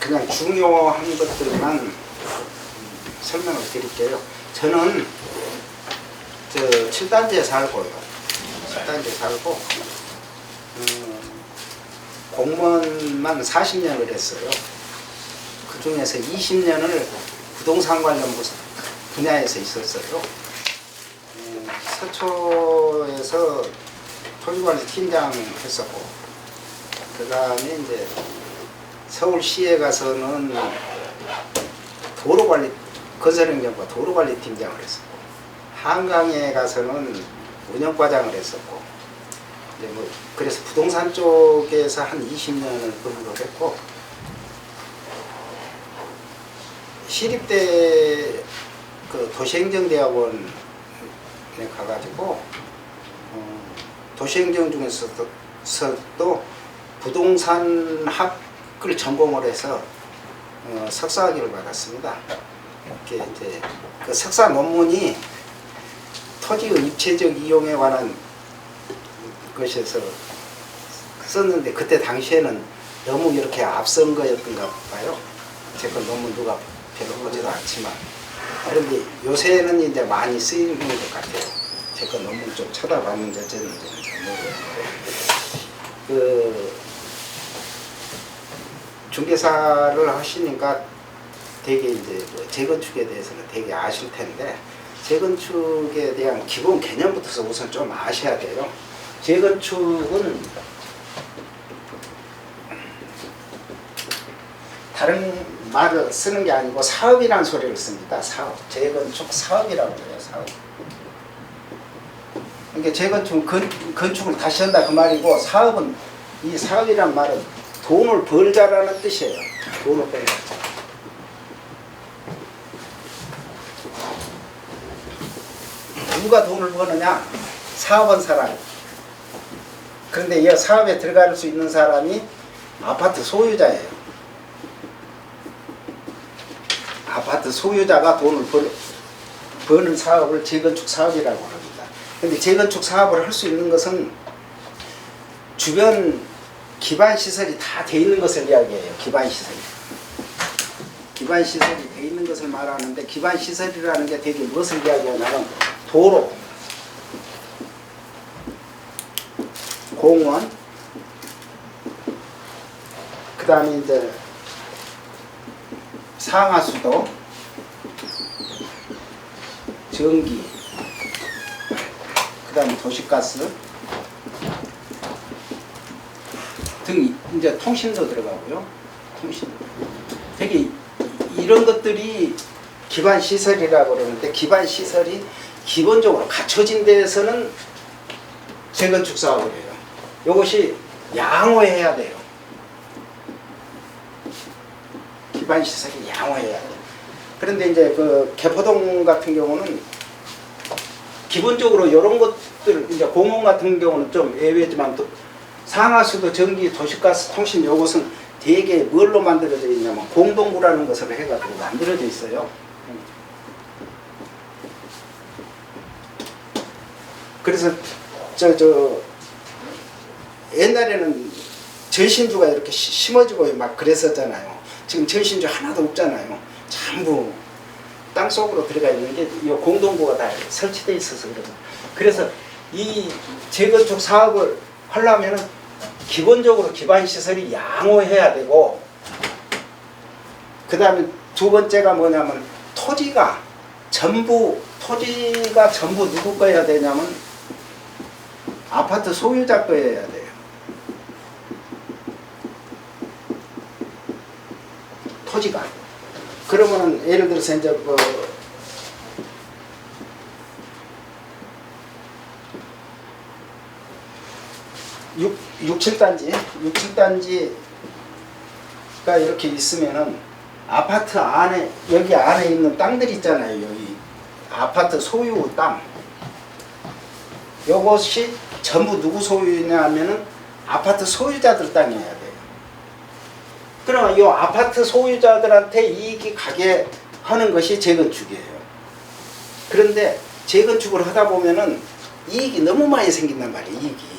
그냥 중요한 것들만 설명을 드릴게요. 저는 저 7단지에 살고요. 7단지에 살고 공무원만 40년을 했어요. 그 중에서 20년을 부동산 관련 분야에서 있었어요. 서초에서 토지관리 팀장 했었고, 그 다음에 이제 서울시에 가서는 도로관리, 건설행정과 도로관리 팀장을 했었고, 한강에 가서는 운영과장을 했었고, 이제 뭐 그래서 부동산 쪽에서 한 20년을 근무를 했고, 시립대 그 도시행정대학원에 가가지고 도시행정 중에서도 부동산학을 전공을 해서 석사학위를 받았습니다. 이렇게 이제 그 석사 논문이 토지의 입체적 이용에 관한 것에서 썼는데, 그때 당시에는 너무 이렇게 앞선 거였던가 봐요. 제 건 논문 누가 별로 보지도 않지만. 그런데 요새는 이제 많이 쓰이는 것 같아요. 제 건 논문 좀 쳐다봤는지 어쨌는지는 잘 모르겠는데, 그 중개사를 하시니까 되게 이제 재건축에 대해서는 되게 아실 텐데, 재건축에 대한 기본 개념부터 우선 좀 아셔야 돼요. 재건축은 다른 말을 쓰는 게 아니고 사업이라는 소리를 씁니다. 사업. 재건축 사업이라고 해요. 사업. 그러니까 재건축은 건축을 다시 한다 그 말이고, 사업은, 이 사업이란 말은 돈을 벌자라는 뜻이에요. 돈을 벌자. 누가 돈을 버느냐? 사업한 사람. 그런데 이 사업에 들어갈 수 있는 사람이 아파트 소유자예요. 아파트 소유자가 돈을 버는 사업을 재건축 사업이라고 합니다. 그런데 재건축 사업을 할 수 있는 것은 주변 기반 시설이 다 돼 있는 것을 이야기해요. 기반 시설이. 기반 시설이 돼 있는 것을 말하는데, 기반 시설이라는 게 되게 무엇을 이야기하냐면 도로, 공원, 그 다음에 이제 상하수도, 전기, 그 다음에 도시가스 등, 이제 통신도 들어가고요. 통신. 되게 이런 것들이 기반 시설이라고 그러는데, 기반 시설이 기본적으로 갖춰진 데에서는 재건축 사업을 해요. 이것이 양호해야 돼요. 기반 시설이 양호해야 돼요. 그런데 이제 그 개포동 같은 경우는 기본적으로 이런 것들, 이제 공원 같은 경우는 좀 예외지만, 또 상하수도, 전기, 도시가스, 통신, 요것은 되게 뭘로 만들어져 있냐면 공동구라는 것을 해가지고 만들어져 있어요. 그래서 옛날에는 전신주가 이렇게 심어지고 막 그랬었잖아요. 지금 전신주 하나도 없잖아요. 전부 땅속으로 들어가 있는 게 이 공동구가 다 설치되어 있어서 그러죠. 그래서 이 재건축 사업을 하려면은 기본적으로 기반 시설이 양호해야 되고, 그 다음에 두 번째가 뭐냐면 토지가 전부 누구 거여야 되냐면 아파트 소유자 거여야 돼요. 토지가. 그러면은 예를 들어서 이제 그 7단지가 이렇게 있으면은 아파트 안에, 여기 안에 있는 땅들 있잖아요. 여기 아파트 소유 땅. 요것이 전부 누구 소유냐 하면은 아파트 소유자들 땅이어야 돼요. 그러면 이 아파트 소유자들한테 이익이 가게 하는 것이 재건축이에요. 그런데 재건축을 하다 보면은 이익이 너무 많이 생긴단 말이에요.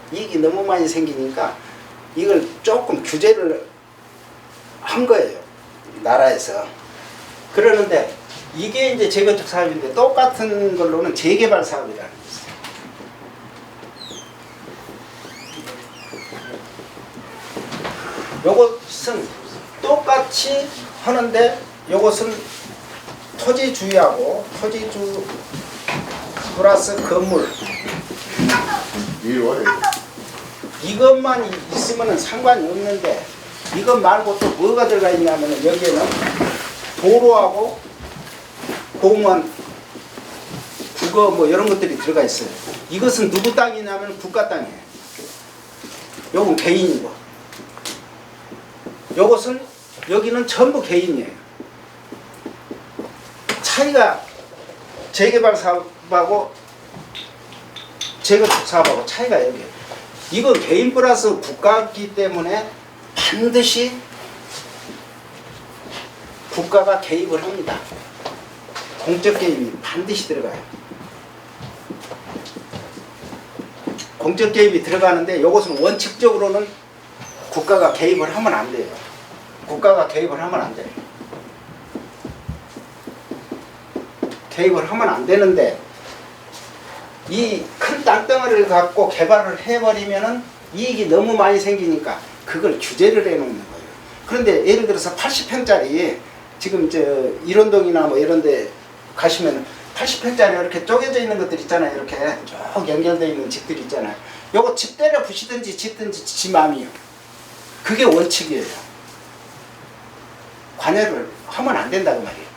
이익이 너무 많이 생기니까 이걸 조금 규제를 한 거예요. 나라에서. 그러는데 이게 이제 재건축 사업인데 똑같은 걸로는 재개발 사업이라는 게 있어요. 요것은 똑같이 하는데 요것은 토지주의하고 토지주 플러스 건물 이것만 있으면 상관이 없는데 이것 말고 또 뭐가 들어가 있냐면 여기에는 도로하고 공원 국어 뭐 이런 것들이 들어가 있어요. 이것은 누구 땅이냐면 국가 땅이에요. 요건 개인이고 요것은 여기는 전부 개인이에요. 차이가 재개발 사업하고 재건축 사업하고 차이가 여기에요. 이건 개인 플러스 국가이기 때문에 반드시 국가가 개입을 합니다. 공적 개입이 반드시 들어가요. 공적 개입이 들어가는데 이것은 원칙적으로는 국가가 개입을 하면 안 돼요. 국가가 개입을 하면 안 돼요. 개입을 하면 안 되는데 이 큰 땅덩어리를 갖고 개발을 해버리면은 이익이 너무 많이 생기니까 그걸 규제를 해놓는 거예요. 그런데 예를 들어서 80평짜리 지금 저 일원동이나 뭐 이런 데 가시면 80평짜리 이렇게 쪼개져 있는 것들 있잖아요. 이렇게 쭉 연결되어 있는 집들 있잖아요. 요거 집 때려 부시든지 짓든지 지 마음이에요. 그게 원칙이에요. 관여를 하면 안 된다고 말이에요.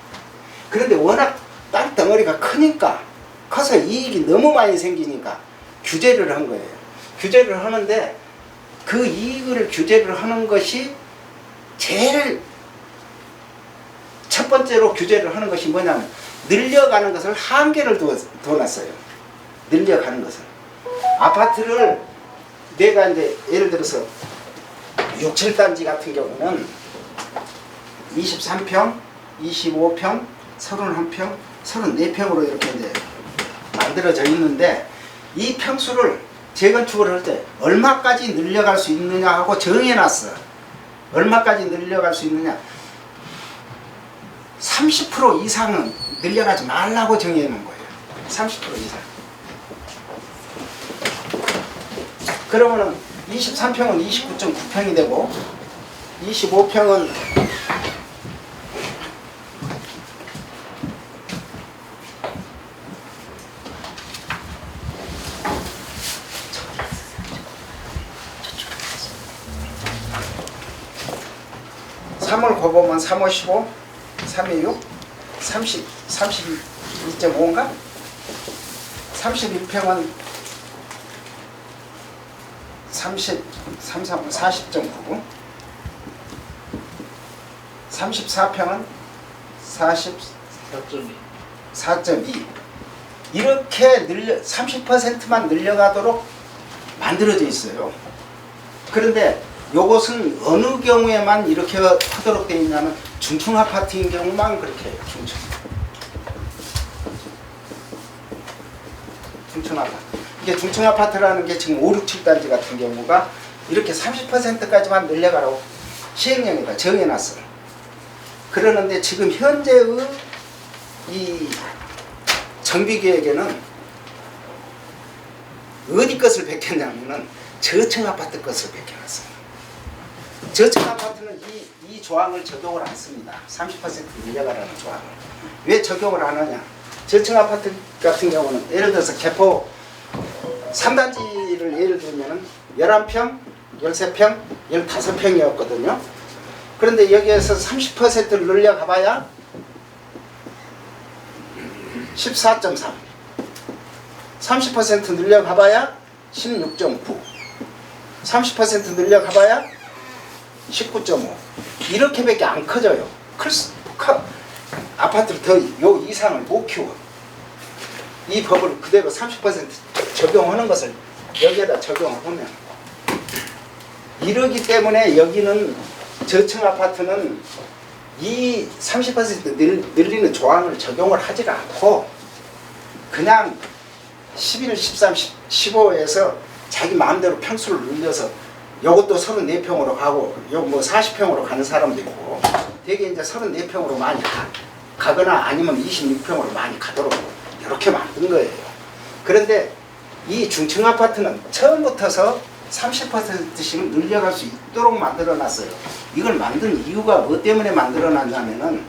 그런데 워낙 땅 덩어리가 크니까 커서 이익이 너무 많이 생기니까 규제를 한 거예요. 규제를 하는데 그 이익을 규제를 하는 것이 제일 첫 번째로 규제를 하는 것이 뭐냐면 늘려가는 것을 한계를 둬놨어요. 늘려가는 것을. 아파트를 내가 이제 예를 들어서 6, 7단지 같은 경우는 23평, 25평, 31평, 34평으로 이렇게 이제 만들어져 있는데 이 평수를 재건축을 할 때 얼마까지 늘려갈 수 있느냐 하고 정해놨어. 얼마까지 늘려갈 수 있느냐. 30% 이상은 늘려가지 말라고 정해놓은 거예요. 30% 이상. 그러면은 23평은 29.9평이 되고 25평은 3을 곱으면 3, 5, 15, 3, 2, 6, 30, 32.5인가? 31평은 40.9, 34평은 44.2 이렇게 30%만 늘려가도록 만들어져 있어요. 그런데 요것은 어느 경우에만 이렇게 하도록 되어 있냐면 중층 아파트인 경우만 그렇게 해요. 중층 아파트. 이게 중층 아파트라는 게 지금 5, 6, 7단지 같은 경우가 이렇게 30%까지만 늘려가라고 시행령에다 정해놨어요. 그러는데 지금 현재의 이 정비계획에는 어디 것을 베꼈냐면은 저층 아파트 것을 베껴놨어요. 저층 아파트는 이 조항을 적용을 안 씁니다. 30% 늘려가라는 조항을. 왜 적용을 안 하냐? 저층 아파트 같은 경우는 예를 들어서 개포 3단지를 예를 들면 11평, 13평, 15평이었거든요. 그런데 여기에서 30%를 늘려가봐야 14.3, 30% 늘려가봐야 16.9, 30% 늘려가봐야 19.5 이렇게밖에 안 커져요. 아파트를 더 요 이상을 못 키워. 이 법을 그대로 30% 적용하는 것을 여기에다 적용을 하면 이러기 때문에 여기는 저층 아파트는 이 30% 늘리는 조항을 적용을 하지가 않고 그냥 11, 13, 15에서 자기 마음대로 평수를 늘려서 요것도 34평으로 가고 요거 뭐 40평으로 가는 사람도 있고 되게 이제 34평으로 많이 가거나 아니면 26평으로 많이 가도록 이렇게 만든 거예요. 그런데 이 중층 아파트는 처음부터서 30%씩 늘려갈 수 있도록 만들어 놨어요. 이걸 만든 이유가 뭐 때문에 만들어 놨냐면은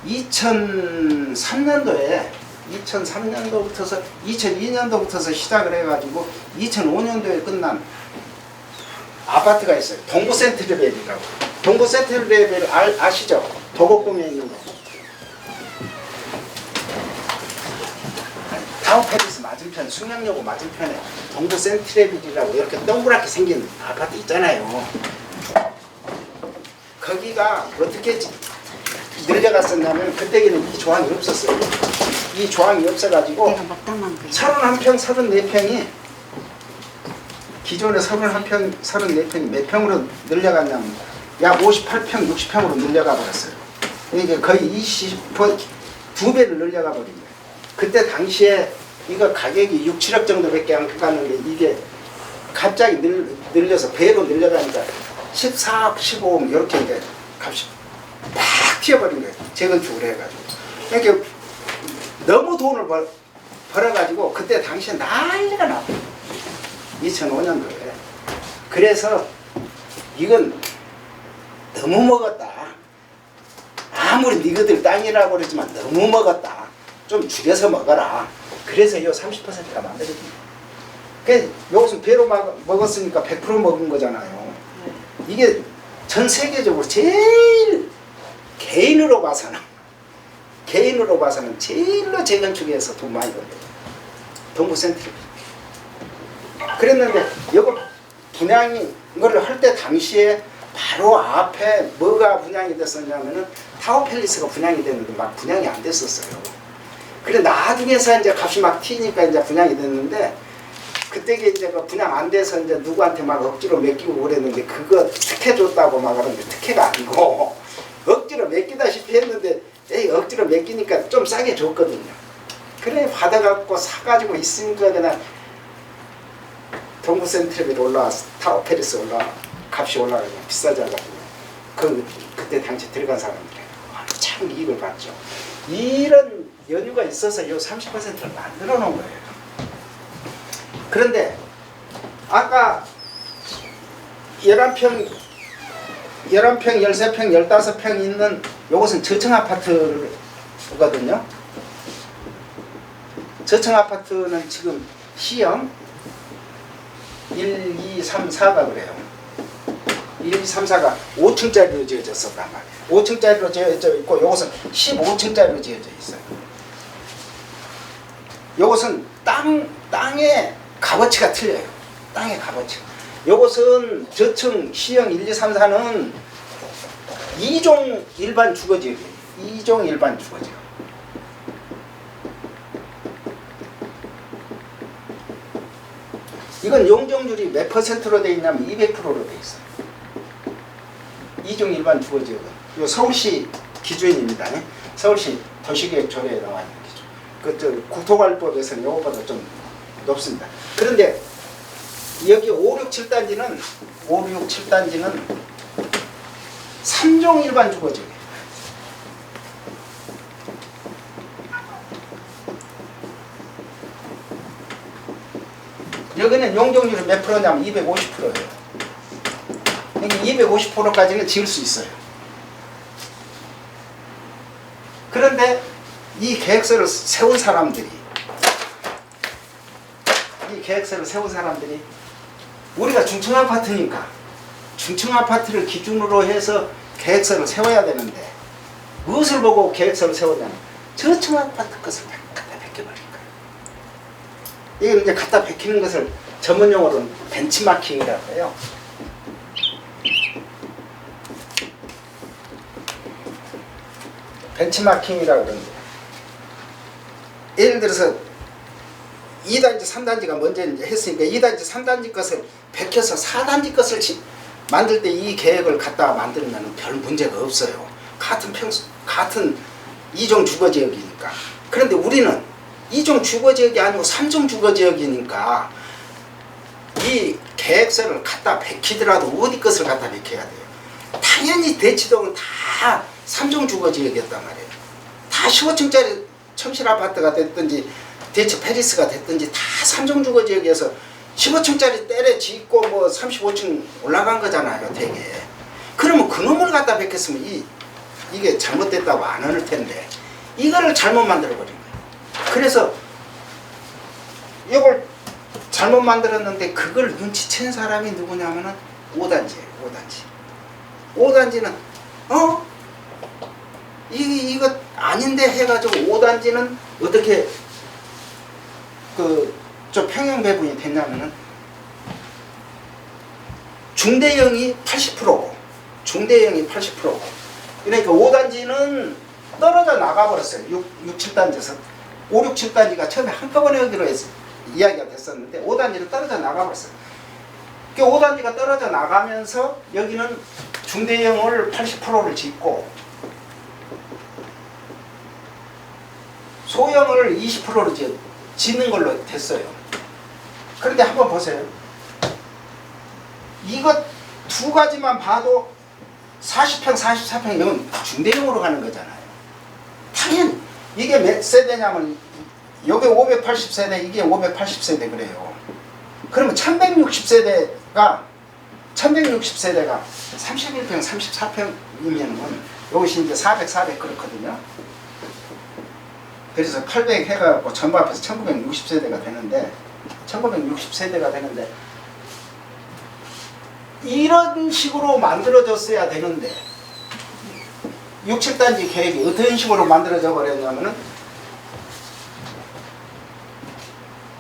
2003년도부터서 2002년도부터서 시작을 해가지고 2005년도에 끝난 아파트가 있어요. 동부센트럴밸이라고. 동부센트럴밸 아시죠? 도곡동에 있는 거. 타워팰리스 맞은편, 숙명여고 맞은편에 동부센트럴밸이라고 이렇게 동그랗게 생긴 아파트 있잖아요. 거기가 어떻게 늘려갔었냐면 그때에는 이 조항이 없었어요. 이 조항이 없어가지고 31평, 34평이 기존에 31평, 34평이 몇 평으로 늘려갔냐면 약 58평, 60평으로 늘려가 버렸어요. 이게 거의 2배를 늘려가 버린 거예요. 그때 당시에 이거 가격이 6, 7억 정도밖에 안 갔는데 이게 갑자기 늘려서 배로 늘려가니까 14억, 15억 이렇게 이제 값이 팍 튀어버린 거예요. 재건축을 해가지고. 그러니까 너무 돈을 벌어가지고 그때 당시에 난리가 났어요. 2005년도에. 그래서 이건 너무 먹었다. 아무리 니거들 땅이라고 그러지만 너무 먹었다. 좀 줄여서 먹어라. 그래서 이 30%가 만들어집니다. 그 요것은 배로 먹었으니까 100% 먹은 거잖아요. 이게 전 세계적으로 제일 개인으로 봐서는 제일로 재건축에서 돈 많이 벌어요. 동부센트럴. 그랬는데 이거 분양이 이걸 할 때 당시에 바로 앞에 뭐가 분양이 됐었냐면은 타워팰리스가 분양이 됐는데 막 분양이 안 됐었어요. 그래 나중에서 이제 값이 막 튀니까 이제 분양이 됐는데 그때 이제 그 분양 안 돼서 이제 누구한테 막 억지로 맡기고 그랬는데 그거 특혜 줬다고 막 그러는데 특혜가 아니고 억지로 맡기다시피 했는데 에이 억지로 맡기니까 좀 싸게 줬거든요. 그래 받아갖고 사가지고 있으니까 그냥 동부센트럴이 올라와서 타워팰리스 값이 올라가고 비싸져가지고 그때 당시 들어간 사람들이 참 이익을 봤죠. 이런 연유가 있어서 이 30%를 만들어 놓은 거예요. 그런데 아까 11평, 13평, 15평 있는 요것은 저층 아파트거든요. 저층 아파트는 지금 시형 1, 2, 3, 4가 그래요. 1, 2, 3, 4가 5층짜리로 지어졌었단 말이에요. 5층짜리로 지어져 있고 요것은 15층짜리로 지어져 있어요. 요것은 땅의 값어치가 틀려요. 땅의 값어치. 요것은 저층 시형 1, 2, 3, 4는 2종 일반 주거지역이에요. 2종 일반 주거지역. 이건 용적률이 몇 %로 되어 있냐면 200%로 되어 있어요. 2종 일반 주거지역은 요 서울시 기준입니다. 서울시 도시계획 조례에 나와 있는 기준. 국토관리법에서는 이것보다 좀 높습니다. 그런데 여기 5, 6, 7단지는 3종 일반 주거지역이에요. 여기는 용적률이 몇 프로냐면 250%예요. 그러니까 250%까지는 지을 수 있어요. 그런데 이 계획서를 세운 사람들이 우리가 중층 아파트니까 중층 아파트를 기준으로 해서 계획서를 세워야 되는데 무엇을 보고 계획서를 세웠냐면 저층 아파트 것을 갖다 베껴버린 거예요. 이걸 이제 갖다 베끼는 것을 전문용어로는 벤치마킹이라고 해요. 벤치마킹이라고 그러는데 예를 들어서 2단지, 3단지가 먼저 했으니까 2단지, 3단지 것을 베껴서 4단지 것을 만들 때 이 계획을 갖다가 만들면 별 문제가 없어요. 같은 2종 주거지역이니까. 그런데 우리는 2종 주거지역이 아니고 3종 주거지역이니까 이 계획서를 갖다 베키더라도 어디 것을 갖다 베켜야 돼요. 당연히 대치동은 다 3종 주거지역이었단 말이에요. 다 15층짜리 첨실 아파트가 됐든지 대치 페리스가 됐든지 다 3종 주거지역에서 15층짜리 때려 짓고 뭐 35층 올라간 거잖아요, 되게. 그러면 그놈을 갖다 베꼈으면 이게 잘못됐다고 안 하는 텐데 이거를 잘못 만들어 버린 거예요. 그래서 이걸 잘못 만들었는데 그걸 눈치챈 사람이 누구냐면은 5단지예요. 5단지는 이거 아닌데 해가지고 5단지는 어떻게 저 평형 배분이 됐냐면은 중대형이 80%고 중대형이 80%고 그러니까 5단지는 떨어져 나가버렸어요. 6, 7단지에서 5, 6, 7단지가 처음에 한꺼번에 여기로 이야기가 됐었는데 5단지는 떨어져 나가버렸어요. 그 5단지가 떨어져 나가면서 여기는 중대형을 80%를 짓고 소형을 20%로 짓는 걸로 됐어요. 그런데 한번 보세요. 이거 두 가지만 봐도 40평, 44평 이건 중대형으로 가는 거잖아요. 당연히 이게 몇 세대냐면 요게 580세대, 이게 580세대 그래요. 그러면 1160세대가 31평, 34평이면은 요것이 이제 400, 400 그렇거든요. 그래서 800 해갖고 전부 합해서 1960세대가 되는데 1960세대가 되는데 이런 식으로 만들어졌어야 되는데 6, 7단지 계획이 어떤 식으로 만들어져 버렸냐면은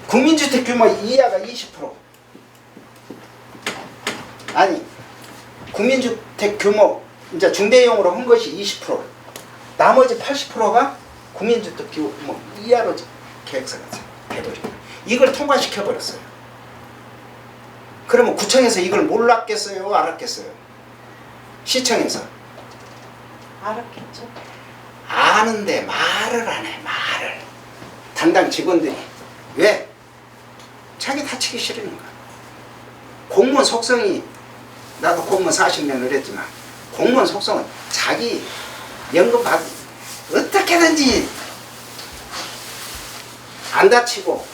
국민주택 규모 이하가 20% 아니 국민주택 규모 이제 중대형으로 한 것이 20% 나머지 80%가 국민주택 규모 이하로 계획서가 돼버립니다. 이걸 통과시켜 버렸어요. 그러면 구청에서 이걸 몰랐겠어요? 알았겠어요? 시청에서 알았겠죠. 아는데 말을 안 해. 말을 담당 직원들이 왜? 자기 다치기 싫은 거야. 공무원 속성이 나도 공무원 40년을 했지만 공무원 속성은 자기 연금 받 어떻게든지 안 다치고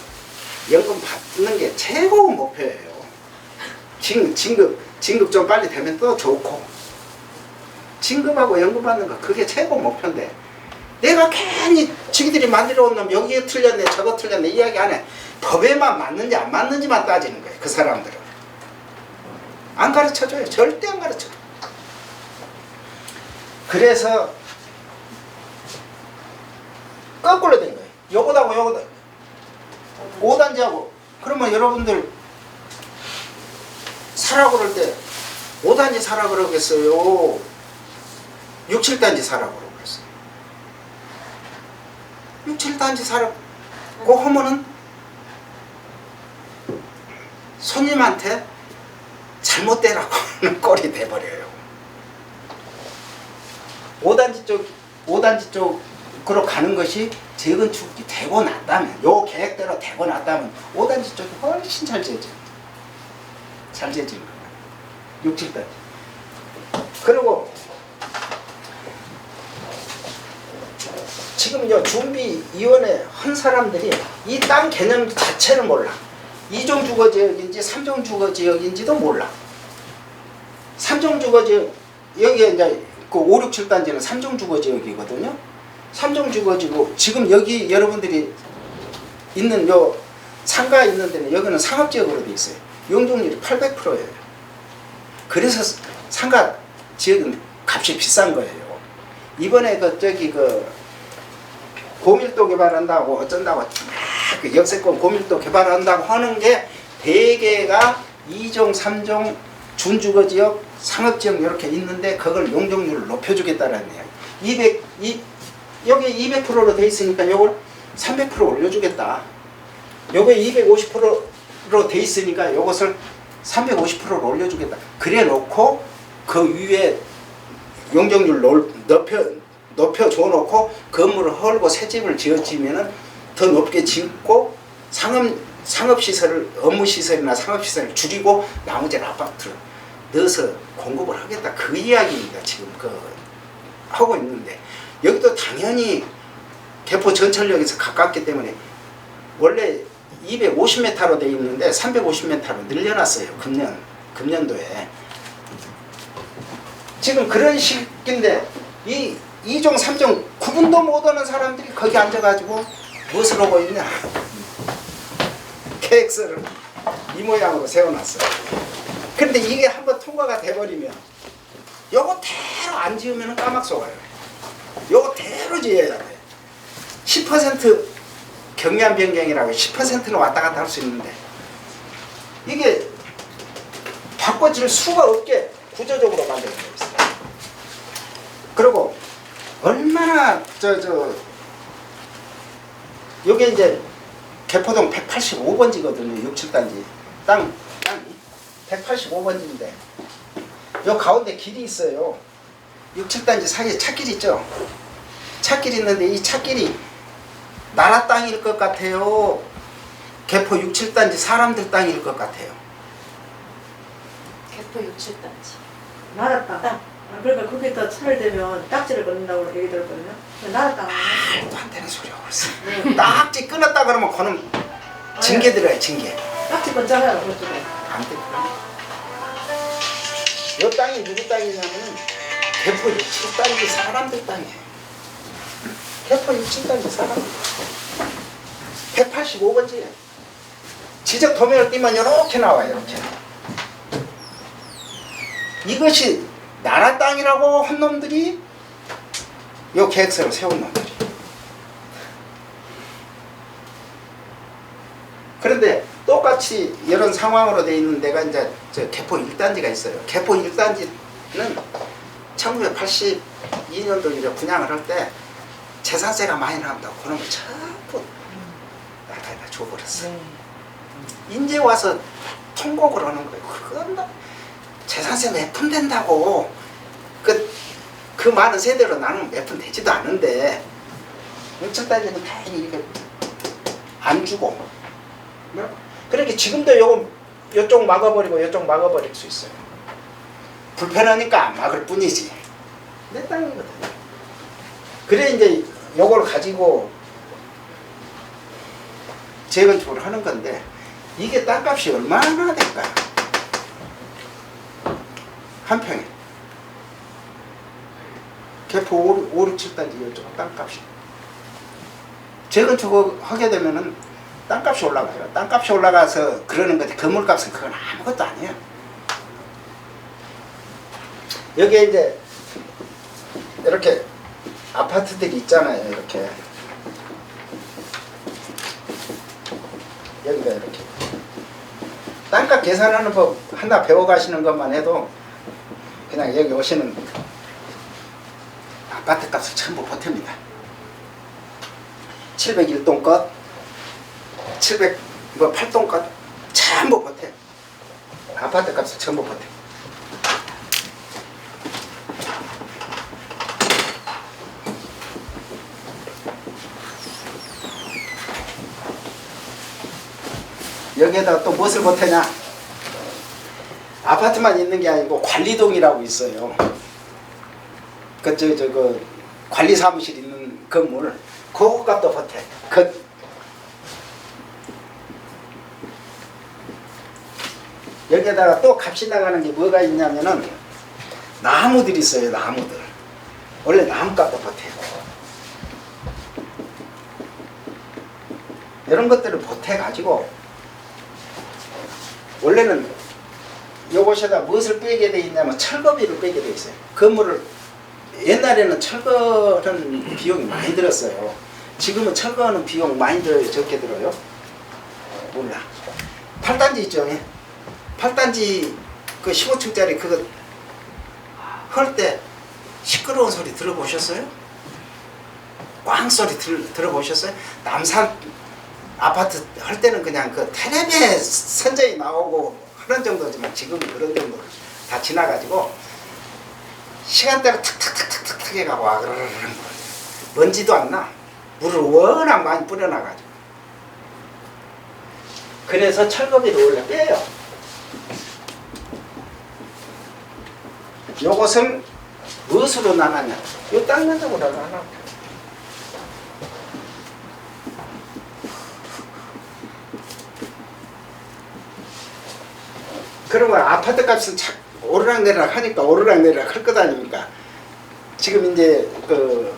연금 받는 게 최고 목표예요. 진급 좀 빨리 되면 또 좋고 진급하고 연금 받는 거 그게 최고 목표인데 내가 괜히 지기들이 만들어 온 놈 여기에 틀렸네 저거 틀렸네 이야기 안 해. 법에만 맞는지 안 맞는지만 따지는 거예요. 그 사람들은 안 가르쳐줘요. 절대 안 가르쳐줘요. 그래서 거꾸로 된 거예요. 요거다고 요거다 5단지하고 그러면 여러분들 사라 그럴 때 5단지 사라 그러겠어요? 6, 7단지 사라 그러겠어요? 6, 7단지 사라고 하면은 손님한테 잘못되라고 하는 꼴이 돼버려요. 5단지 쪽으로 가는 것이 재건축이 되고 났다면 요 계획대로 되고 났다면 5단지 쪽이 훨씬 잘 되죠. 잘 되지는 거예요. 6, 7단지. 그리고 지금 준비위원회 한 사람들이 이 땅 개념 자체를 몰라. 2종 주거지역인지 3종 주거지역인지도 몰라. 3종 주거지역 여기에 이제 그 5, 6, 7단지는 3종 주거지역이거든요. 3종 주거지고 지금 여기 여러분들이 있는 요 상가 있는 데는 여기는 상업지역으로 돼 있어요. 용적률이 800%예요. 그래서 상가 지역은 값이 비싼 거예요. 이번에 고밀도 개발한다고 어쩐다고 그 역세권 고밀도 개발한다고 하는 게 대개가 2종, 3종 준주거지역, 상업지역 이렇게 있는데 그걸 용적률을 높여주겠다라는 이야기. 여기 200%로 돼 있으니까 요걸 300% 올려주겠다. 요게 250%로 돼 있으니까 요것을 350%로 올려주겠다. 그래 놓고 그 위에 용적률 높여줘 놓고 건물을 헐고 새 집을 지어지면은 더 높게 짓고 상업시설을 업무시설이나 상업시설을 줄이고 나머지는 아파트를 넣어서 공급을 하겠다 그 이야기입니다. 지금 하고 있는데 여기도 당연히 개포 전철역에서 가깝기 때문에 원래 250m로 돼 있는데 350m로 늘려놨어요. 금년도에. 지금 그런 식인데 이 2종 3종 구분도 못하는 사람들이 거기 앉아가지고 무엇을 하고 있냐. 계획서를 이 모양으로 세워놨어요. 그런데 이게 한번 통과가 돼버리면 요거 대로 안 지으면 까막 속아요. 요거 대로 지어야 돼. 10% 경량 변경이라고 10%는 왔다 갔다 할 수 있는데 이게 바꿔질 수가 없게 구조적으로 만들어 있어요. 그리고 얼마나 요게 이제 개포동 185번지거든요. 6, 7단지 땅이 185번지인데 요 가운데 길이 있어요. 6, 7단지 사이에 찻길 있죠. 찻길 있는데 이 찻길이 나라 땅일 것 같아요. 개포 6, 7단지 사람들 땅일 것 같아요. 개포 6, 7단지. 나라 땅. 그러니까 거기다 차를 대면 딱지를 끊는다고 얘기 들었거든요. 나라 땅. 말도 안 되는 소리하고 있어. 딱지 끊었다 그러면 그는 징계 들어요. 징계. 딱지 끊잖아요. 그것도. 안 돼. 요 땅이 누구 땅이냐면은 개포 6, 7단지 사람들 땅이에요. 개포 6, 7단지 사람들. 185번지에 지적 도면을 띄면 이렇게 나와요. 이렇게. 이것이 나라 땅이라고 한 놈들이 요 계획서를 세운 놈들이. 그런데 똑같이 이런 상황으로 돼 있는 데가 이제 저 개포 1단지가 있어요. 개포 1단지는 1982년도 이제 분양을 할 때 재산세가 많이 나온다고 그런 걸 전부 나라에다 줘버렸어. 네. 이제 와서 통곡을 하는 거예요. 그건 재산세 몇 푼 된다고. 그 많은 세대로 나는 몇 푼 되지도 않은데 6천 다행히 이거 안 주고. 그러니까 지금도 요쪽 막아버리고 요쪽 막아버릴 수 있어요. 불편하니까 안 막을 뿐이지. 내 땅이거든. 그래 이제 요걸 가지고 재건축을 하는 건데 이게 땅값이 얼마나 될까요? 한 평에. 개포 5, 6, 7단지 이쪽 땅값이. 재건축을 하게 되면은 땅값이 올라가요. 땅값이 올라가서 그러는 거지. 건물값은 그건 아무것도 아니에요. 여기에 이제 이렇게 아파트들이 있잖아요. 이렇게 여기가 이렇게 땅값 계산하는 법 하나 배워 가시는 것만 해도 그냥 여기 오시는 아파트 값을 전부 보탭니다. 701동 것 8동 것 전부 보태. 아파트 값을 전부 보태. 여기에다가 또 무엇을 보태냐? 아파트만 있는 게 아니고 관리동이라고 있어요. 그 관리 사무실 있는 건물, 그거 값도 보태. 여기에다가 또 값이 나가는 게 뭐가 있냐면은 나무들이 있어요. 나무들. 원래 나무값도 보태요. 이런 것들을 보태가지고 원래는 요것에다 무엇을 빼게 돼 있냐면 철거비를 빼게 돼 있어요. 건물을 옛날에는 철거는 비용이 많이 들었어요. 지금은 철거하는 비용 많이 들어요? 적게 들어요? 몰라. 8단지 있죠? 8단지 그 15층짜리 그거 할 때 시끄러운 소리 들어보셨어요? 꽝 소리 들어보셨어요? 남산 아파트 할 때는 그냥 그 텔레비에 선전이 나오고 하는 정도지만 지금은 그런 정도로 다 지나가지고 시간대가 탁탁탁탁탁 해가고 와그르르르 먼지도 안 나. 물을 워낙 많이 뿌려놔가지고 그래서 철거비를 원래 빼요. 요것을 무엇으로 나가냐? 요 땅 면적으로 나가. 그러면 아파트 값은 오르락내리락 하니까 오르락내리락 할 것 아닙니까? 지금 이제 그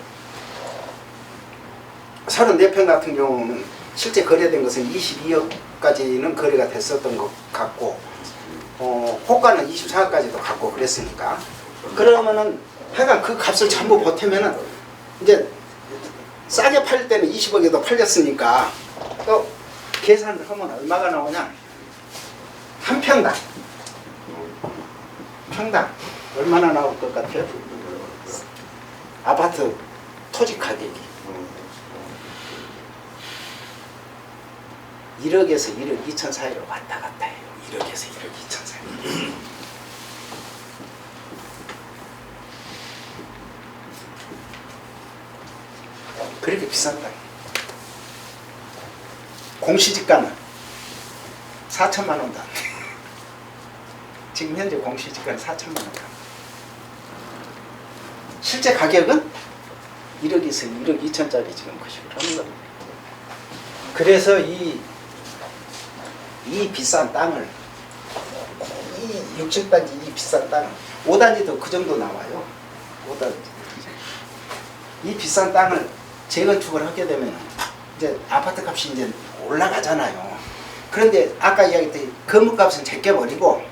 34평 같은 경우는 실제 거래된 것은 22억까지는 거래가 됐었던 것 같고, 호가는 24억까지도 갔고 그랬으니까. 그러면은 하여간 그 값을 전부 보태면은 이제 싸게 팔 때는 20억에도 팔렸으니까 또 계산을 하면 얼마가 나오냐? 한 평당 얼마나 나올 것 같아요? 아파트 토지 가격이 1억에서 1억 2천 사이로 왔다 갔다 해요. 1억에서 1억 2천 사이. 그렇게 비싼다. 공시지가는 4천만 원도 안 돼. 지금 현재 공시지가는 4천만 원. 실제 가격은 1억에서 1억 2천짜리 지금 거시기로 하는 겁니다. 그래서 이 비싼 땅을, 이 6층단지 이 비싼 땅을, 5단지도 그 정도 나와요. 5단지. 이 비싼 땅을 재건축을 하게 되면 이제 아파트 값이 이제 올라가잖아요. 그런데 아까 이야기했듯이 건물값은 제껴버리고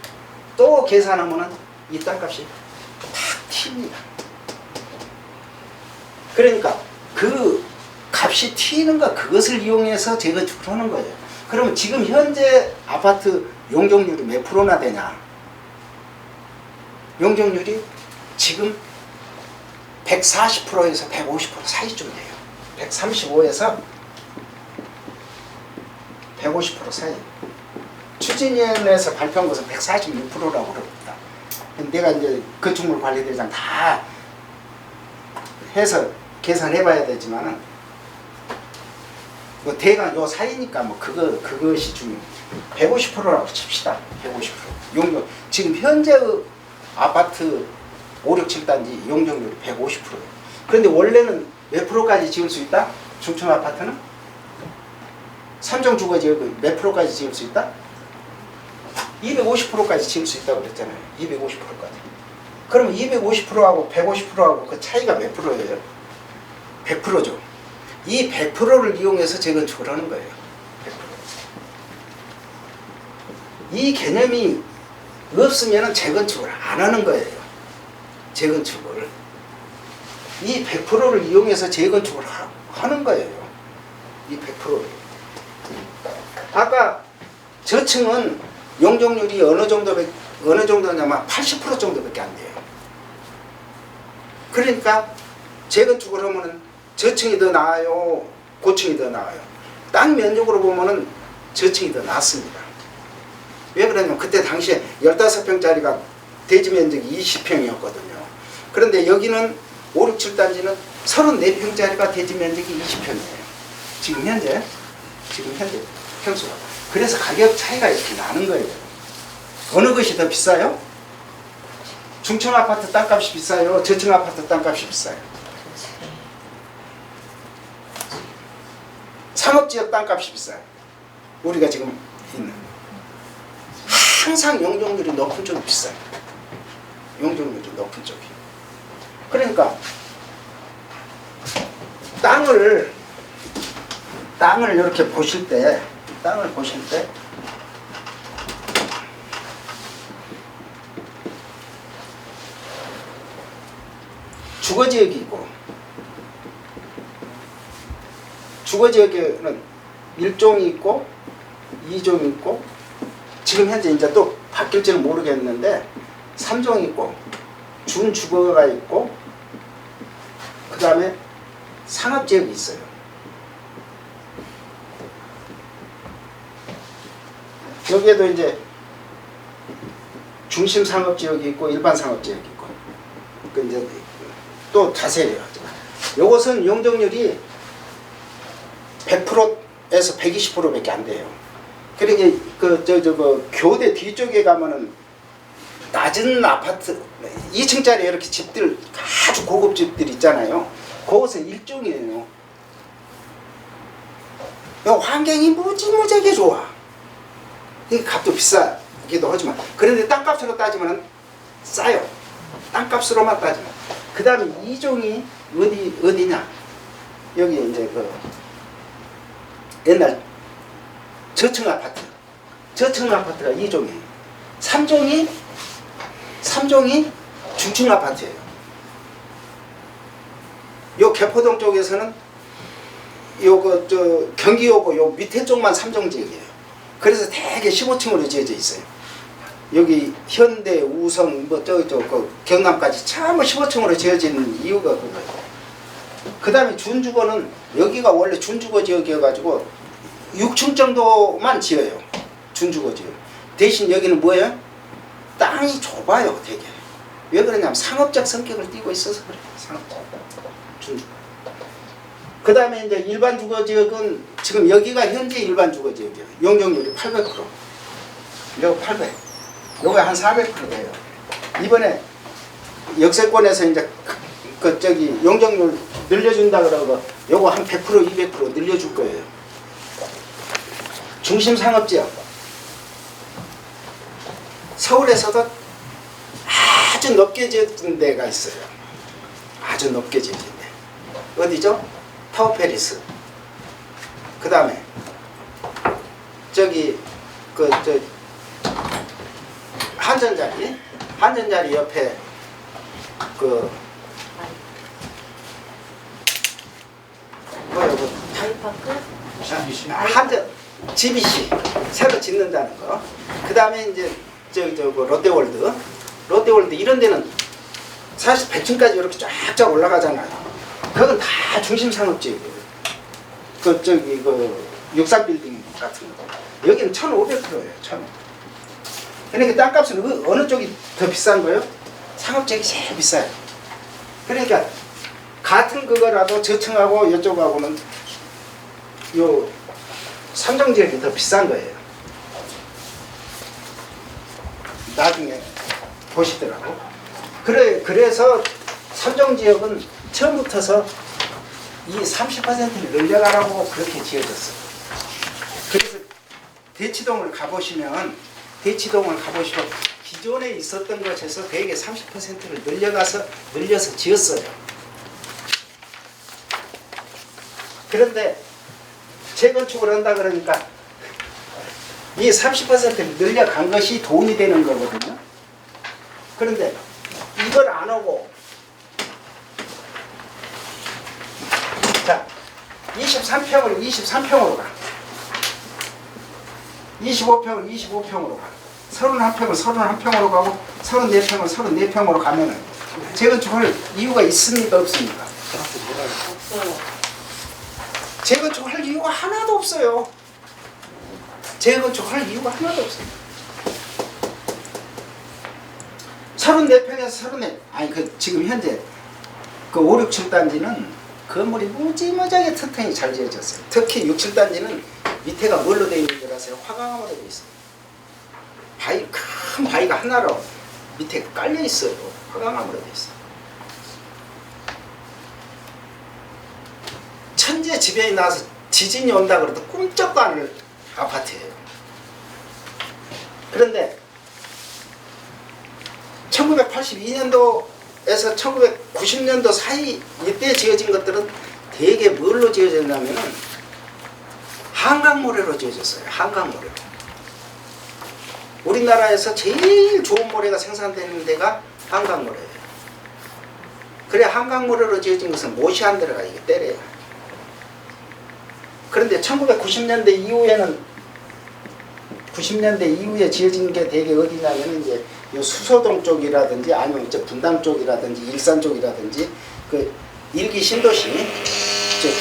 또 계산하면은 이 땅값이 탁 튑니다. 그러니까 그 값이 튀는 거, 그것을 이용해서 재건축을 하는 거예요. 그러면 지금 현재 아파트 용적률이 몇 프로나 되냐? 용적률이 지금 140%에서 150% 사이쯤 돼요. 135에서 150% 사이. 추진위원회에서 발표한 것은 146%라고 그럽니다. 내가 이제 건축물관리대장 다 해서 계산해봐야 되지만은 뭐 대강 요 사이니까 뭐 그것이 중요. 150%라고 칩시다. 150%. 용적 지금 현재의 아파트 5, 6, 7단지 용적률이 150%예요. 그런데 원래는 몇 프로까지 지을 수 있다? 중층 아파트는? 3종 주거지역을 몇 프로까지 지을 수 있다? 250%까지 지을 수 있다고 그랬잖아요. 250%까지. 그러면 250%하고 150%하고 그 차이가 몇 프로예요? 100%죠. 이 100%를 이용해서 재건축을 하는 거예요. 100%. 이 개념이 없으면 재건축을 안 하는 거예요. 재건축을. 이 100%를 이용해서 재건축을 하는 거예요. 이 100%를. 아까 저층은 용적률이 어느 정도냐면 80% 정도밖에 안 돼요. 그러니까 재건축을 하면은 저층이 더 나아요, 고층이 더 나아요. 땅 면적으로 보면은 저층이 더 낫습니다. 왜 그러냐면 그때 당시에 15평짜리가 대지 면적이 20평이었거든요. 그런데 여기는 5, 6, 7단지는 34평짜리가 대지 면적이 20평이에요. 지금 현재 평수가. 그래서 가격 차이가 이렇게 나는 거예요. 어느 것이 더 비싸요? 중층 아파트 땅값이 비싸요? 저층 아파트 땅값이 비싸요? 상업지역 땅값이 비싸요. 우리가 지금 있는. 항상 용적률이 높은 쪽이 비싸요. 용적률이 높은 쪽이. 그러니까 땅을 이렇게 보실 때, 주거지역이 있고, 주거지역에는 1종이 있고 2종이 있고, 지금 현재 이제 또 바뀔지는 모르겠는데 3종이 있고, 준주거가 있고, 그 다음에 상업지역이 있어요. 여기에도 이제 중심 상업지역이 있고 일반 상업지역이 있고, 그 이제 또 자세히 하죠. 요것은 용적률이 100%에서 120%밖에 안 돼요. 그러게 그 교대 뒤쪽에 가면은 낮은 아파트 2층짜리 이렇게 집들 아주 고급 집들 있잖아요. 그것은 일종이에요. 환경이 무지무지하게 좋아. 이게 값도 비싸기도 하지만 그런데 땅값으로 따지면 싸요. 땅값으로만 따지면. 그 다음에 2종이 어디냐? 여기 이제 그 옛날 저층 아파트. 저층 아파트가 2종이에요. 3종이 중층 아파트예요. 요 개포동 쪽에서는 요거 경기요고 요 밑에 쪽만 3종 지역이에요. 그래서 되게 15층으로 지어져 있어요. 여기 현대, 우성, 뭐 그 경남까지 전부 15층으로 지어진 이유가 그거예요. 그 다음에 준주거는 여기가 원래 준주거 지역이어가지고 6층 정도만 지어요. 준주거 지역. 대신 여기는 뭐예요? 땅이 좁아요, 되게. 왜 그러냐면 상업적 성격을 띠고 있어서 그래요. 상업적. 준주거. 그 다음에 이제 일반 주거 지역은 지금 여기가 현재 일반 주거 지역이에요. 용적률이 800%. 이거 800. 요거 한 400% 돼요. 이번에 역세권에서 이제 용적률 늘려준다 그러고 요거 한 100% 200% 늘려줄 거예요. 중심 상업지역. 서울에서도 아주 높게 지어진 데가 있어요. 아주 높게 지어진 데. 어디죠? 타워페리스. 그 다음에 한전자리 옆에 아이파크? 한전 GBC 새로 짓는다는 거. 그 다음에 이제 롯데월드 이런 데는 사실 100층까지 이렇게 쫙쫙 올라가잖아요. 그건 다 중심 상업지역이에요. 육상 빌딩 같은 거. 여기는 1,500%예요. 1,500%. 그러니까 땅값은 어느 쪽이 더 비싼 거예요? 상업지역이 제일 비싸요. 그러니까 같은 그거라도 저층하고 이쪽하고는 요 삼성지역이 더 비싼 거예요. 나중에 보시더라고. 그래서 삼성지역은 처음부터서 이 30%를 늘려가라고 그렇게 지어졌어요. 그래서 대치동을 가보시면 기존에 있었던 것에서 대개 30%를 늘려서 지었어요. 그런데 재건축을 한다 그러니까 이 30%를 늘려간 것이 돈이 되는 거거든요. 그런데 이걸 안 하고 자 23평을 23평으로 가. 25평을 25평으로 가. 31평을 31평으로 가고 34평을 34평으로 가면은 재건축할 이유가 있습니까? 없습니까? 없어요. 재건축할 이유가 하나도 없어요. 재건축할 이유가 하나도 없어요. 34평에서 34, 지금 현재 5, 6, 7단지는 건물이 무지무지하게 튼튼히 잘 지어졌어요. 특히 6, 7단지는 밑에가 뭘로 되어 있는 줄 아세요? 화강암으로 되어 있어요. 큰 바위가 하나로 밑에 깔려 있어요. 화강암으로 되어 있어요. 천재 지변이 나와서 지진이 온다 그래도 꿈쩍도 않을 아파트예요. 그런데 1982년도에서 1990년도 사이 이때 지어진 것들은 대개 뭘로 지어졌냐면은 한강모래로 지어졌어요. 한강모래로. 우리나라에서 제일 좋은 모래가 생산되는 데가 한강모래예요. 그래 한강모래로 지어진 것은 못이 안 들어가. 이게 때려요. 그런데 1990년대 이후에는 90년대 이후에 지어진 게 되게 어디냐면 이제 요 수소동 쪽이라든지 아니면 이제 분당 쪽이라든지 일산 쪽이라든지 그 일기 신도시,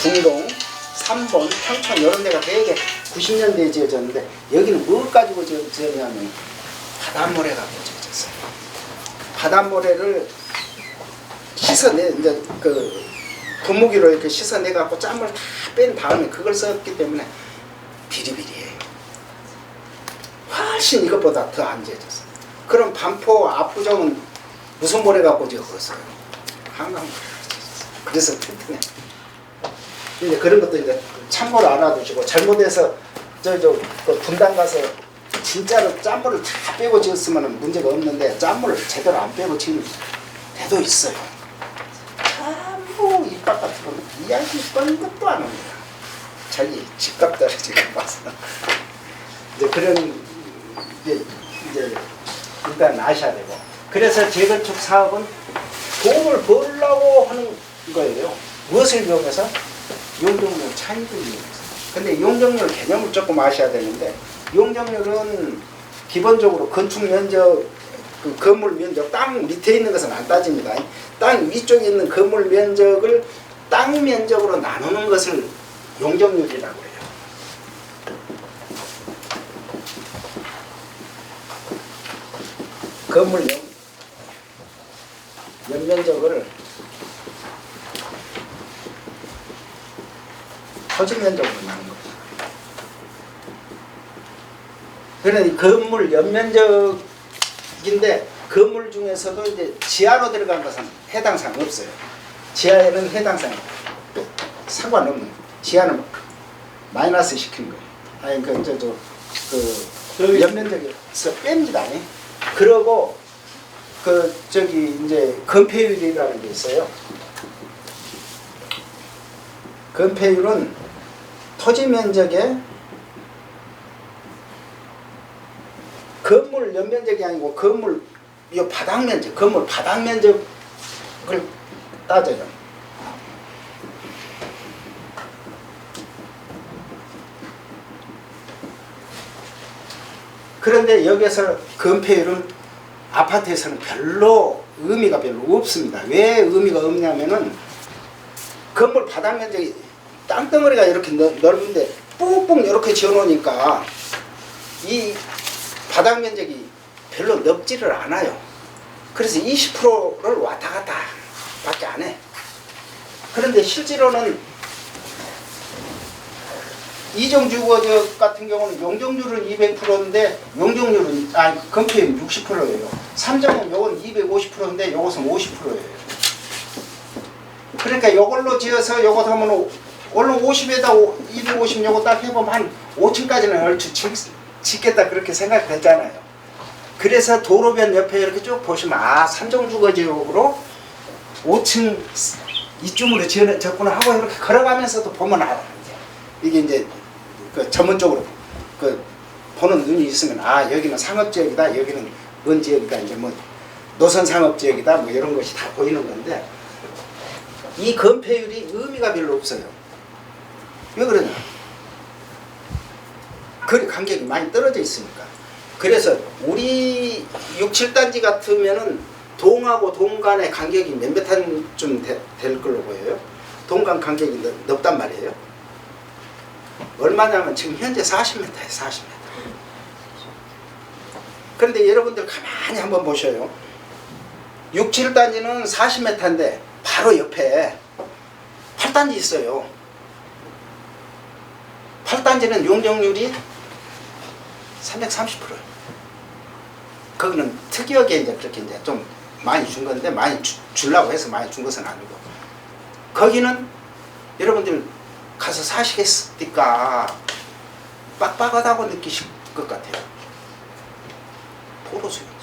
중동, 삼본, 평촌 이런 데가 되게 90년대에 지어졌는데 여기는 뭘 가지고 지었냐면 바닷모래 가지고 지어졌어요. 바닷모래를 씻어내 이제 분무기로 이렇게 씻어내 갖고 짬을 다 뺀 다음에 그걸 썼기 때문에 비리비리해요. 훨씬 이것보다 더 안 지어졌어요. 그럼 반포 압구정은 무슨 모래 갖고 지었어요? 한강 모래. 그래서 튼튼해. 이제 그런 것도 이제 참고로 알아두시고, 잘못해서 그 분당 가서 진짜로 짠물을 다 빼고 지었으면 문제가 없는데, 짠물을 제대로 안 빼고 지은 데도 있어요. 전부 입밥 같은 건 이야기 뻔 것도 안 합니다. 자기 집값 떨어지고 와서 이제 그런 이제 일단 아셔야 되고, 그래서 재건축 사업은 돈을 벌려고 하는 거예요. 무엇을 이용해서? 용적률 차익을 이용해서. 근데 용적률 개념을 조금 아셔야 되는데, 용적률은 기본적으로 건축 면적, 그 건물 면적, 땅 밑에 있는 것은 안 따집니다. 땅 위쪽에 있는 건물 면적을 땅 면적으로 나누는 것을 용적률이라고 해요. 건물 연면적을 토지 면적으로 나눈 거예요. 그러니 건물 연면적인데, 건물 중에서도 이제 지하로 들어간 것은 해당사항 없어요. 지하에는 해당사항 상관없는, 지하는 마이너스 시킨 거예요. 아니 그 연면적에서 뺍니다. 그러고 이제 건폐율이라는 게 있어요. 건폐율은 토지 면적에 건물 연면적이 아니고 건물 바닥 면적, 건물 바닥 면적을 따져요. 그런데 여기서 건폐율은 아파트에서는 별로 의미가 별로 없습니다. 왜 의미가 없냐면은, 건물 바닥 면적이 땅덩어리가 이렇게 넓은데 뿡뿡 이렇게 지어놓으니까 이 바닥 면적이 별로 넓지를 않아요. 그래서 20%를 왔다 갔다 밖에 안 해. 그런데 실제로는 이정주거적 같은 경우는 용적률은 200%인데 건폐율은 60%예요. 3정은 요건 250%인데 요것은 50%예요. 그러니까 요걸로 지어서 요것 하면 원래 50에다 250 요거 딱 해보면 한 5층까지는 얼추 짓겠다 그렇게 생각했잖아요. 그래서 도로변 옆에 이렇게 쭉 보시면, 아, 3정 주거지역으로 5층 이쯤으로 지었구나 하고 이렇게 걸어가면서도 보면 알아요. 이게 이제 그 전문적으로 보는 눈이 있으면, 아, 여기는 상업지역이다, 여기는 뭔 지역이다, 이제 뭐 노선 상업지역이다, 뭐 이런 것이 다 보이는 건데, 이 건폐율이 의미가 별로 없어요. 왜 그러냐? 거리 간격이 많이 떨어져 있으니까. 그래서 우리 6, 7단지 같으면은 동하고 동 간의 간격이 몇몇 한쯤 될 걸로 보여요. 동 간 간격이 넓단 말이에요. 얼마냐면 지금 현재 40m예요. 40m. 그런데 여러분들 가만히 한번 보셔요. 6, 7단지는 40m인데 바로 옆에 8단지 있어요. 8단지는 용적률이 330%예요. 거기는 특이하게 이제 그렇게 이제 좀 많이 준 건데, 많이 주려고 해서 많이 준 것은 아니고, 거기는 여러분들 가서 사시겠습니까? 빡빡하다고 느끼실 것 같아요. 포로수용소.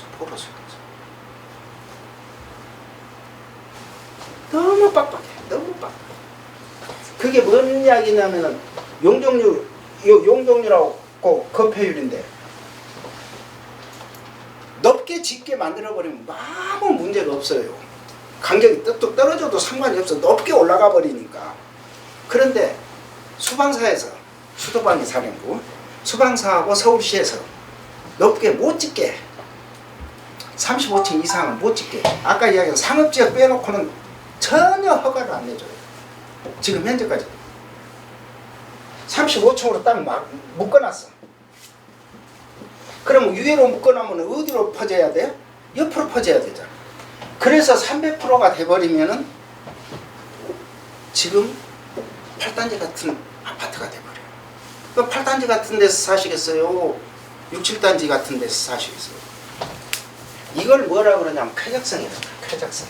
너무 빡빡해. 너무 빡빡해. 그게 뭔 이야기냐면은, 용적률하고 건폐율인데, 높게 짙게 만들어버리면 아무 문제가 없어요. 간격이 뚝뚝 떨어져도 상관이 없어. 높게 올라가 버리니까. 그런데 수방사에서, 수도방위 사령부, 수방사하고 서울시에서 높게 못 짓게, 35층 이상은 못 짓게, 아까 이야기한 상업지역 빼놓고는 전혀 허가를 안 내줘요. 지금 현재까지 35층으로 딱 막 묶어놨어. 그럼 위로 묶어놓으면 어디로 퍼져야 돼요? 옆으로 퍼져야 되잖아. 그래서 300%가 돼버리면은 지금 8단지 같은 아파트가 돼버려요. 그 8단지 같은 데서 사시겠어요? 6, 7단지 같은 데서 사시고 있어요. 이걸 뭐라 그러냐면 쾌적성이라고 해요. 쾌적성.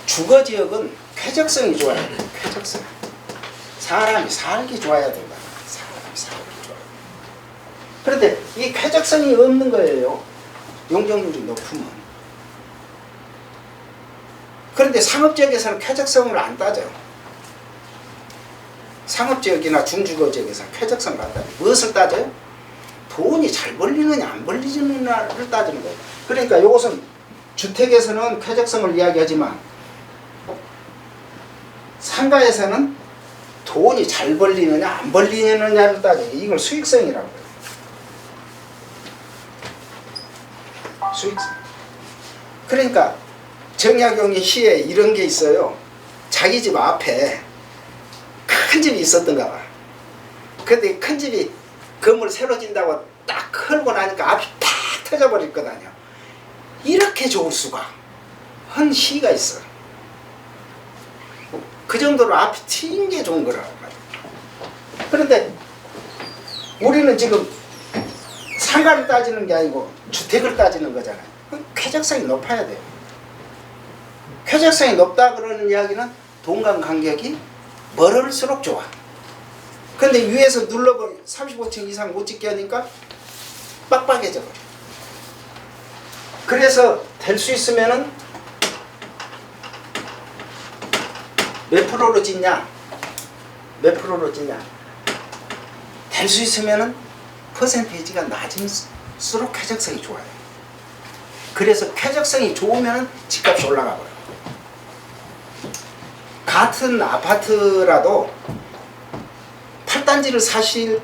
주거지역은 쾌적성이 좋아야 돼요. 쾌적성. 사람이 살기 좋아야 된다. 사람이 살기 좋아야 돼. 그런데 이 쾌적성이 없는 거예요. 용적률이 높으면. 그런데 상업지역에서는 쾌적성을 안 따져요. 상업지역이나 중주거지역에서는 쾌적성을 안 따져요. 무엇을 따져요? 돈이 잘 벌리느냐 안 벌리느냐를 따지는 거예요. 그러니까 이것은 주택에서는 쾌적성을 이야기하지만 상가에서는 돈이 잘 벌리느냐 안 벌리느냐를 따져요. 이걸 수익성이라고 해요. 수익성. 그러니까 정약용의 시에 이런 게 있어요. 자기 집 앞에 큰 집이 있었던가 봐. 근데 큰 집이 건물 새로 진다고 딱 걸고 나니까 앞이 팍 터져버릴 것 아니야. 이렇게 좋을 수가 한 시가 있어. 그 정도로 앞이 튄 게 좋은 거라고 말이야. 그런데 우리는 지금 상가를 따지는 게 아니고 주택을 따지는 거잖아요. 쾌적성이 높아야 돼요. 쾌적성이 높다 그러는 이야기는 동간 간격이 멀을수록 좋아. 근데 위에서 눌러버리 35층 이상 못 짓게 하니까 빡빡해져 버려. 그래서 될 수 있으면은 몇 프로로 짓냐? 몇 프로로 짓냐? 될 수 있으면은 퍼센테이지가 낮을수록 쾌적성이 좋아요. 그래서 쾌적성이 좋으면은 집값이 올라가 버려요. 같은 아파트라도 8단지를 사실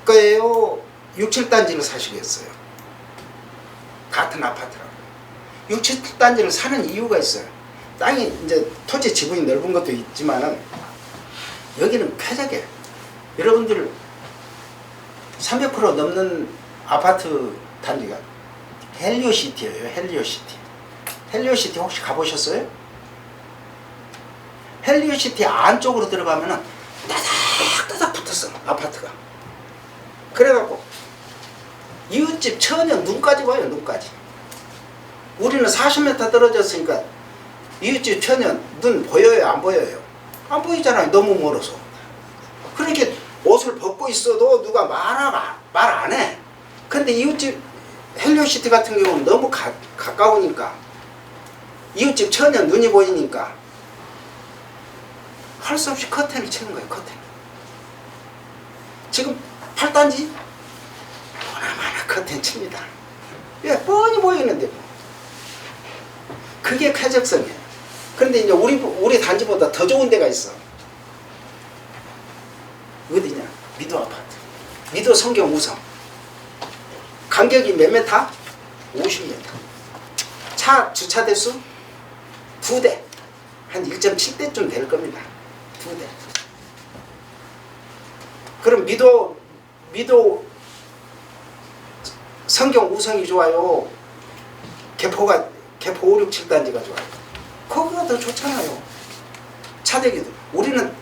거예요? 6, 7단지를 사시겠어요? 같은 아파트라고. 6, 7단지를 사는 이유가 있어요. 땅이 이제 토지 지분이 넓은 것도 있지만은 여기는 쾌적해. 여러분들 300% 넘는 아파트 단지가 헬리오시티예요. 헬리오시티. 헬리오시티 혹시 가보셨어요? 헬리오시티 안쪽으로 들어가면은 따닥따닥 붙었어. 아파트가. 그래갖고 이웃집 전혀 눈까지 와요. 눈까지. 우리는 40m 떨어졌으니까 이웃집 전혀 눈 보여요? 안 보여요? 안 보이잖아요. 너무 멀어서. 그러니까 옷을 벗고 있어도 누가 말 안 해. 근데 이웃집 헬리오시티 같은 경우는 너무 가까우니까 이웃집 전혀 눈이 보이니까 할 수 없이 커튼을 치는 거예요. 커튼. 지금 8단지 보나마나 커튼 칩니다. 예, 뻔히 보이는데 뭐. 그게 쾌적성이에요. 그런데 이제 우리 단지보다 더 좋은 데가 있어. 어디냐? 미도 아파트. 미도 성경 우성. 간격이 몇 메타? 50m. 차 주차 대수 2대. 한 1.7대쯤 될 겁니다. 2대. 그럼 미도 성경 우성이 좋아요? 개포 5, 6, 7단지가 좋아요? 거기가 더 좋잖아요. 차대기도. 우리는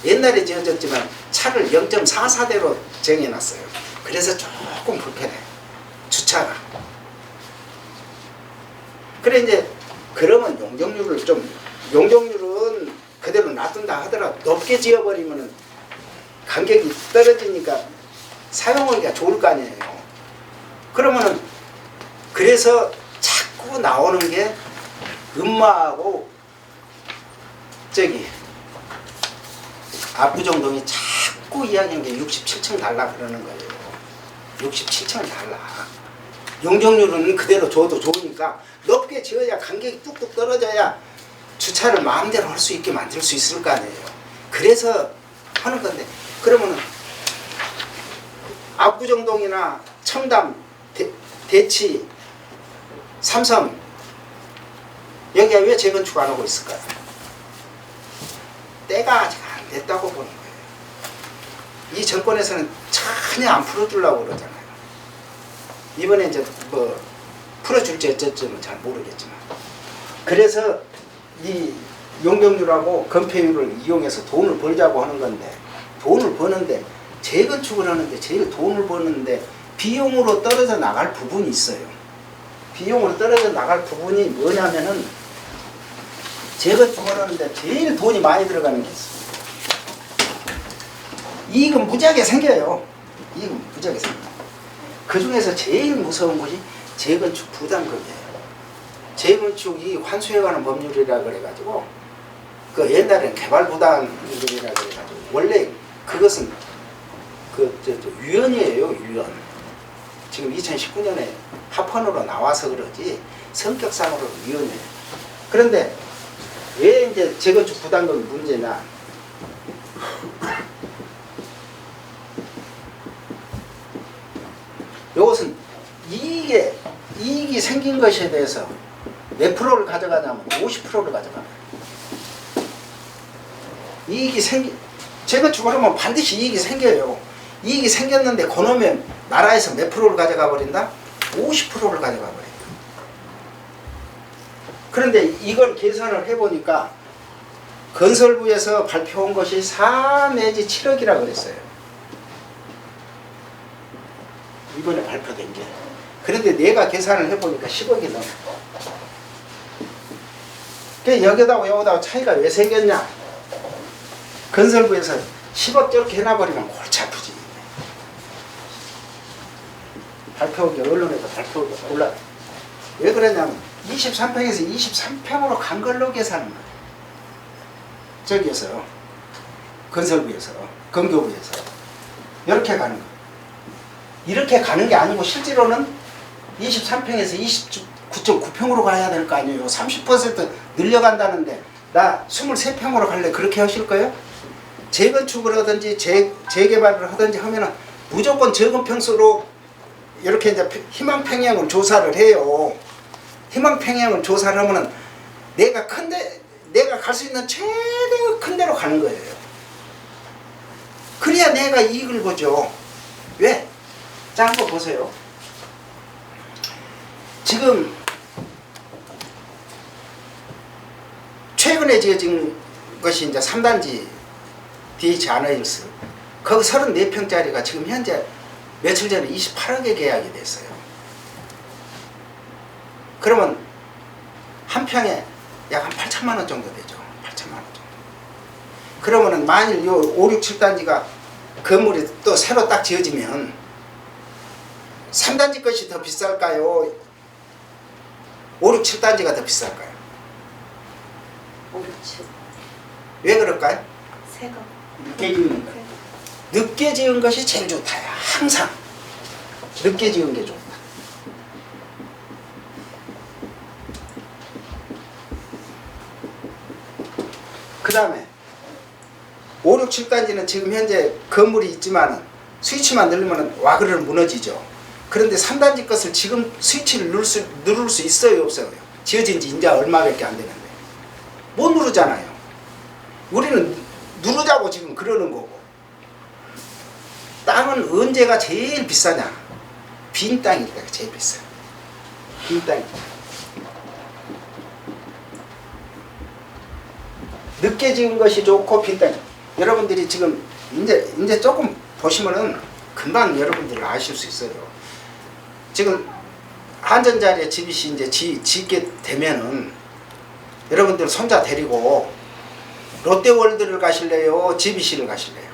옛날에 지어졌지만 차를 0.44대로 정해놨어요. 그래서 조금 불편해요. 주차가. 그래 이제 그러면 용적률은 그대로 놔둔다 하더라도 높게 지어버리면은 간격이 떨어지니까 사용하기가 좋을 거 아니에요. 그러면은 그래서 자꾸 나오는 게 음마하고 저기 압구정동이 자꾸 이야기하는 게 67층 달라 그러는 거예요. 67층 달라. 용적률은 그대로 줘도 좋으니까 높게 지어야 간격이 뚝뚝 떨어져야 주차를 마음대로 할 수 있게 만들 수 있을 거 아니에요. 그래서 하는 건데 그러면은 압구정동이나 청담, 대치, 삼성 여기가 왜 재건축 안 하고 있을까요? 때가 아직 안 됐다고 보는 거예요. 이 정권에서는 전혀 안 풀어주려고 그러잖아요. 이번에 이제 뭐 풀어줄지 어쩔지는 잘 모르겠지만 그래서 이 용적률하고 건폐율을 이용해서 돈을 벌자고 하는 건데, 돈을 버는데 재건축을 하는데 제일 돈을 버는데 비용으로 떨어져 나갈 부분이 있어요. 비용으로 떨어져 나갈 부분이 뭐냐면은 재건축을 하는데 제일 돈이 많이 들어가는 게 있어요. 이익은 무지하게 생겨요. 이익은 무지하게 생겨요. 그 중에서 제일 무서운 것이 재건축 부담금이에요. 재건축이 환수해 가는 법률이라 그래가지고 그 옛날에는 개발 부담금이라 그래가지고 원래 그것은 유연이에요. 유연. 지금 2019년에 합헌으로 나와서 그러지 성격상으로 유연이에요. 그런데 왜 이제 재건축 부담금이 문제냐? 이것은 이익이 생긴 것에 대해서 몇 프로를 가져가냐면 50%를 가져가요. 재건축을 하면 반드시 이익이 생겨요. 이익이 생겼는데 그놈의 나라에서 몇 프로를 가져가 버린다? 50%를 가져가 버린다. 그런데 이걸 계산을 해보니까 건설부에서 발표한 것이 4 내지 7억이라 그랬어요. 이번에 발표된 게. 그런데 내가 계산을 해보니까 10억이 넘어. 여기다 여기다 차이가 왜 생겼냐? 건설부에서 10억 저렇게 해놔버리면 골치 아프지. 발표하기 언론에도 발표하기 올라. 왜 그러냐면 23평에서 23평으로 간 걸로 계산한 거예요. 저기에서 건설부에서 건교부에서 이렇게 가는 거예요. 이렇게 가는 게 아니고 실제로는 23평에서 29.9평으로 가야 될 거 아니에요. 30% 늘려간다는데 나 23평으로 갈래. 그렇게 하실 거예요? 재건축을 하든지 재개발을 하든지 하면은 무조건 적은 평수로 이렇게 이제 희망 평형을 조사를 해요. 희망 평형을 조사를 하면은 내가 갈 수 있는 최대의 큰 데로 가는 거예요. 그래야 내가 이익을 보죠. 왜? 자, 한번 보세요. 지금 최근에 지어진 것이 이제 3단지 DH 아너힐스. 거기 34평짜리가 지금 현재 며칠 전에 28억에 계약이 됐어요. 그러면 한 평에 약 한 8천만 원 정도 되죠. 8천만 원 정도. 그러면은 만일 요 5, 6, 7단지가 건물이 또 새로 딱 지어지면 3단지 것이 더 비쌀까요? 5, 6, 7단지가 더 비쌀까요? 5, 6, 7. 왜 그럴까요? 새거. 늦게 지은 거. 늦게 지은 것이 제일 좋다야. 항상 늦게 지은 게 좋다. 그 다음에 5, 6, 7단지는 지금 현재 건물이 있지만 스위치만 누르면 와그르르 무너지죠. 그런데 3단지 것을 지금 스위치를 누를 수 있어요, 없어요? 지어진 지 이제 얼마밖에 안 되는데 못 누르잖아요. 우리는 누르자고 지금 그러는 거고. 땅은 언제가 제일 비싸냐? 빈 땅일 때가 제일 비싸요. 빈 땅이. 늦게 지은 것이 좋고 빈 땅. 여러분들이 지금 이제 조금 보시면은 금방 여러분들 아실 수 있어요. 지금 한전자리에 GBC 이제 짓게 되면은 여러분들 손자 데리고 롯데월드를 가실래요? GBC를 가실래요?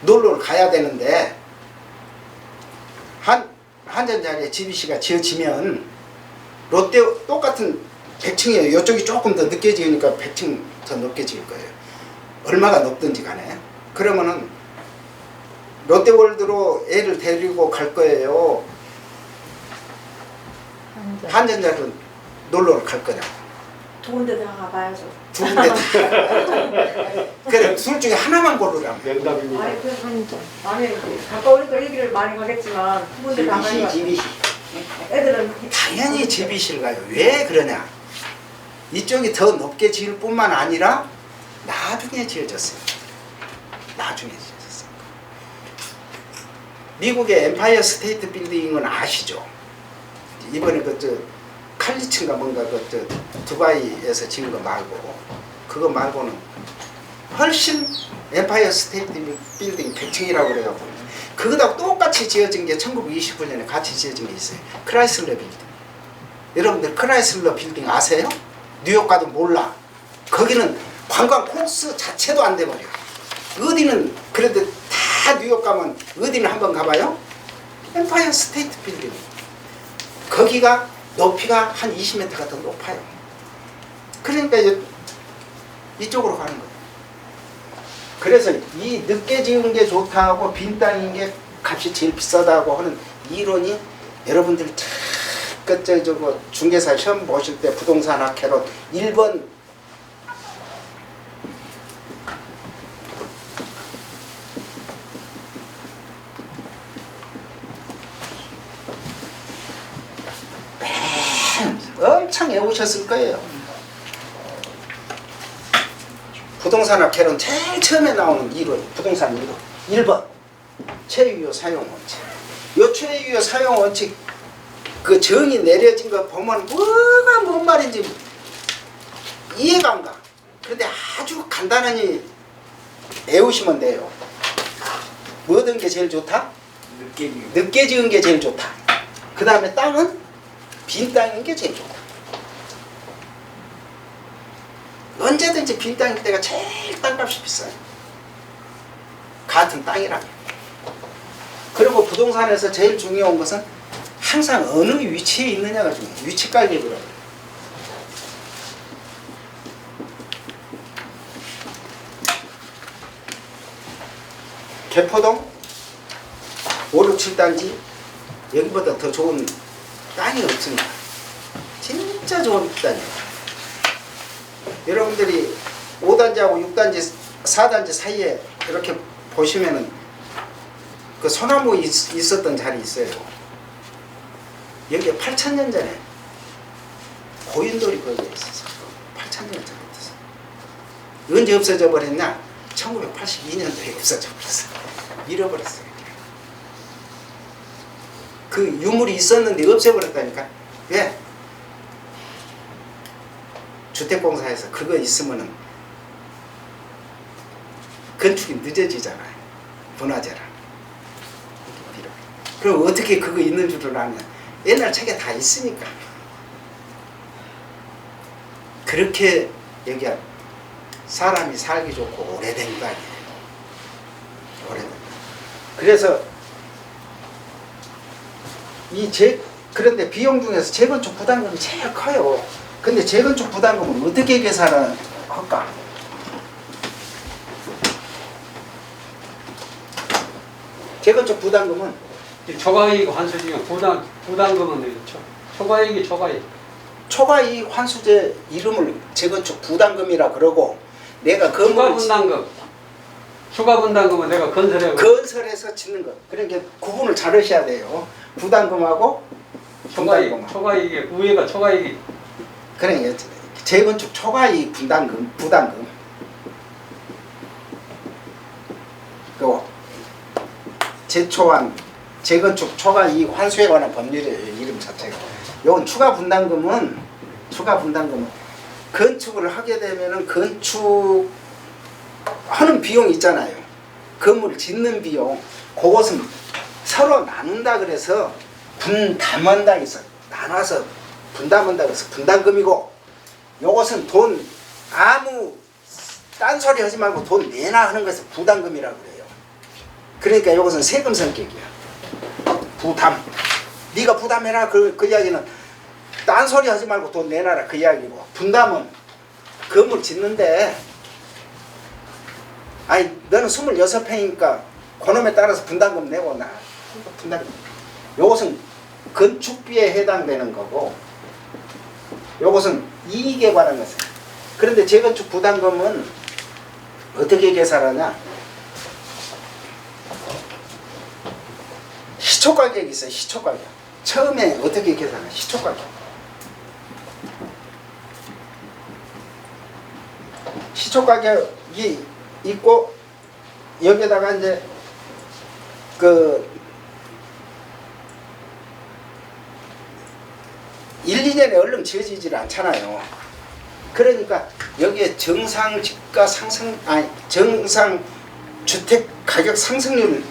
놀러를 가야 되는데 한전자리에 GBC가 지어지면 롯데 똑같은 100층이에요. 이쪽이 조금 더 늦게 지으니까 100층 더 높게 지을 거예요. 얼마가 높든지 간에. 그러면은 롯데월드로 애를 데리고 갈 거예요. 한전자리로 놀러를 갈 거냐고. 두 군데 다 가봐야죠. 두 군데. 그래, 둘 중에 하나만 고르라고. 명답입니다. 아니, 가까우니까 얘기를 많이 가겠지만 두 군데 다 가니까 GBC. 애들은 당연히 GBC를 가요. 왜 그러냐? 이쪽이 더 높게 지을 뿐만 아니라 나중에 지어졌어요. 나중에 지어졌어요. 미국의 엠파이어 스테이트 빌딩은 아시죠? 이번에 칼리츠인가 뭔가 그 두바이에서 지은 거 말고 그거 말고는 훨씬 엠파이어 스테이트 빌딩 100층이라고 그래갖고 그거하고 똑같이 지어진 게 1929년에 같이 지어진 게 있어요. 크라이슬러 빌딩. 여러분들 크라이슬러 빌딩 아세요? 뉴욕 가도 몰라. 거기는 관광 코스 자체도 안 돼버려. 어디는 그래도 다 뉴욕 가면 어디는 한번 가봐요? 엠파이어 스테이트 빌딩. 거기가 높이가 한 20m가 더 높아요. 그러니까 이쪽으로 가는 거예요. 그래서 이 늦게 지은 게 좋다고 빈 땅인 게 값이 제일 비싸다고 하는 이론이 여러분들 저거 중개사 시험 보실 때 부동산 학회로 1번 엄청 외우셨을 거예요. 부동산 학회론 제일 처음에 나오는 이론, 부동산 이론 1번 최유효 사용 원칙. 요 최유효 사용 원칙 그 정의 내려진 거 보면 뭐가 뭔 말인지 이해가 안 가. 그런데 아주 간단하게 외우시면 돼요. 뭐든 게 제일 좋다? 늦게 지은 게 제일 좋다. 그 다음에 땅은 빈 땅인 게 제일 좋다. 언제든지 빈 땅일 때가 제일 땅값이 비싸요. 같은 땅이라면. 그리고 부동산에서 제일 중요한 것은 항상 어느 위치에 있느냐가 중요해요. 위치 깔기로. 개포동 5, 6, 7단지 여기보다 더 좋은 땅이 없습니다. 진짜 좋은 땅이에요. 여러분들이 5단지하고 6단지, 4단지 사이에 이렇게 보시면은 그 소나무 있었던 자리 있어요. 여기에 8,000년 전에 고인돌이 거기에 있었어. 8,000년 전에 있었어. 언제 없어져 버렸냐? 1982년도에 없어져 버렸어. 잃어버렸어요. 그 유물이 있었는데 없애버렸다니까. 왜? 주택공사에서 그거 있으면은 건축이 늦어지잖아요. 분화제라. 그럼 어떻게 그거 있는 줄을 아냐? 옛날 책에 다 있으니까. 그렇게 여기가 사람이 살기 좋고 오래된 땅이에요. 오래된 땅. 그래서 그런데 비용 중에서 재건축 부담금이 제일 커요. 근데 재건축 부담금은 어떻게 계산을 할까? 재건축 부담금은 초과이익 환수 중에 부담금은 되겠죠. 초과이익이 초과이익. 초과이익 환수제 이름을 재건축 부담금이라 그러고 내가 건물을 추가 분담금은 내가 건설해서 짓는 것. 그러니까 구분을 잘 하셔야 돼요. 부담금하고 분담금. 초과이익 위에가 초과이익. 그러니까 재건축 초과이익 부담금. 그 제초한 재건축 초과이익 환수에 관한 법률이에요. 이름 자체가. 요건 추가 분담금은 건축을 하게 되면은 건축하는 비용 있잖아요. 건물 짓는 비용. 그것은 서로 나눈다 그래서 분담한다 해서 나눠서 분담한다 그래서 분담금이고, 요것은 돈 아무 딴소리 하지 말고 돈 내놔 하는 것을 부담금이라고 그래요. 그러니까 요것은 세금 성격이야. 부담. 네가 부담해라 그 이야기는 딴소리 하지 말고 돈 내놔라 그 이야기고, 분담은 건물 짓는데 아니 너는 26평이니까 그놈에 따라서 분담금 내고 나 분담금. 요것은 건축비에 해당되는 거고, 요것은 이익에 관한 것이에요. 그런데 재건축 부담금은 어떻게 계산하냐? 시초가격이 있어요. 시초가격. 처음에 어떻게 계산해? 시초가격. 시초가격이 있고 여기다가 이제 1, 2년에 얼른 지어지질 않잖아요. 그러니까 여기에 정상 집가 상승, 아니 정상 주택 가격 상승률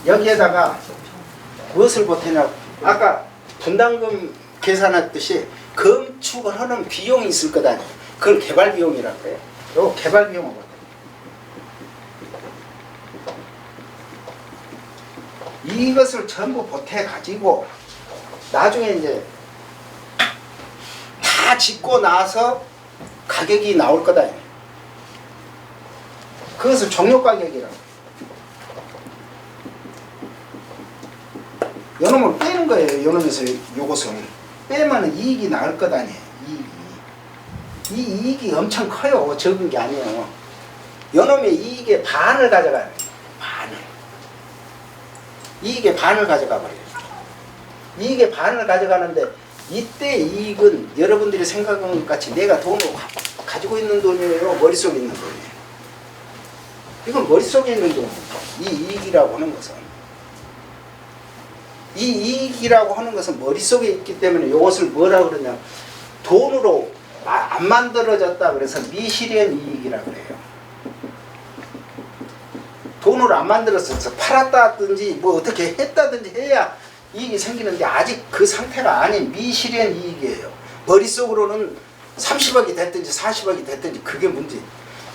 여기에다가 무엇을 보태냐, 아까 분담금 계산했듯이 건축을 하는 비용이 있을 거다. 그걸 개발 비용이라고 그래요. 요 개발 비용은 이것을 전부 보태 가지고 나중에 이제 다 짓고 나서 가격이 나올 거다. 그것을 종료 가격이라고. 요놈을 빼는 거예요. 요놈에서 요것을 빼면 이익이 나올 거다. 이익이. 이 이익이 엄청 커요. 적은 게 아니에요. 요놈의 이익의 반을 가져가요. 반을. 이익의 반을 가져가 버려요. 이익의 반을 가져가는데 이때 이익은 여러분들이 생각하는 것 같이 내가 돈을 가지고 있는 돈이에요? 머릿속에 있는 돈이에요? 이건 머릿속에 있는 돈이에요. 이 이익이라고 하는 것은. 이 이익이라고 하는 것은 머릿속에 있기 때문에 이것을 뭐라 그러냐, 돈으로 안 만들어졌다 그래서 미실현 이익이라고 그래요. 돈으로 안 만들었어. 팔았다든지 뭐 어떻게 했다든지 해야 이익이 생기는데 아직 그 상태가 아닌 미실현 이익이에요. 머릿속으로는 30억이 됐든지 40억이 됐든지 그게 문제예요.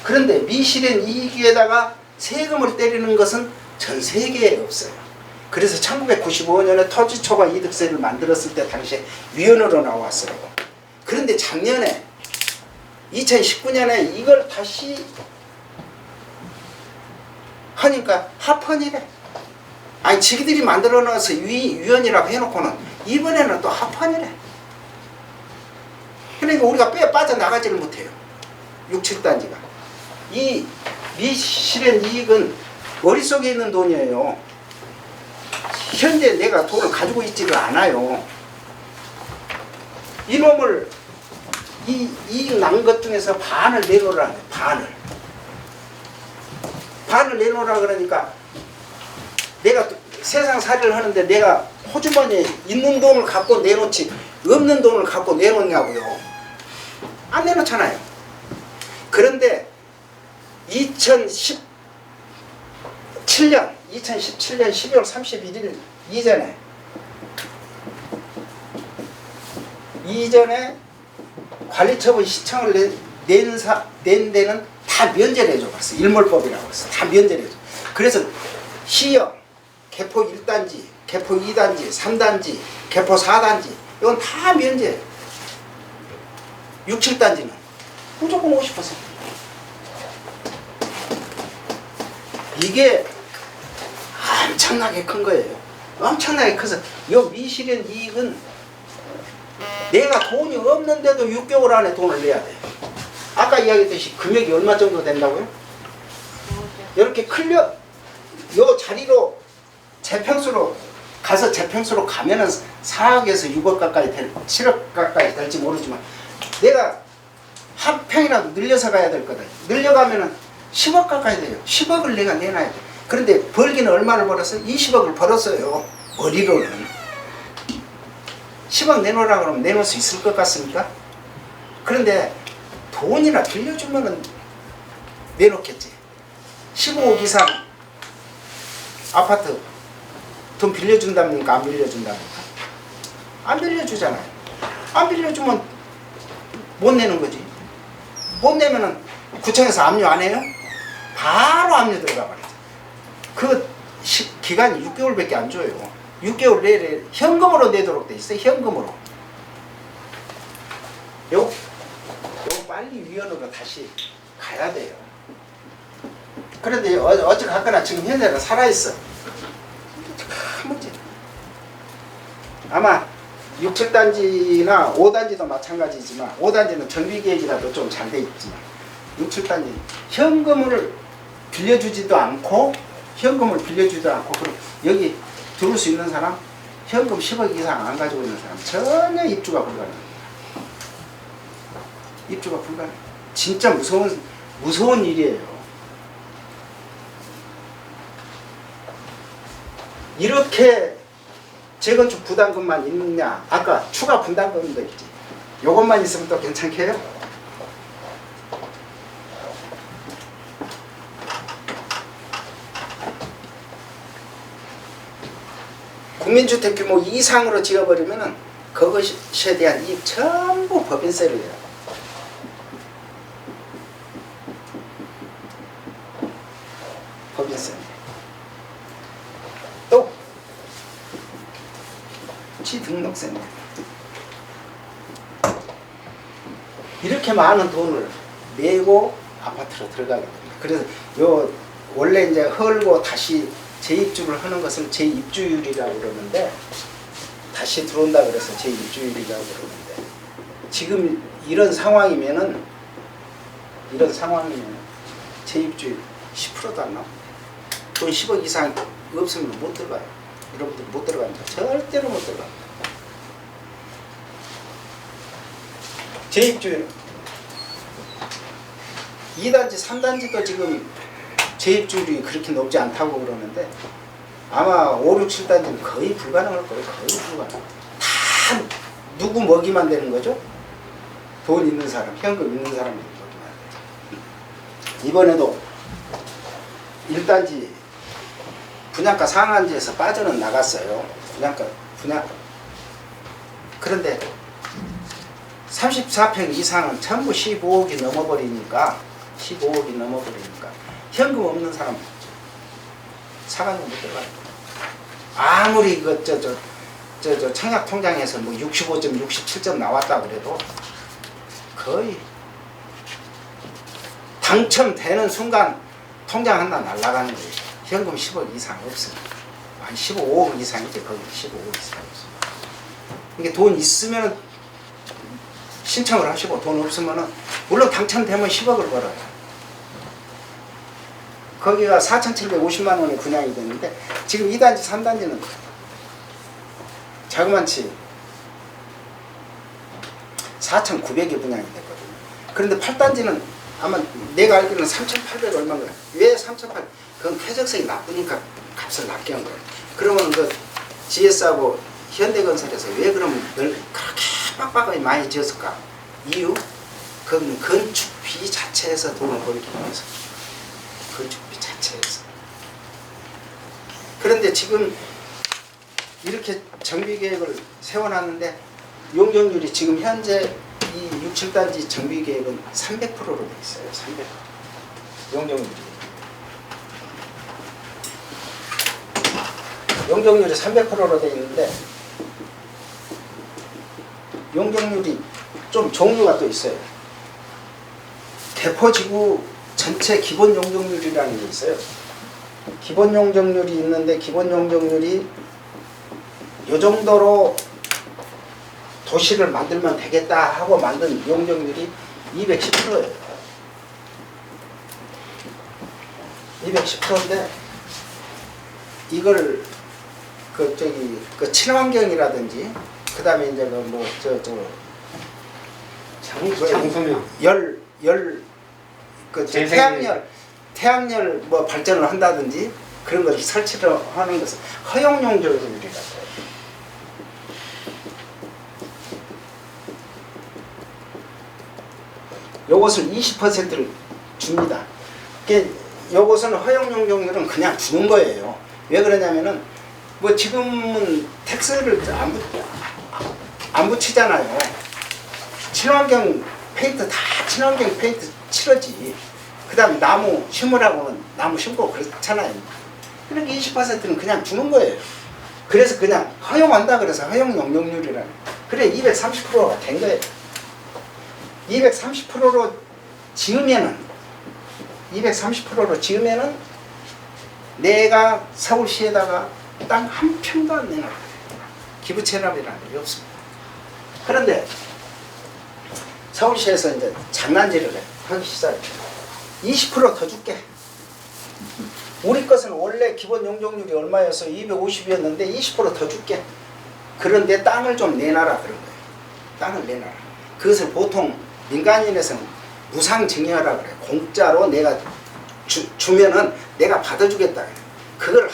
그런데 미실현 이익에다가 세금을 때리는 것은 전 세계에 없어요. 그래서 1995년에 토지초과 이득세를 만들었을 때 당시에 위헌으로 나왔어요. 그런데 작년에 2019년에 이걸 다시 하니까 합헌이래. 아니 지기들이 만들어 놔서 위헌이라고 해놓고는 이번에는 또 합헌이래. 그러니까 우리가 빠져나가지를 못해요. 6, 7단지가. 이 미실현 이익은 머릿속에 있는 돈이에요. 현재 내가 돈을 가지고 있지를 않아요. 이놈을 이 이익 난 것 중에서 반을 내놓으라. 반을 내놓으라 그러니까 내가 세상 살이를 하는데 내가 호주머니에 있는 돈을 갖고 내놓지 없는 돈을 갖고 내놓냐고요. 안 내놓잖아요. 그런데 2017년 12월 31일 이전에 관리처분 시청을 낸 데는 다 면제를 해줘봤어. 일몰법이라고 했어. 다 면제를 해줘. 그래서 시형, 개포 1단지, 개포 2단지, 3단지, 개포 4단지 이건 다 면제. 6, 7단지는 무조건 50%. 이게 엄청나게 큰 거예요. 엄청나게 커서 이 미실현 이익은 내가 돈이 없는데도 6개월 안에 돈을 내야 돼. 아까 이야기했듯이 금액이 얼마 정도 된다고요? 이렇게 클려 요 자리로 재평수로 가서 재평수로 가면은 4억에서 6억 가까이 7억 가까이 될지 모르지만 내가 한 평이라도 늘려서 가야 될 거다. 늘려가면은 10억 가까이 돼요. 10억을 내가 내놔야 돼. 그런데 벌기는 얼마를 벌었어요? 20억을 벌었어요. 머리로는. 10억 내놓으라 그러면 내놓을 수 있을 것 같습니까? 그런데 돈이나 빌려주면은 내놓겠지. 15억 이상 아파트 돈 빌려준답니까? 안 빌려준답니까? 안 빌려주잖아요. 안 빌려주면 못 내는 거지. 못 내면은 구청에서 압류 안 해요? 바로 압류 들어가 버리죠. 그 기간이 6개월밖에 안 줘요. 6개월 내에 현금으로 내도록 돼 있어요. 현금으로. 요 빨리 위원으로 다시 가야 돼요. 그런데 어찌됐거나 지금 현재는 살아있어. 큰 문제. 아마 6, 7단지나 5단지도 마찬가지지만 5단지는 정비계획이라도 좀 잘 돼 있지만 6, 7단지 현금을 빌려주지도 않고 그럼 여기 들어올 수 있는 사람 현금 10억 이상 안 가지고 있는 사람 전혀 입주가 불가능합니다. 입주가 불가능. 진짜 무서운 일이에요. 이렇게 재건축 부담금만 있느냐? 아까 추가 분담금도 있지. 요것만 있으면 또 괜찮게요? 국민주택 규모 이상으로 지어버리면은 그것에 대한 이익 전부 법인세를 해요. 법인세. 또 지등록세입니다. 이렇게 많은 돈을 내고 아파트로 들어가게 됩니다. 그래서 요 원래 이제 헐고 다시 재입주를 하는 것을 재입주율이라고 그러는데, 다시 들어온다 그래서 재입주율이라고 그러는데, 지금 이런 상황이면은 재입주율 10%도 안 나와. 돈 10억 이상 없으면 못 들어가요. 여러분들 못 들어갑니다. 절대로 못 들어갑니다. 재입주율 2단지, 3단지도 지금 재입주율이 그렇게 높지 않다고 그러는데, 아마 5, 6, 7단지는 거의 불가능할 거예요. 거의 불가능. 다 누구 먹이만 되는 거죠? 돈 있는 사람, 현금 있는 사람이 먹이만 되죠. 이번에도 1단지 분양가 상한제에서 빠져는 나갔어요. 분양가. 그런데 34평 이상은 전부 15억이 넘어버리니까 현금 없는 사람 사관이 못 들어가요. 아무리 청약 통장에서 뭐 65점, 67점 나왔다 그래도 거의 당첨되는 순간 통장 하나 날아가는 거예요. 현금 10억 이상 없어요. 한 15억 이상이지, 거기 15억 이상 없어요. 이게 돈 있으면 신청을 하시고, 돈 없으면은 물론 당첨되면 10억을 벌어요. 거기가 4,750만 원이 분양이 됐는데, 지금 2단지, 3단지는 자그만치 4,900이 분양이 됐거든요. 그런데 8단지는 아마 내가 알기로는 3,800 얼마인가. 왜 3,800? 그건 쾌적성이 나쁘니까 값을 낮게 한 거예요. 그러면 그 GS하고 현대건설에서 왜 그러면 그렇게 빡빡하게 많이 지었을까? 이유? 그건 건축비 자체에서 돈을 벌기 위해서. 건축비 자체에서. 그런데 지금 이렇게 정비계획을 세워놨는데, 용적률이 지금 현재 이 6, 7단지 정비계획은 300%로 돼 있어요. 300%. 용적률이 300%로 돼 있는데, 용적률이 좀 종류가 또 있어요. 개포지구 전체 기본 용적률이라는 게 있어요. 기본 용적률이 있는데, 기본 용적률이 이 정도로 도시를 만들면 되겠다 하고 만든 용적률이 210%예요. 210%인데 이걸 그 친환경이라든지, 그 다음에 이제 장소명 태양열 뭐 발전을 한다든지 그런 걸 설치를 하는 것은 허용 용적률이라고 해요. 요것을 20%를 줍니다. 요것은 허용 용적률은 그냥 주는 거예요. 왜 그러냐면은 뭐 지금은 텍스를 안 붙이잖아요. 친환경 페인트 다 친환경 페인트 칠하지. 그 다음에 나무 심으라고는 나무 심고 그렇잖아요. 그러니까 20%는 그냥 주는 거예요. 그래서 그냥 허용한다 그래서 허용 용적률이라는. 그래 230%가 된 거예요. 230%로 지으면은 내가 서울시에다가 땅 한 평도 안 내놔. 기부 체납이라는 게 없습니다. 그런데 서울시에서 이제 장난질을 하기 시작했죠. 20% 더 줄게. 우리 것은 원래 기본 용적률이 얼마여서 250이었는데 20% 더 줄게. 그런데 땅을 좀 내놔라 그런 거예요. 땅을 내놔라. 그것을 보통 민간인에서는 무상증여라 그래. 공짜로 내가 주면은 내가 받아주겠다. 그걸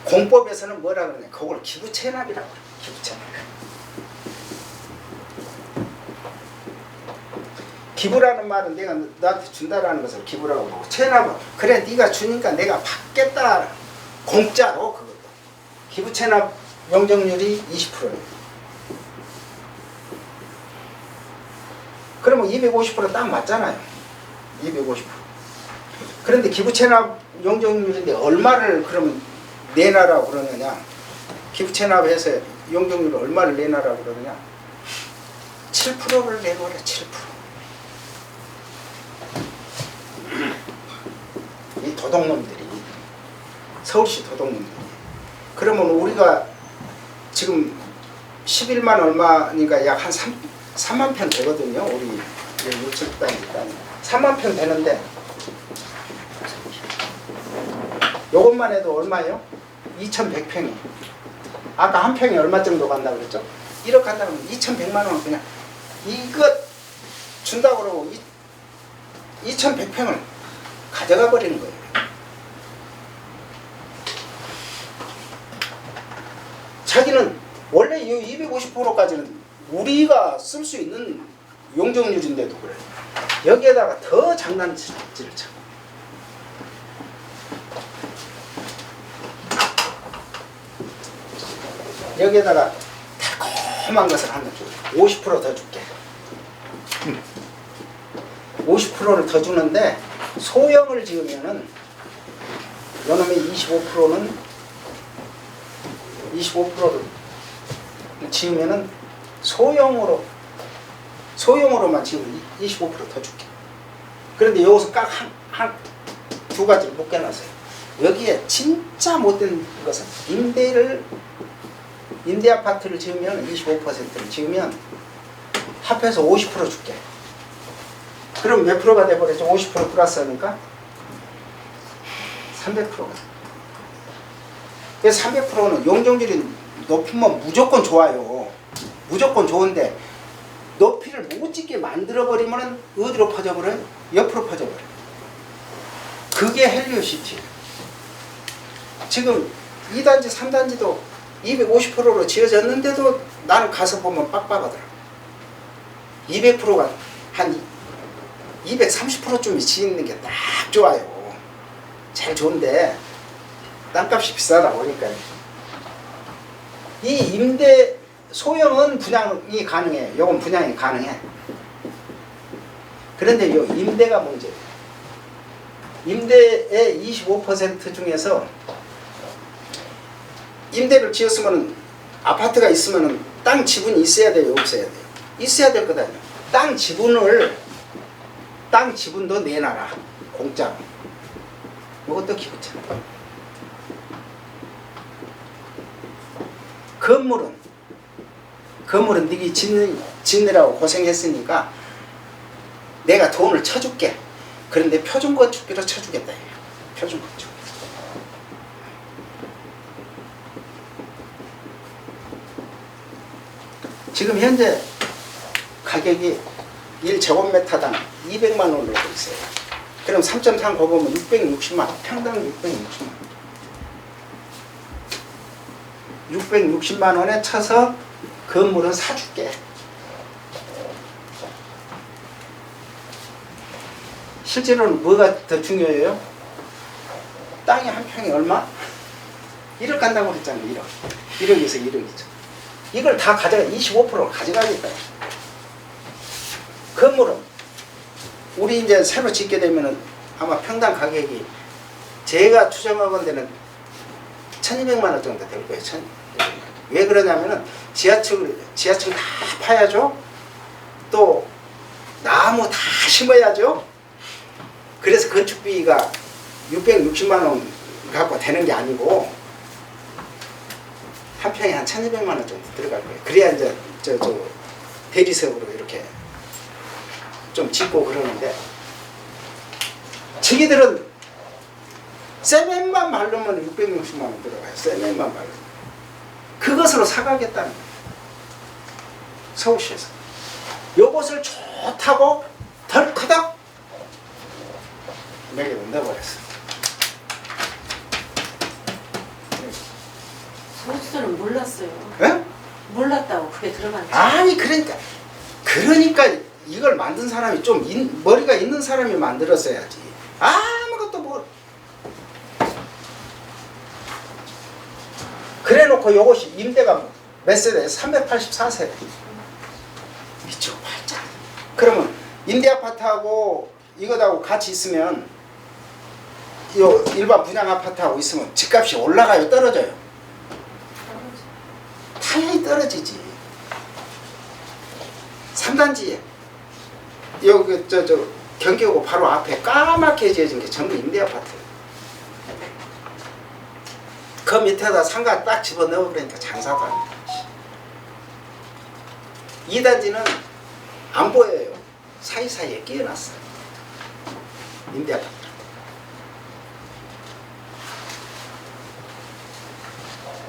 공법에서는 뭐라 그러냐? 그걸 기부채납이라고 그래. 기부채납. 기부라는 말은 내가 너한테 준다라는 것을 기부라고 하고, 채납은 그래 네가 주니까 내가 받겠다. 공짜로. 그것도 기부채납 용적률이 20%예요. 그러면 250%딱 맞잖아요. 250%. 그런데 기부채납 용적률인데 얼마를 그러면 내놔라고 그러느냐? 기부채납해서 용적률을 얼마를 내놔라고 그러느냐? 7%를 내놓으래. 7%. 이 도둑놈들이, 서울시 도둑놈들이. 그러면 우리가 지금 11만 얼마니까 약 한 3만 평 되거든요. 우리 유치단이니까 3만 평 되는데 요것만 해도 얼마예요? 2,100평이. 아까 한 평이 얼마 정도 간다고 그랬죠? 1억 간다면 2,100만 원 그냥 이것 준다고 그러고 2,100평을 가져가 버리는 거예요. 자기는 원래 이 250%까지는 우리가 쓸 수 있는 용적률인데도 그래. 여기에다가 더 장난질을 쳐. 여기에다가 달콤한 것을 하나 줘. 50% 더 줄게. 50%를 더 주는데 소형을 지으면은 요놈의 25%는 25%를 지으면은 소형으로만 지으면 25% 더 줄게. 그런데 여기서 딱 두 가지를 묶여놨어요. 여기에 진짜 못된 것은 임대 아파트를 지으면 25%를 지으면 합해서 50% 줄게. 그럼 몇 프로가 돼버렸죠? 50% 플러스 하니까 300%가. 그래서 300%는 용적률이 높으면 무조건 좋아요. 무조건 좋은데 높이를 못 짓게 만들어버리면 어디로 퍼져버려요? 옆으로 퍼져버려요. 그게 헬리오시티예요. 지금 2단지, 3단지도 250%로 지어졌는데도 나는 가서 보면 빡빡하더라. 200%가 한 230%쯤 지는 게 딱 좋아요. 제일 좋은데 땅값이 비싸다 보니까 이 임대 소형은 분양이 가능해. 요건 분양이 가능해. 그런데 요 임대가 문제예요. 임대의 25% 중에서 임대를 지었으면 아파트가 있으면 땅 지분이 있어야 돼요, 없어야 돼요? 있어야 될 거다. 땅 지분도 내놔라. 공짜로. 이것도 기부채납. 건물은 네가 짓느라고 고생했으니까 내가 돈을 쳐줄게. 그런데 표준건축비로 쳐주겠다. 표준건축. 지금 현재 가격이 1제곱미터당 200만 원으로 돼 있어요. 그럼 3.3 곱하면 660만 원. 평당 660만 원. 660만 원에 쳐서 건물은 사줄게. 실제로는 뭐가 더 중요해요? 땅이 한 평이 얼마? 1억 간다고 그랬잖아요. 1억. 1억에서 1억이죠. 이걸 다 가져가 25%를 가져가겠다. 건물은 우리 이제 새로 짓게 되면은 아마 평당 가격이 제가 추정하건 데는 1,200만 원 정도 될 거예요. 왜 그러냐면은 지하철 다 파야죠. 또 나무 다 심어야죠. 그래서 건축비가 660만 원 갖고 되는 게 아니고 한 평에 한 1,200만 원 정도 들어갈 거예요. 그래야 이제 저 대리석으로 이렇게 좀 짓고 그러는데 저기들은 세멘만 바르면 660만 원 들어가요. 세멘만 바르면. 그것으로 사가겠다는 거예요. 서울시에서. 요것을 좋다고 덜커덕 내게 내버렸어. 서울시는 몰랐어요. 예? 몰랐다고 그게 들어간지. 아니 그러니까 이걸 만든 사람이 좀 머리가 있는 사람이 만들었어야지. 아무것도 뭐 그래놓고 요것이 임대가 몇 세대? 384세대. 미치고 팔자. 그러면 임대 아파트하고 이것하고 같이 있으면 요 일반 분양 아파트하고 있으면 집값이 올라가요, 떨어져요? 당연히 떨어지지. 3단지에 여기 저 경기하고 바로 앞에 까맣게 지어진 게 전부 임대 아파트예요. 그 밑에다 상가 딱 집어넣어 버리니까 장사도 안 돼. 2단지는 안 보여요. 사이사이에 끼워놨어요. 임대 아파트.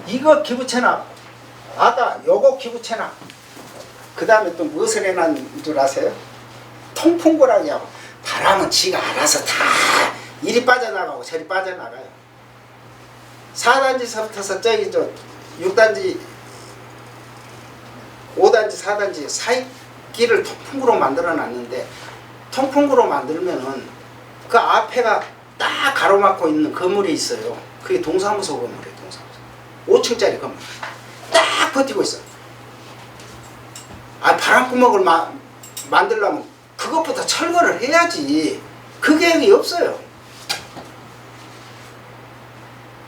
이거 기부채납. 아까 요거 기부채납. 그 다음에 또 무엇을 해놨는 줄 아세요? 통풍고라기하고 바람은 지가 알아서 다 이리 빠져나가고 저리 빠져나가요. 4단지서부터서 저기 6단지 5단지 4단지 사이 길을 통풍구로 만들어 놨는데 통풍구로 만들면은 그 앞에가 딱 가로막고 있는 건물이 있어요. 그게 동사무소 건물이에요. 동사무소 5층짜리 건물 딱 버티고 있어요. 아, 바람구멍을 만들려면 그것부터 철거를 해야지. 그 계획이 없어요.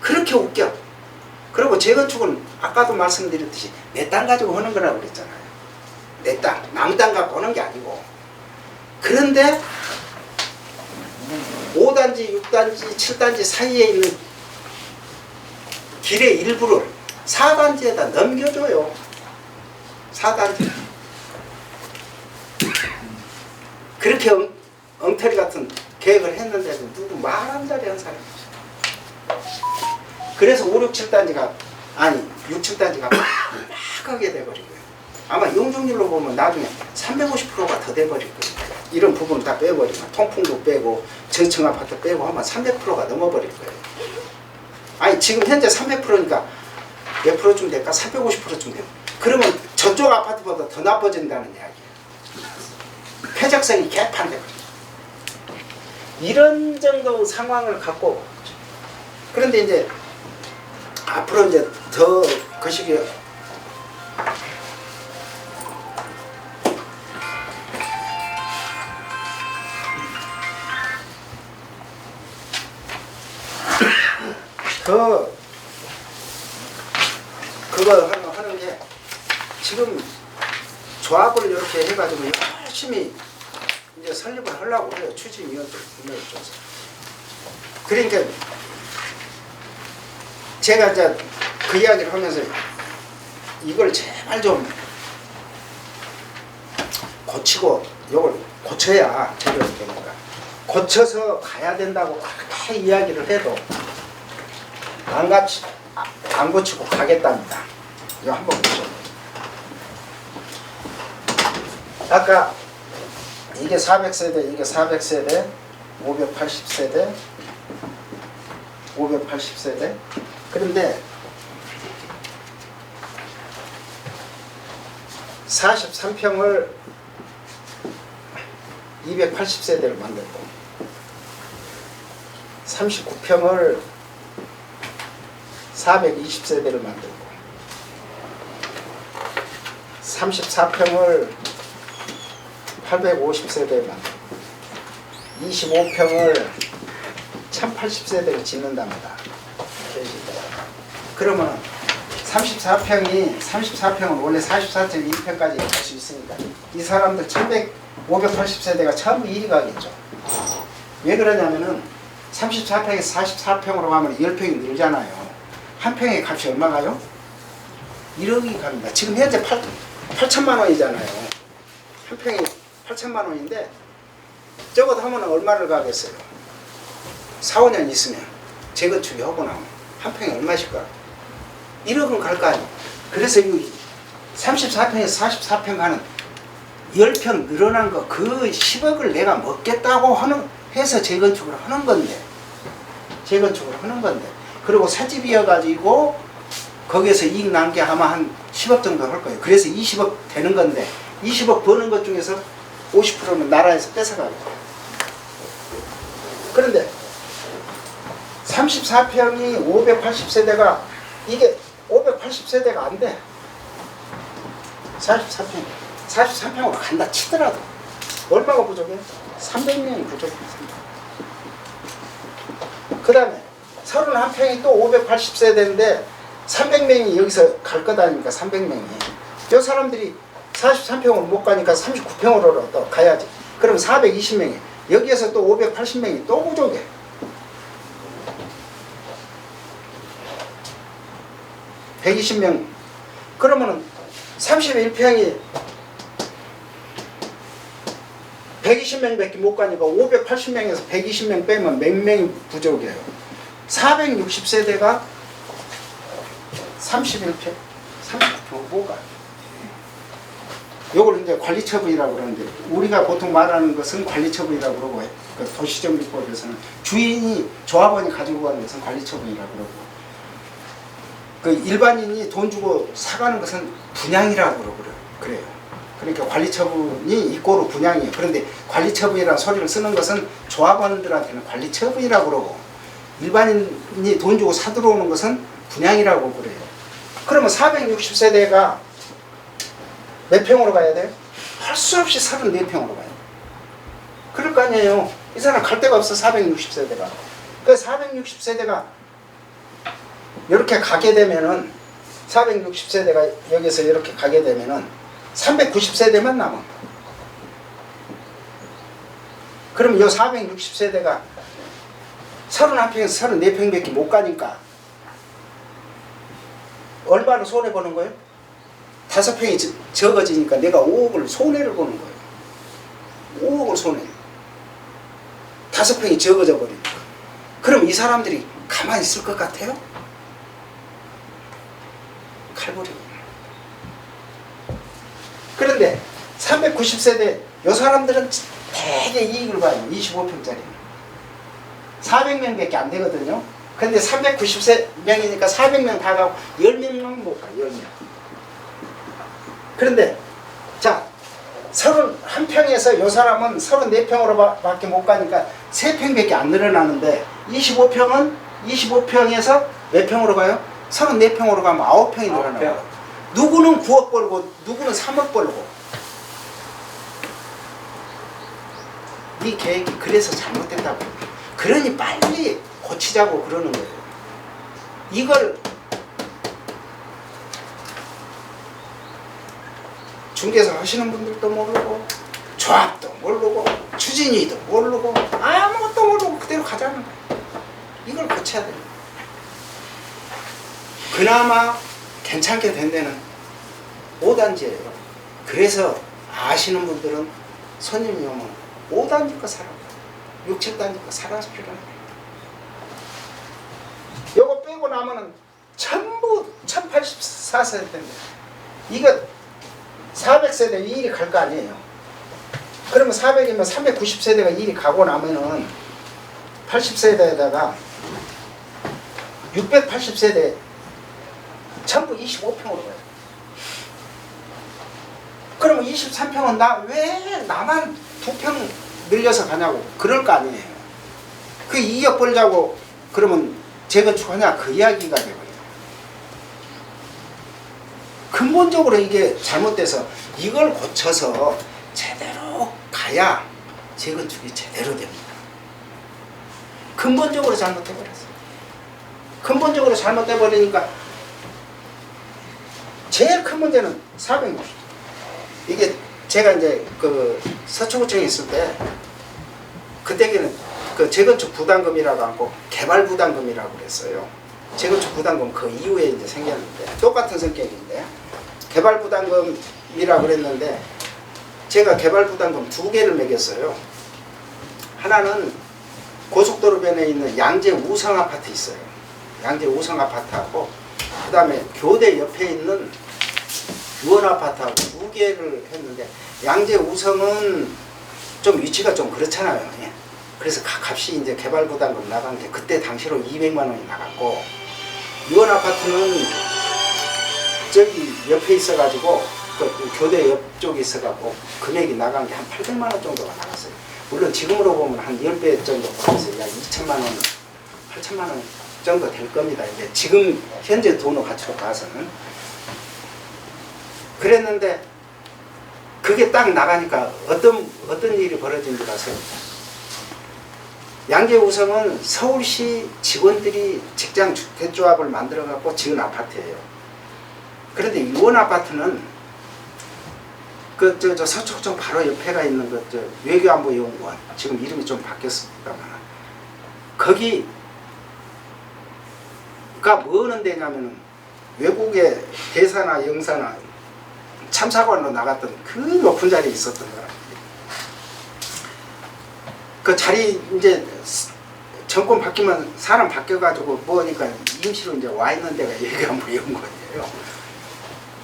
그렇게 웃겨. 그리고 재건축은 아까도 말씀드렸듯이 내 땅 가지고 하는 거라고 그랬잖아요. 내 땅, 남 땅 갖고 하는 게 아니고. 그런데 5단지, 6단지, 7단지 사이에 있는 길의 일부를 4단지에다 넘겨줘요. 4단지. 그렇게 엉터리 같은 계획을 했는데도 누구 말 한 자리 한 사람이 없어요. 그래서 5, 6, 7단지가 아니 6, 7단지가 막하게 돼버린 거예요. 아마 용적률로 보면 나중에 350%가 더 돼버릴 거예요. 이런 부분 다 빼버리면 통풍도 빼고 정층 아파트 빼고 하면 300%가 넘어버릴 거예요. 아니 지금 현재 300%니까 몇 프로쯤 될까? 350%쯤 돼요. 그러면 저쪽 아파트보다 더 나빠진다는 이야기예요. 쾌적성이 개판돼 버려요. 이런 정도 상황을 갖고 그런데 이제 앞으로 이제 더 거시기 더 그거 하는 게 지금 조합을 이렇게 해가지고 열심히 이제 설립을 하려고 해요. 추진위원들 분명히 줘서. 그러니까 제가 이제 그 이야기를 하면서 이걸 제발 좀 고치고 이걸 고쳐야 제대로 되니까 고쳐서 가야 된다고 그렇게 이야기를 해도 안 고치고 가겠답니다. 이거 한번 보죠. 아까 이게 400세대, 이게 400세대, 580세대, 580세대. 그런데 43평을 280세대를 만들고 39평을 420세대를 만들고 34평을 850세대를 만들고 25평을 1080세대를 짓는답니다. 그러면 34평은 원래 44.1평까지 갈 수 있으니까 이 사람들 580세대가 전부 이리 가겠죠. 왜 그러냐면은 34평에서 44평으로 가면 10평이 늘잖아요. 한 평의 값이 얼마가요? 1억이 갑니다. 지금 현재 8천만 원이잖아요. 한 평이 8천만 원인데 적어도 하면 얼마를 가겠어요? 4, 5년 있으면 재건축이 하고 나면 한 평이 얼마실까? 1억은 갈 거 아니에요. 그래서 34평에서 44평 가는 10평 늘어난 거 그 10억을 내가 먹겠다고 해서 재건축을 하는 건데 그리고 새 집이어가지고 거기에서 이익 난 게 아마 한 10억 정도 할 거예요. 그래서 20억 되는 건데 20억 버는 것 중에서 50%는 나라에서 뺏어가고. 그런데 34평이 580세대가 이게 580세대가 안 돼. 43평으로 간다 치더라도 얼마가 부족해? 300명이 부족했습니다. 그 다음에 31평이 또 580세대인데 300명이 여기서 갈 거다 아닙니까? 300명이. 저 사람들이 43평으로 못 가니까 39평으로 또 가야지. 그럼 420명이. 여기에서 또 580명이 또 부족해. (120명) 그러면은 31평이 120명밖에 못 가니까 580명에서 120명 빼면 몇 명이 부족해요? 460세대가 31평, 39평 못 가요. 요걸 이제 관리처분이라고 그러는데 우리가 보통 말하는 것은 관리처분이라고 그러고 그 도시정비법에서는 주인이 조합원이 가지고 가는 것은 관리처분이라고 그러고 그 일반인이 돈 주고 사가는 것은 분양이라고 그래요. 그러니까 관리처분이 이꼬르 분양이에요. 그런데 관리처분이라는 소리를 쓰는 것은 조합원들한테는 관리처분이라고 그러고 일반인이 돈 주고 사들어오는 것은 분양이라고 그래요. 그러면 460세대가 몇 평으로 가야 돼요? 할 수 없이 34평으로 가요. 그럴 거 아니에요. 이 사람 갈 데가 없어. 460세대가. 그 460세대가 이렇게 가게 되면은 460세대가 여기서 이렇게 가게 되면은 390세대만 남아. 그럼 이 460세대가 31평에서 34평밖에 못 가니까 얼마로 손해보는 거예요? 5평이 적어지니까 내가 5억을 손해를 보는 거예요. 5억을 손해. 5평이 적어져 버리니까. 그럼 이 사람들이 가만히 있을 것 같아요? 칼부리고. 그런데 390세대 요 사람들은 되게 이익을 봐요. 25평짜리 400명밖에 안 되거든요. 근데 390명이니까 400명 다 가고 10명만 못 가요. 10명. 그런데 자 31평에서 요 사람은 34평으로 밖에 못 가니까 3평밖에 안 늘어나는데 25평에서 몇 평으로 가요? 34평으로 가면 9평이 늘어나요. 누구는 9억 벌고 누구는 3억 벌고. 이 계획이 그래서 잘못됐다고. 그러니 빨리 고치자고 그러는 거예요. 이걸 중개사 하시는 분들도 모르고 조합도 모르고 추진위도 모르고 아무것도 모르고 그대로 가자는 거예요. 이걸 고쳐야 돼요. 그나마 괜찮게 된 데는 5단지예요. 그래서 아시는 분들은 손님이 오면 5단지 거 사라고 6, 7단지 거 사라서 필요해요. 요거 빼고 나면은 전부 1084세대인데 이거 400세대 이 일이 갈 거 아니에요. 그러면 400이면 390세대가 일이 가고 나면은 80세대에다가 680세대 전부 25평으로 가요. 그러면 23평은 왜 나만 2평 늘려서 가냐고 그럴 거 아니에요. 그 2억 벌자고 그러면 재건축하냐 그 이야기가 되거든요. 근본적으로 이게 잘못돼서 이걸 고쳐서 제대로 가야 재건축이 제대로 됩니다. 근본적으로 잘못돼버렸어요. 근본적으로 잘못돼버리니까 제일 큰 문제는 460. 이게 제가 이제 그 서초구청에 있을 때 그때는 그 재건축 부담금이라고 하고 개발 부담금이라고 그랬어요. 재건축 부담금 그 이후에 이제 생겼는데 똑같은 성격인데 개발 부담금이라고 그랬는데 제가 개발 부담금 2개를 매겼어요. 하나는 고속도로변에 있는 양재 우성 아파트 있어요. 양재 우성 아파트하고 그 다음에 교대 옆에 있는 유원 아파트하고 두 개를 했는데 양재 우성은 좀 위치가 좀 그렇잖아요. 예. 그래서 값이 이제 개발부담금 나간 게 그때 당시로 200만 원이 나갔고 유원 아파트는 저기 옆에 있어가지고 그 교대 옆쪽에 있어가지고 금액이 나간 게 한 800만 원 정도가 나갔어요. 물론 지금으로 보면 한 10배 정도 벌었어요. 약 2천만 원, 8천만 원 정도 될 겁니다. 이제 지금 현재 돈의 가치로 봐서는. 그랬는데 그게 딱 나가니까 어떤 일이 벌어진 줄 아세요? 양재 우성은 서울시 직원들이 직장 주택조합을 만들어 갖고 지은 아파트예요. 그런데 유원 아파트는 저 서초구청 바로 옆에가 있는 외교안보연구원, 지금 이름이 좀 바뀌었습니다만, 거기가 뭐 하는 데냐면은 외국의 대사나 영사나 참사관으로 나갔던 그 높은 자리에 있었던 거라. 그 자리 이제 정권 바뀌면 사람 바뀌어가지고 뭐니까 임시로 이제 와 있는 데가 외교안보연구원이에요.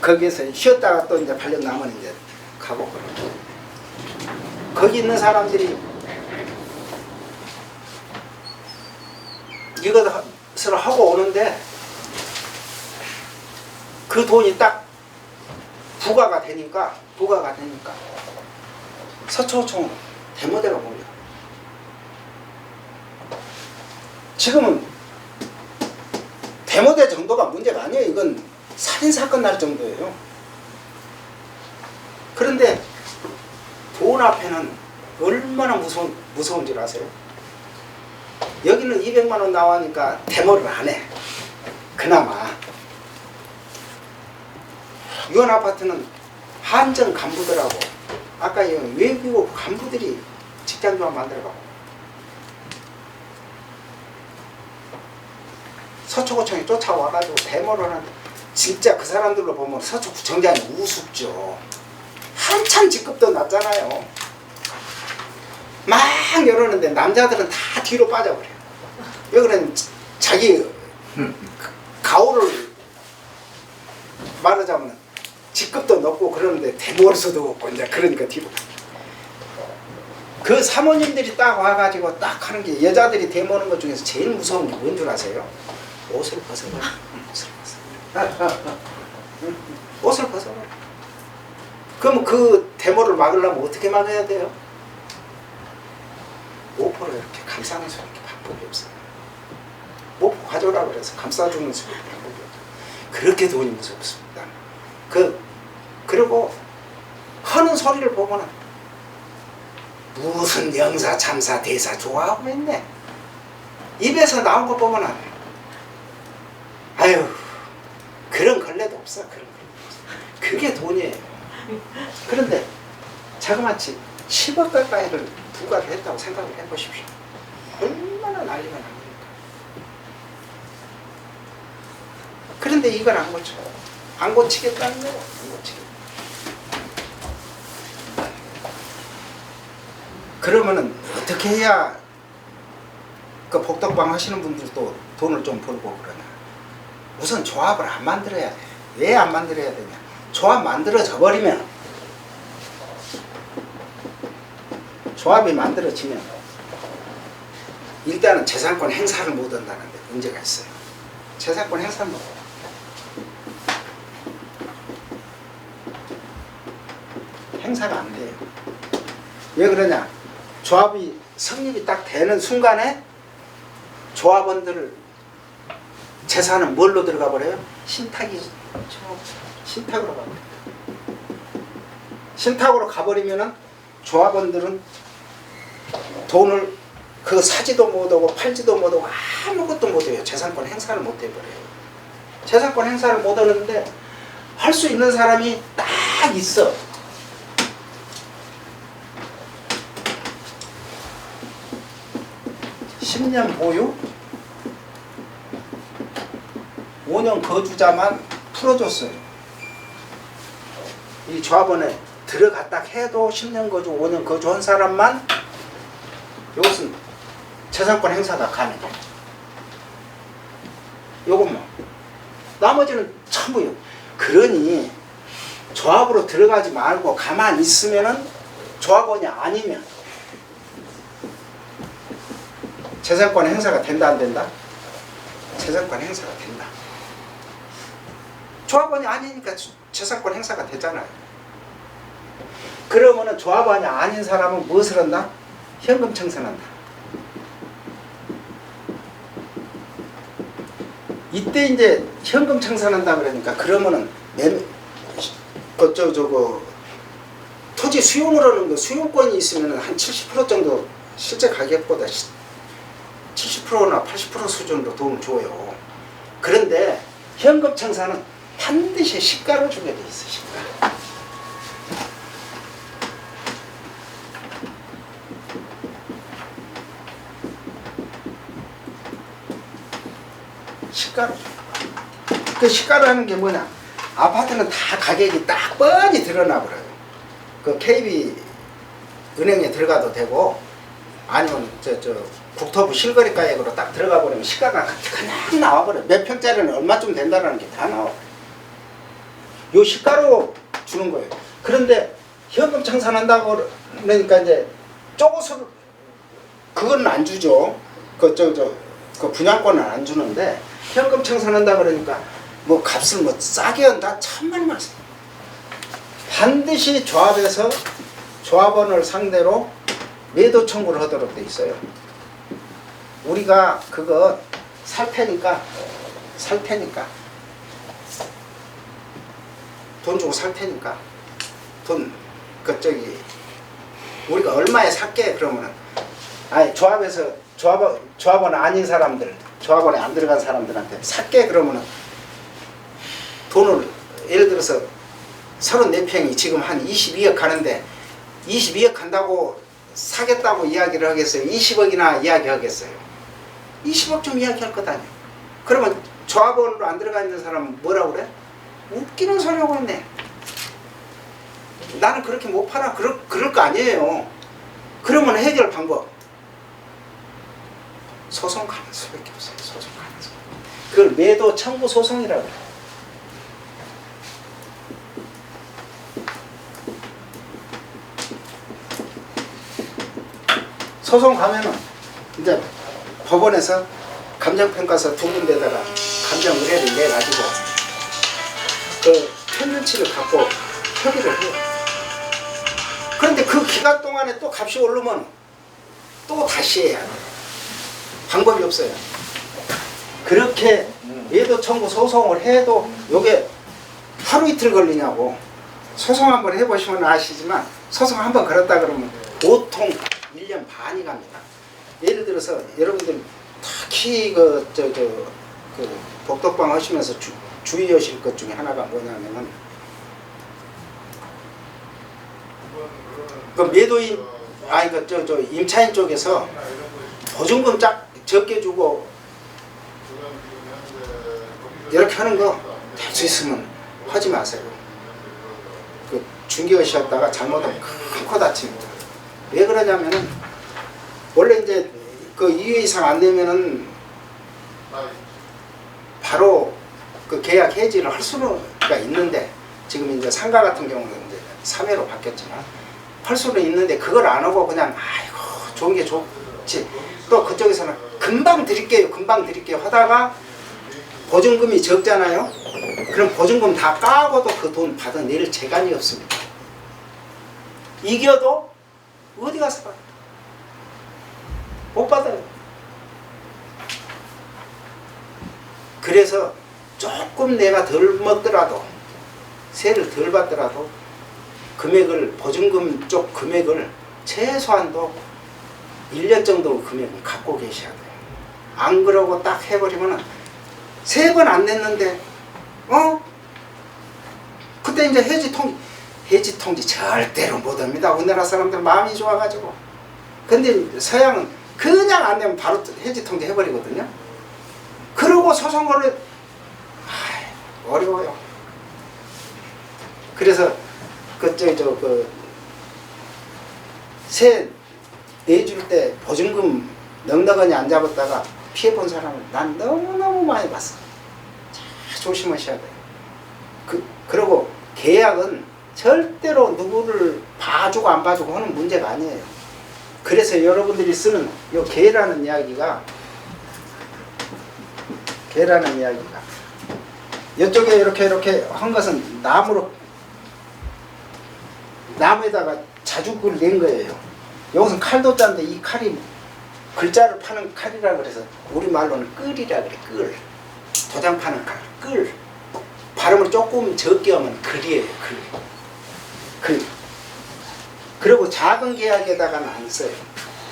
거기에서 쉬었다가 또 이제 8년 남은 이제 가고 그러고. 거기 있는 사람들이 이것을 하고 오는데 그 돈이 딱 부과가 되니까 서초구청 대모대가 몰려. 지금은 대모대 정도가 문제가 아니에요. 이건 살인사건 날 정도예요. 그런데 돈 앞에는 얼마나 무서운 줄 아세요? 여기는 200만 원 나오니까 대모를 안 해. 그나마. 유원 아파트는 한정 간부들하고 아까 외교 간부들이 직장조합 만들어가고 서초구청에 쫓아와가지고 대모를 하는데 진짜 그 사람들로 보면 서초구청장이 우습죠. 한참 직급도 낮잖아요. 막 이러는데 남자들은 다 뒤로 빠져버려요. 왜 그러냐면 자기 가오를 말하자면 직급도 높고 그러는데 대모할 수도 없고 이제 그러니까 뒤로. 그 사모님들이 딱 와가지고 딱 하는 게 여자들이 대모하는 것 중에서 제일 무서운 게 뭔 줄 아세요? 옷을 벗어버려. 옷을 벗어버려. 그럼 그 데모를 막으려면 어떻게 막아야 돼요? 모포로 이렇게 감싸는 수밖에 방법이 없어요. 모포 가져오라고 그래서 감싸주는 수밖에 방법이 없어요. 그렇게 돈이 무섭습니다. 그리고 하는 소리를 보면은 무슨 영사, 참사, 대사 좋아하고 있네. 입에서 나온 거 보면은 아유 그런 걸레도 없어. 그런 걸레도 없어. 그게 돈이에요. 그런데 자그마치 10억 가까이를 부과를 했다고 생각을 해보십시오. 얼마나 난리가 납니까? 그런데 이걸 안 고쳐. 안 고치겠다는 거예요. 안 고치겠다. 그러면은 어떻게 해야 그 복덕방 하시는 분들도 돈을 좀 벌고 그러냐. 우선 조합을 안 만들어야 돼. 왜 안 만들어야 되냐. 조합 만들어져 버리면 조합이 만들어지면 일단은 재산권 행사를 못 한다는 데 문제가 있어요. 재산권 행사를 못 해요. 행사가 안 돼요. 왜 그러냐. 조합이 성립이 딱 되는 순간에 조합원들 재산은 뭘로 들어가 버려요? 신탁으로 가버려요. 신탁으로 가버리면은 조합원들은 돈을 그 사지도 못하고 팔지도 못하고 아무것도 못해요. 재산권 행사를 못 해버려요. 재산권 행사를 못 하는데 할 수 있는 사람이 딱 있어. (10년) 보유 5년 거주자만 풀어줬어요. 이 조합원에 들어갔다 해도 10년 거주 5년 거주한 사람만 이것은 재산권 행사가 가능해요. 요것만. 나머지는 전부요. 그러니 조합으로 들어가지 말고 가만히 있으면은 조합원이 아니면 재산권 행사가 된다 안 된다? 재산권 행사가 된다. 조합원이 아니니까 재산권 행사가 되잖아요. 그러면은 조합원이 아닌 사람은 무엇을 한다? 현금 청산한다. 이때 이제 현금 청산한다 그러니까 그러면은 토지 수용을 하는 거 수용권이 있으면 한 70% 정도 실제 가격보다 70%나 80% 수준으로 도움을 줘요. 그런데 현금 청산은 반드시 시가를 주게 돼 있어. 시가. 시가로. 그 시가라는 게 뭐냐? 아파트는 다 가격이 딱 뻔히 드러나 버려요. 그 KB 은행에 들어가도 되고 아니면 국토부 실거래 가액으로 딱 들어가 버리면 시가가 그냥 나와 버려. 몇 평짜리는 얼마쯤 된다는 게 다 나와. 요 시가로 주는 거예요. 그런데 현금 청산한다고 그러니까 이제 쪼고서 그건 안 주죠. 그 분양권은 안 주는데 현금 청산한다 그러니까 뭐 값을 뭐 싸게 한다 천만 말씀. 반드시 조합에서 조합원을 상대로 매도 청구를 하도록 돼 있어요. 우리가 그거 살 테니까 돈 주고 살 테니까 돈 우리가 얼마에 살게 그러면은 아니 조합에서 조합원 아닌 사람들 조합원에 안 들어간 사람들한테 살게 그러면은 돈을 예를 들어서 34평이 지금 한 22억 가는데 22억 간다고 사겠다고 이야기를 하겠어요? 20억이나 이야기하겠어요? 20억 좀 이야기할 것 아니에요. 그러면 조합원으로 안 들어가 있는 사람은 뭐라고 그래? 웃기는 소리하고 있네. 나는 그렇게 못 팔아. 그럴 거 아니에요. 그러면 해결 방법. 소송 가는 수밖에 없어요. 소송 가는 수. 그걸 매도 청구 소송이라고 해요. 소송 가면은 이제 법원에서 감정평가서 두 군데다가 감정 의뢰를 내가지고 그 평균치를 갖고 협의를 해요. 그런데 그 기간 동안에 또 값이 오르면 또 다시 해야 돼요. 방법이 없어요. 그렇게 매도 청구 소송을 해도 요게 하루 이틀 걸리냐고. 소송 한번 해보시면 아시지만 소송 한번 걸었다 그러면 보통 1년 반이 갑니다. 예를 들어서 여러분들 특히 그 복덕방 하시면서 주의하실 것 중에 하나가 뭐냐면은 그 매도인 아니 임차인 쪽에서 보증금 적게 주고 이렇게 하는 거 될 수 있으면 하지 마세요. 그 중개하셨다가 잘못하면 큰 코 다칩니다. 왜 그러냐면은 원래 이제 그 2회 이상 안 되면은 바로 그 계약 해지를 할 수가 있는데 지금 이제 상가 같은 경우는 이제 3회로 바뀌었지만 할 수는 있는데 그걸 안 하고 그냥 아이고 좋은 게 좋지 또 그쪽에서는 금방 드릴게요 하다가 보증금이 적잖아요. 그럼 보증금 다 까고도 그 돈 받아낼 재간이 없습니다. 이겨도 어디 가서 받아요? 못 받아요. 그래서 조금 내가 덜 먹더라도 세를 덜 받더라도 금액을 보증금 쪽 금액을 최소한도 1년 정도 금액을 갖고 계셔야 돼요. 안 그러고 딱 해버리면은 3번 안 냈는데 그때 이제 해지 통지 절대로 못합니다. 우리나라 사람들 마음이 좋아가지고. 근데 서양은 그냥 안 내면 바로 해지 통지 해버리거든요. 그러고 소송 걸려 어려워요. 그래서 세 내줄 때 보증금 넉넉하니 안 잡았다가 피해본 사람을 난 너무너무 많이 봤어. 잘 조심하셔야 돼요. 그리고 계약은 절대로 누구를 봐주고 안 봐주고 하는 문제가 아니에요. 그래서 여러분들이 쓰는 요 개라는 이야기가 이쪽에 이렇게 한 것은 나무에다가 자죽을 낸 거예요. 여기서는 칼도자인데 이 칼이 글자를 파는 칼이라 그래서 우리말로는 끌이라 그래. 끌. 도장 파는 칼. 끌. 발음을 조금 적게 하면 글이에요. 글. 그리고 작은 계약에다가는 안 써요.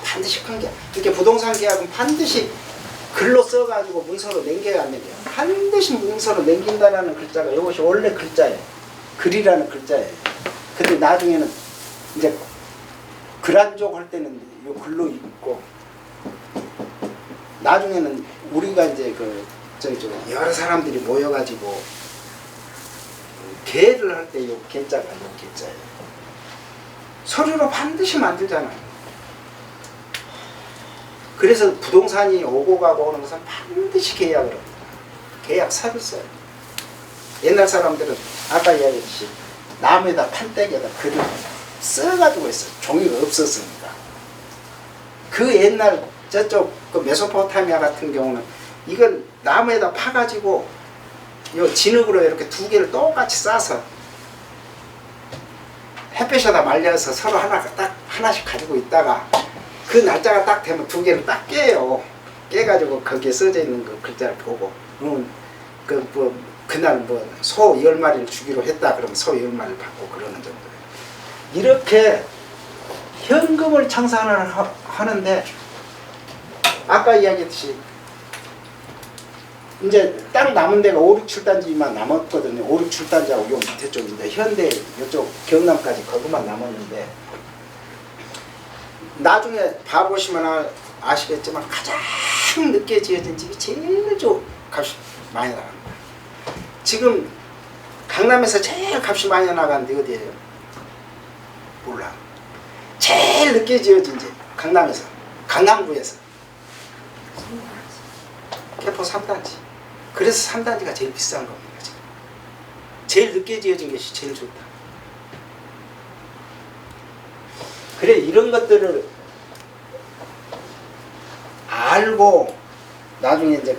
반드시 큰 계약. 이렇게 부동산 계약은 반드시 글로 써가지고 문서로 남겨야 안 남겨요. 반드시 문서로 남긴다라는 글자가 이것이 원래 글자예요. 글이라는 글자예요. 근데 나중에는 이제 글안족 할 때는 이 글로 있고, 나중에는 우리가 이제 여러 사람들이 모여가지고 개를 할 때 이 개자가 이 개자예요. 서류로 반드시 만들잖아요. 그래서 부동산이 오고 가고 오는 것은 반드시 계약을 합니다. 계약서를 써요. 옛날 사람들은 아까 이야기했듯이 나무에다 판때기에다 글을 써가지고 있어요. 종이가 없었으니까. 그 옛날 저쪽 그 메소포타미아 같은 경우는 이걸 나무에다 파가지고 요 진흙으로 이렇게 두 개를 똑같이 싸서 햇볕에다 말려서 서로 하나씩 가지고 있다가 그 날짜가 딱 되면 두 개를 딱 깨요. 깨가지고 거기에 써져 있는 그 글자를 보고, 그날 소 10마리를 주기로 했다 그러면 소 10마리를 받고 그러는 정도예요. 이렇게 현금을 청산을 하는데, 아까 이야기했듯이 이제 땅 남은 데가 5, 6, 7단지만 남았거든요. 5, 6, 7단지하고 요 밑에 쪽인데, 현대 이쪽 경남까지 거기만 남았는데, 나중에 봐보시면 아시겠지만 가장 늦게 지어진 집이 제일 값이 많이 나갑니다. 지금 강남에서 제일 값이 많이 나가는 데 어디예요? 몰라. 제일 늦게 지어진 집 강남에서, 강남구에서 개포 3단지. 그래서 3단지가 제일 비싼 겁니다. 지금. 제일 늦게 지어진 것이 제일 좋다. 그래, 이런 것들을 알고 나중에 이제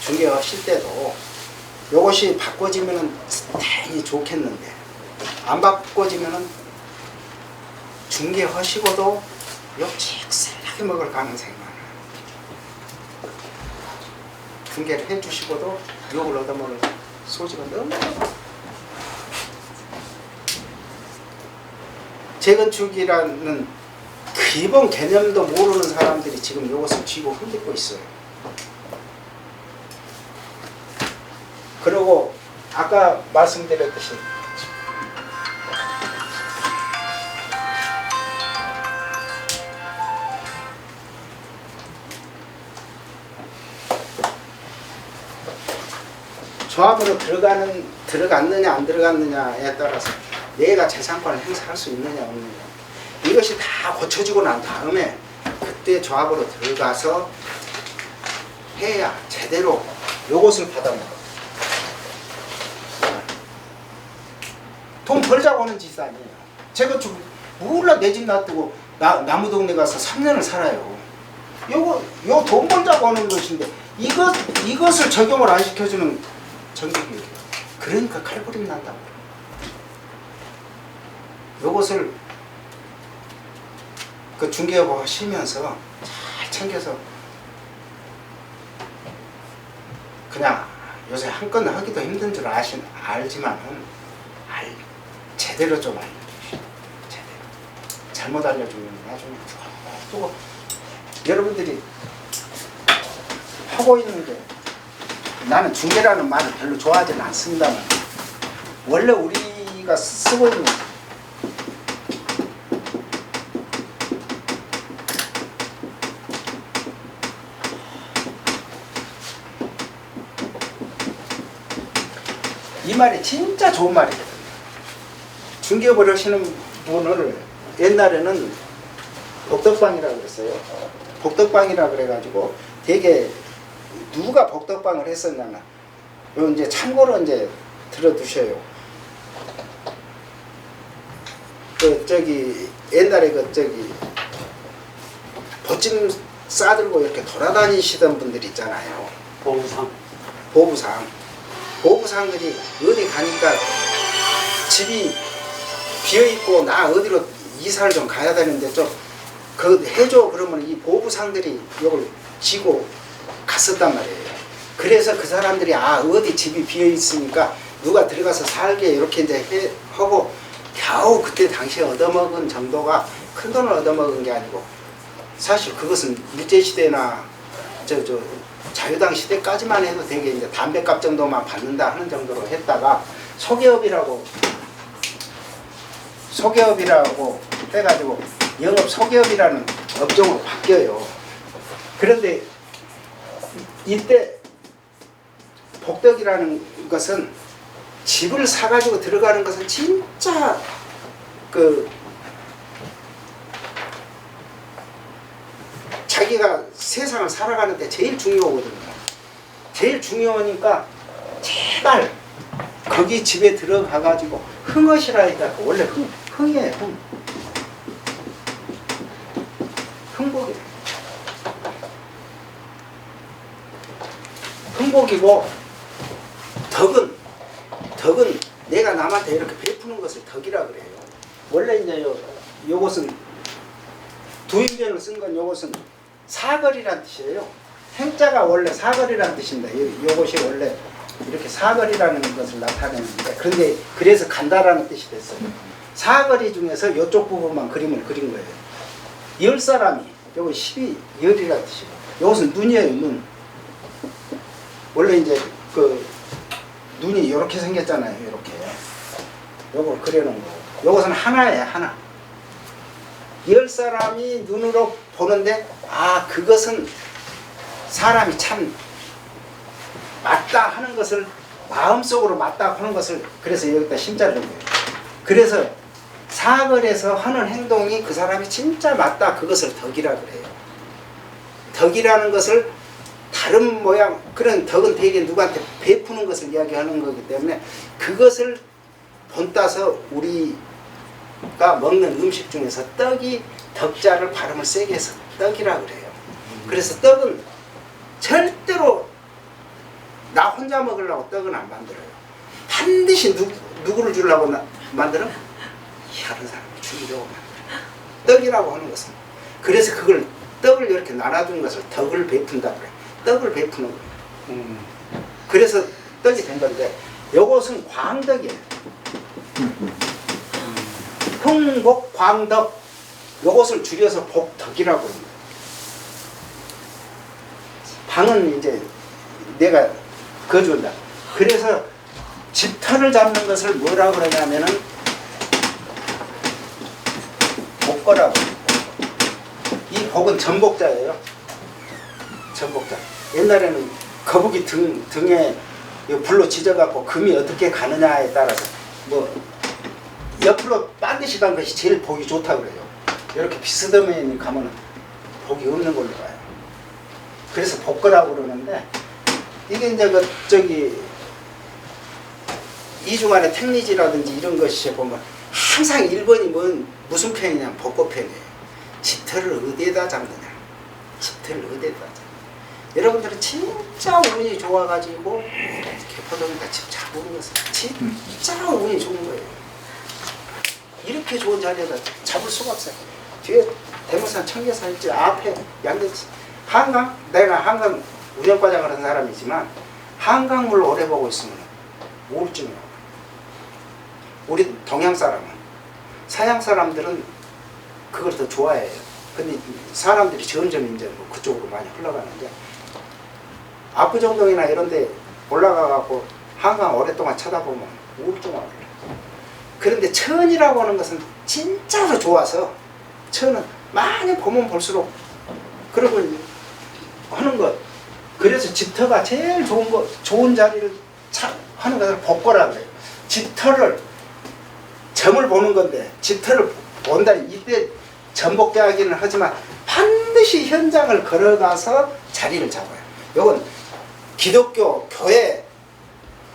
중개하실 때도 요것이 바꿔지면은 다행히 좋겠는데, 안 바꿔지면은 중개하시고도 욕직살하게 먹을 가능성이 많아요. 중개를 해주시고도 욕을 얻어먹을 소지가 너무 많아요. 재건축이라는 기본 개념도 모르는 사람들이 지금 이것을 쥐고 흔들고 있어요. 그리고 아까 말씀드렸듯이 조합으로 들어갔느냐 안 들어갔느냐에 따라서 내가 재산권을 행사할 수 있느냐 없느냐, 이것이 다 고쳐지고 난 다음에 그때 조합으로 들어가서 해야 제대로 요것을 받아먹어. 돈 벌자고 하는 짓이 아니에요. 제가 몰라 내 집 놔두고 나무 동네 가서 3년을 살아요. 요 돈 벌자고 하는 것인데 이것을 적용을 안 시켜주는 정규교육이에요. 그러니까 칼부림 난다고. 요것을 그 중개업을 하시면서 잘 챙겨서, 그냥 요새 한 건 하기도 힘든 줄 알지만은 제대로 좀 알려주시오. 제대로. 잘못 알려주면 나중에 또 여러분들이 하고 있는 게, 나는 중개라는 말을 별로 좋아하지는 않습니다만 원래 우리가 쓰고 있는 이 말이 진짜 좋은 말이거든요. 중개업을 하시는 분을 옛날에는 복덕방이라고 그랬어요. 복덕방이라고 그래가지고 되게 누가 복덕방을 했었냐면, 요 이제 참고로 이제 들어두셔요. 옛날에 보찜 싸들고 이렇게 돌아다니시던 분들 있잖아요. 보부상. 보부상들이 어디 가니까 집이 비어있고 나 어디로 이사를 좀 가야 되는데 좀 해줘 그러면 이 보부상들이 이걸 지고 갔었단 말이에요. 그래서 그 사람들이 어디 집이 비어있으니까 누가 들어가서 살게 이렇게 이제 하고 겨우 그때 당시에 얻어먹은 정도가 큰 돈을 얻어먹은 게 아니고 사실 그것은 일제시대나 자유당 시대까지만 해도 되게 이제 담배값 정도만 받는다 하는 정도로 했다가 소개업이라고 해가지고 영업 소개업이라는 업종으로 바뀌어요. 그런데 이때 복덕이라는 것은 집을 사가지고 들어가는 것은 진짜 자기가 세상을 살아가는데 제일 중요하거든요. 제일 중요하니까 제발 거기 집에 들어가가지고 흥엇이라 해갖고 원래 흥이에요. 흥복이에요. 흥복이고 덕은 내가 남한테 이렇게 베푸는 것을 덕이라 그래요. 원래 이제 요것은 두인변을 쓴 건 요것은 사거리란 뜻이에요. 행자가 원래 사거리란 뜻입니다. 요것이 원래 이렇게 사거리라는 것을 나타내는데 그런데 그래서 간다라는 뜻이 됐어요. 사거리 중에서 이쪽 부분만 그림을 그린 거예요. 열 사람이 요거 12열이라는 뜻이고 요것은 눈이에요. 눈. 원래 이제 눈이 이렇게 생겼잖아요. 이렇게 요걸 그려놓은 거고 요것은 하나예요. 하나. 10사람이 눈으로 보는데 그것은 사람이 참 맞다 하는 것을 마음속으로 맞다 하는 것을 그래서 여기다 심자를 넣은 거예요. 그래서 사거리에서 하는 행동이 그 사람이 진짜 맞다 그것을 덕이라 그래요. 덕이라는 것을 다른 모양 그런 덕은 되게 누구한테 베푸는 것을 이야기하는 거기 때문에 그것을 본따서 우리가 먹는 음식 중에서 떡이 덕자를 발음을 세게 해서 떡이라 그래요. 그래서 떡은 절대로 나 혼자 먹으려고 떡은 안 만들어요. 반드시 누구를 주려고 만들어? 다른 사람을 주려고 만들어요. 떡이라고 하는 것은 그래서 그걸 떡을 이렇게 나눠준 것을 덕을 베푼다 그래요. 떡을 베푸는 거예요. 그래서 떡이 된 건데 요것은 광덕이에요. 흥복 광덕 요것을 줄여서 복덕이라고 합니다. 방은 이제 내가 거주한다. 그래서 집터를 잡는 것을 뭐라고 그러냐면은 복거라고. 이 복은 전복자예요. 전복자. 옛날에는 거북이 등에 불로 찢어갖고 금이 어떻게 가느냐에 따라서 옆으로 반드시 간 것이 제일 보기 좋다고 그래요. 이렇게 비스듬히 가면 복이 없는 걸로 봐요. 그래서 복거라고 그러는데 이게 이제 이중안의 택리지라든지 이런 것이 보면 항상 1번이 무슨 편이냐면 복거 편이에요. 집터를 어디에다 잡느냐. 집터를 어디에다 잡느냐. 여러분들은 진짜 운이 좋아가지고 개포동에다 집 잡는 것은 진짜 운이 좋은 거예요. 이렇게 좋은 자리에다 잡을 수가 없어요. 뒤에 대모산 청계산 있지 앞에 양대치 한강 내가 한강 운영과장을 한 사람이지만 한강물을 오래 보고 있으면 우울증이 와요. 우리 동양 사람은 서양 사람들은 그걸 더 좋아해요. 근데 사람들이 점점 이제 그쪽으로 많이 흘러가는데 압구정동이나 이런 데 올라가갖고 한강 오랫동안 쳐다보면 우울증 와요. 그런데 천이라고 하는 것은 진짜로 좋아서 천은 많이 보면 볼수록 그러고 하는 것. 그래서 집터가 제일 좋은 자리를 하는 것을 복거라 그래요. 집터를 점을 보는 건데 집터를 본다. 이때 전복자하기는 하지만 반드시 현장을 걸어가서 자리를 잡아요. 이건 기독교 교회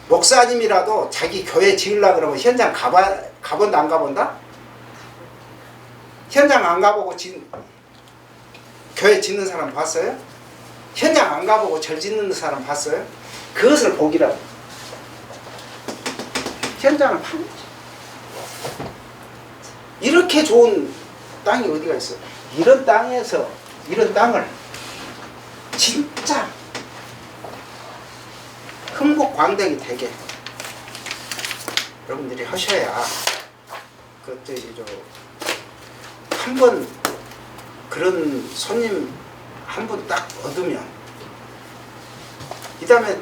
목사님이라도 자기 교회 지으려고 그러면 현장 가본다 안 가본다? 현장 안 가보고 교회 짓는 사람 봤어요? 현장 안 가보고 절 짓는 사람 봤어요? 그것을 복이라고. 현장을 파는 거죠. 이렇게 좋은 땅이 어디가 있어? 이런 땅에서 이런 땅을 진짜 흥국광대하게 되게 여러분들이 하셔야 그것들이 한번 그런 손님 한 분 딱 얻으면 이 다음에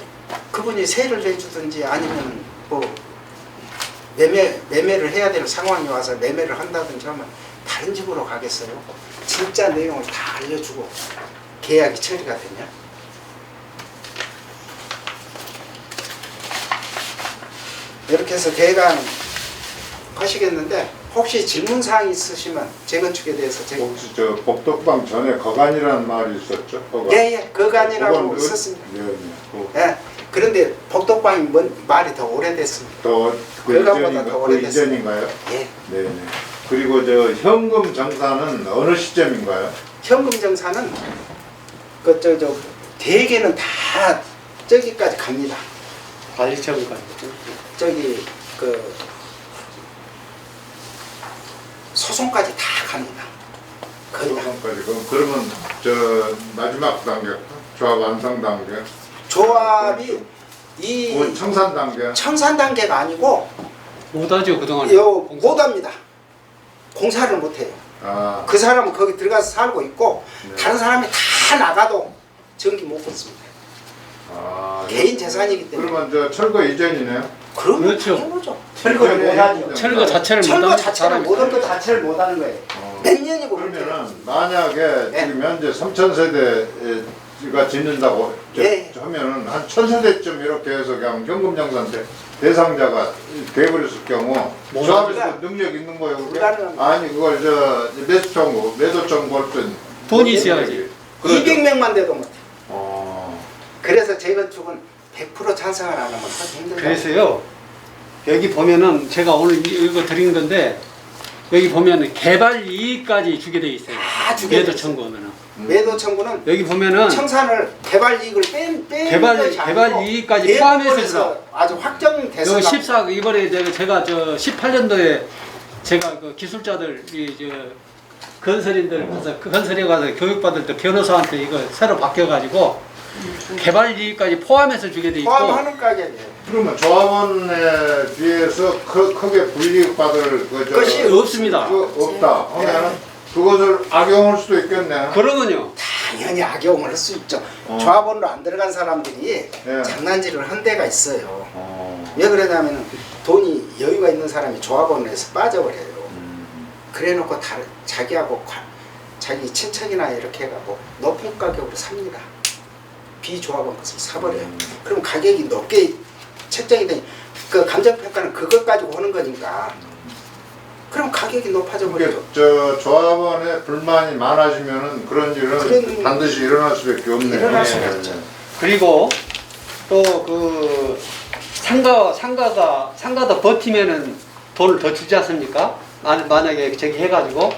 그분이 세를 내주든지 아니면 뭐 매매를 해야 되는 상황이 와서 매매를 한다든지 하면 다른 집으로 가겠어요? 진짜 내용을 다 알려주고 계약이 처리가 되냐? 이렇게 해서 계획안 하시겠는데 혹시 질문사항 있으시면 재건축에 대해서 제가 혹시 저 복덕방 전에 거간이라는 말이 있었죠? 거간. 예예 거간이라고 그건 있었습니다. 예. 예. 그런데 복덕방이 말이 더 오래됐습니다. 또그 거간보다 더 오래됐습니다. 이전인가요? 예. 네네. 그리고 저 현금 정산은 어느 시점인가요? 현금 정산은 대개는 다 저기까지 갑니다. 관리처분까지. 저기 소송까지 다 갑니다. 거의 다. 소송까지. 그러면 저 마지막 단계 조합 완성 단계. 조합이 이 청산 단계. 청산 단계가 아니고 못하죠 그동안. 못합니다. 공사를 못해요. 아. 그 사람은 거기 들어가서 살고 있고 네. 다른 사람이 다 나가도 전기 못 끊습니다. 아. 개인 재산이기 때문에. 그러면 저 철거 이전이네요. 그러면 그렇죠. 당연하죠. 철거를 못하죠. 철거 자체를 철거 못하는 자체를 사람이 모든 것 자체를 못하는 거예요. 몇 년이고 그러면은 만약에 네. 지금 현재 3,000세대가 짓는다고 네. 하면은 한 1,000세대쯤 이렇게 해서 그냥 현금정산 대상자가 돼버렸을 경우 조합에서 능력 있는 거예요. 그게? 불가능합니다. 아니 그걸 저 매수 청구, 매도 청구할 땐 돈이 있어야지. 그렇죠. 200명만 돼도 못해. 어. 그래서 재건축은 100% 찬성을 안 하면 하기 힘들다. 그래서요 여기 보면은 제가 오늘 이거 드린 건데 여기 보면은 개발 이익까지 주게 돼 있어요. 다 주게 돼 매도 있어요. 청구하면은 매도 청구는 여기 보면은 청산을 개발 이익을 빼는 개발 이익까지 포함해서 주라. 아주 확정돼서 여기 14 이번에 제가 저 18년도에 제가 그 기술자들 건설인들 그래서 그 건설에 가서 교육받을 때 변호사한테 이거 새로 바뀌어가지고 개발 이익까지 포함해서 주게 돼 있고. 포함하는 가격이에요. 그러면 조합원에 비해서 크게 불이익 받을 그것이 없습니다. 없다. 하면은 그것을 악용할 수도 있겠네. 그러면요. 당연히 악용을 할 수 있죠. 조합원으로 안 들어간 사람들이 네. 장난질을 한 데가 있어요. 어. 왜 그러냐면 돈이 여유가 있는 사람이 조합원에서 빠져버려요. 그래놓고 자기하고 자기 친척이나 이렇게 해가고 높은 가격으로 삽니다. 비조합원 것을 사버려요. 그럼 가격이 높게 책정이 되니 그 감정평가는 그것 가지고 하는 거니까 그럼 가격이 높아져 버리죠. 저 조합원의 불만이 많아지면은 그런 일은 반드시 일어날 수밖에 없네요. 일어날 수밖에 없죠. 그리고 또 그 상가가 버티면은 돈을 더 주지 않습니까? 만약에 저기 해가지고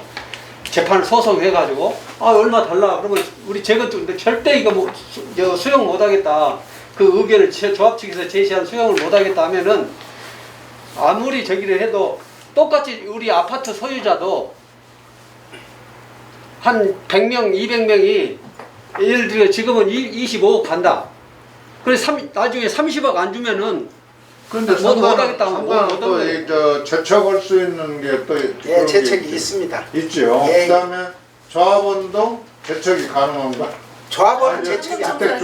재판을 소송해가지고 얼마 달라 그러면 우리 재건축 절대 이거 수용 못하겠다 그 의견을 조합 측에서 제시한 수용을 못하겠다 하면은 아무리 저기를 해도 똑같이 우리 아파트 소유자도 한 100명 200명이 예를 들어 지금은 25억 간다 그래서 나중에 30억 안 주면은 근데 못하겠다 하면 상관은 또 재척할 수 있는 게 또 예, 재책이 있습니다. 있죠. 예. 그다음에 조합원도 재척이 가능한가? 조합원은 재책이 안 돼요.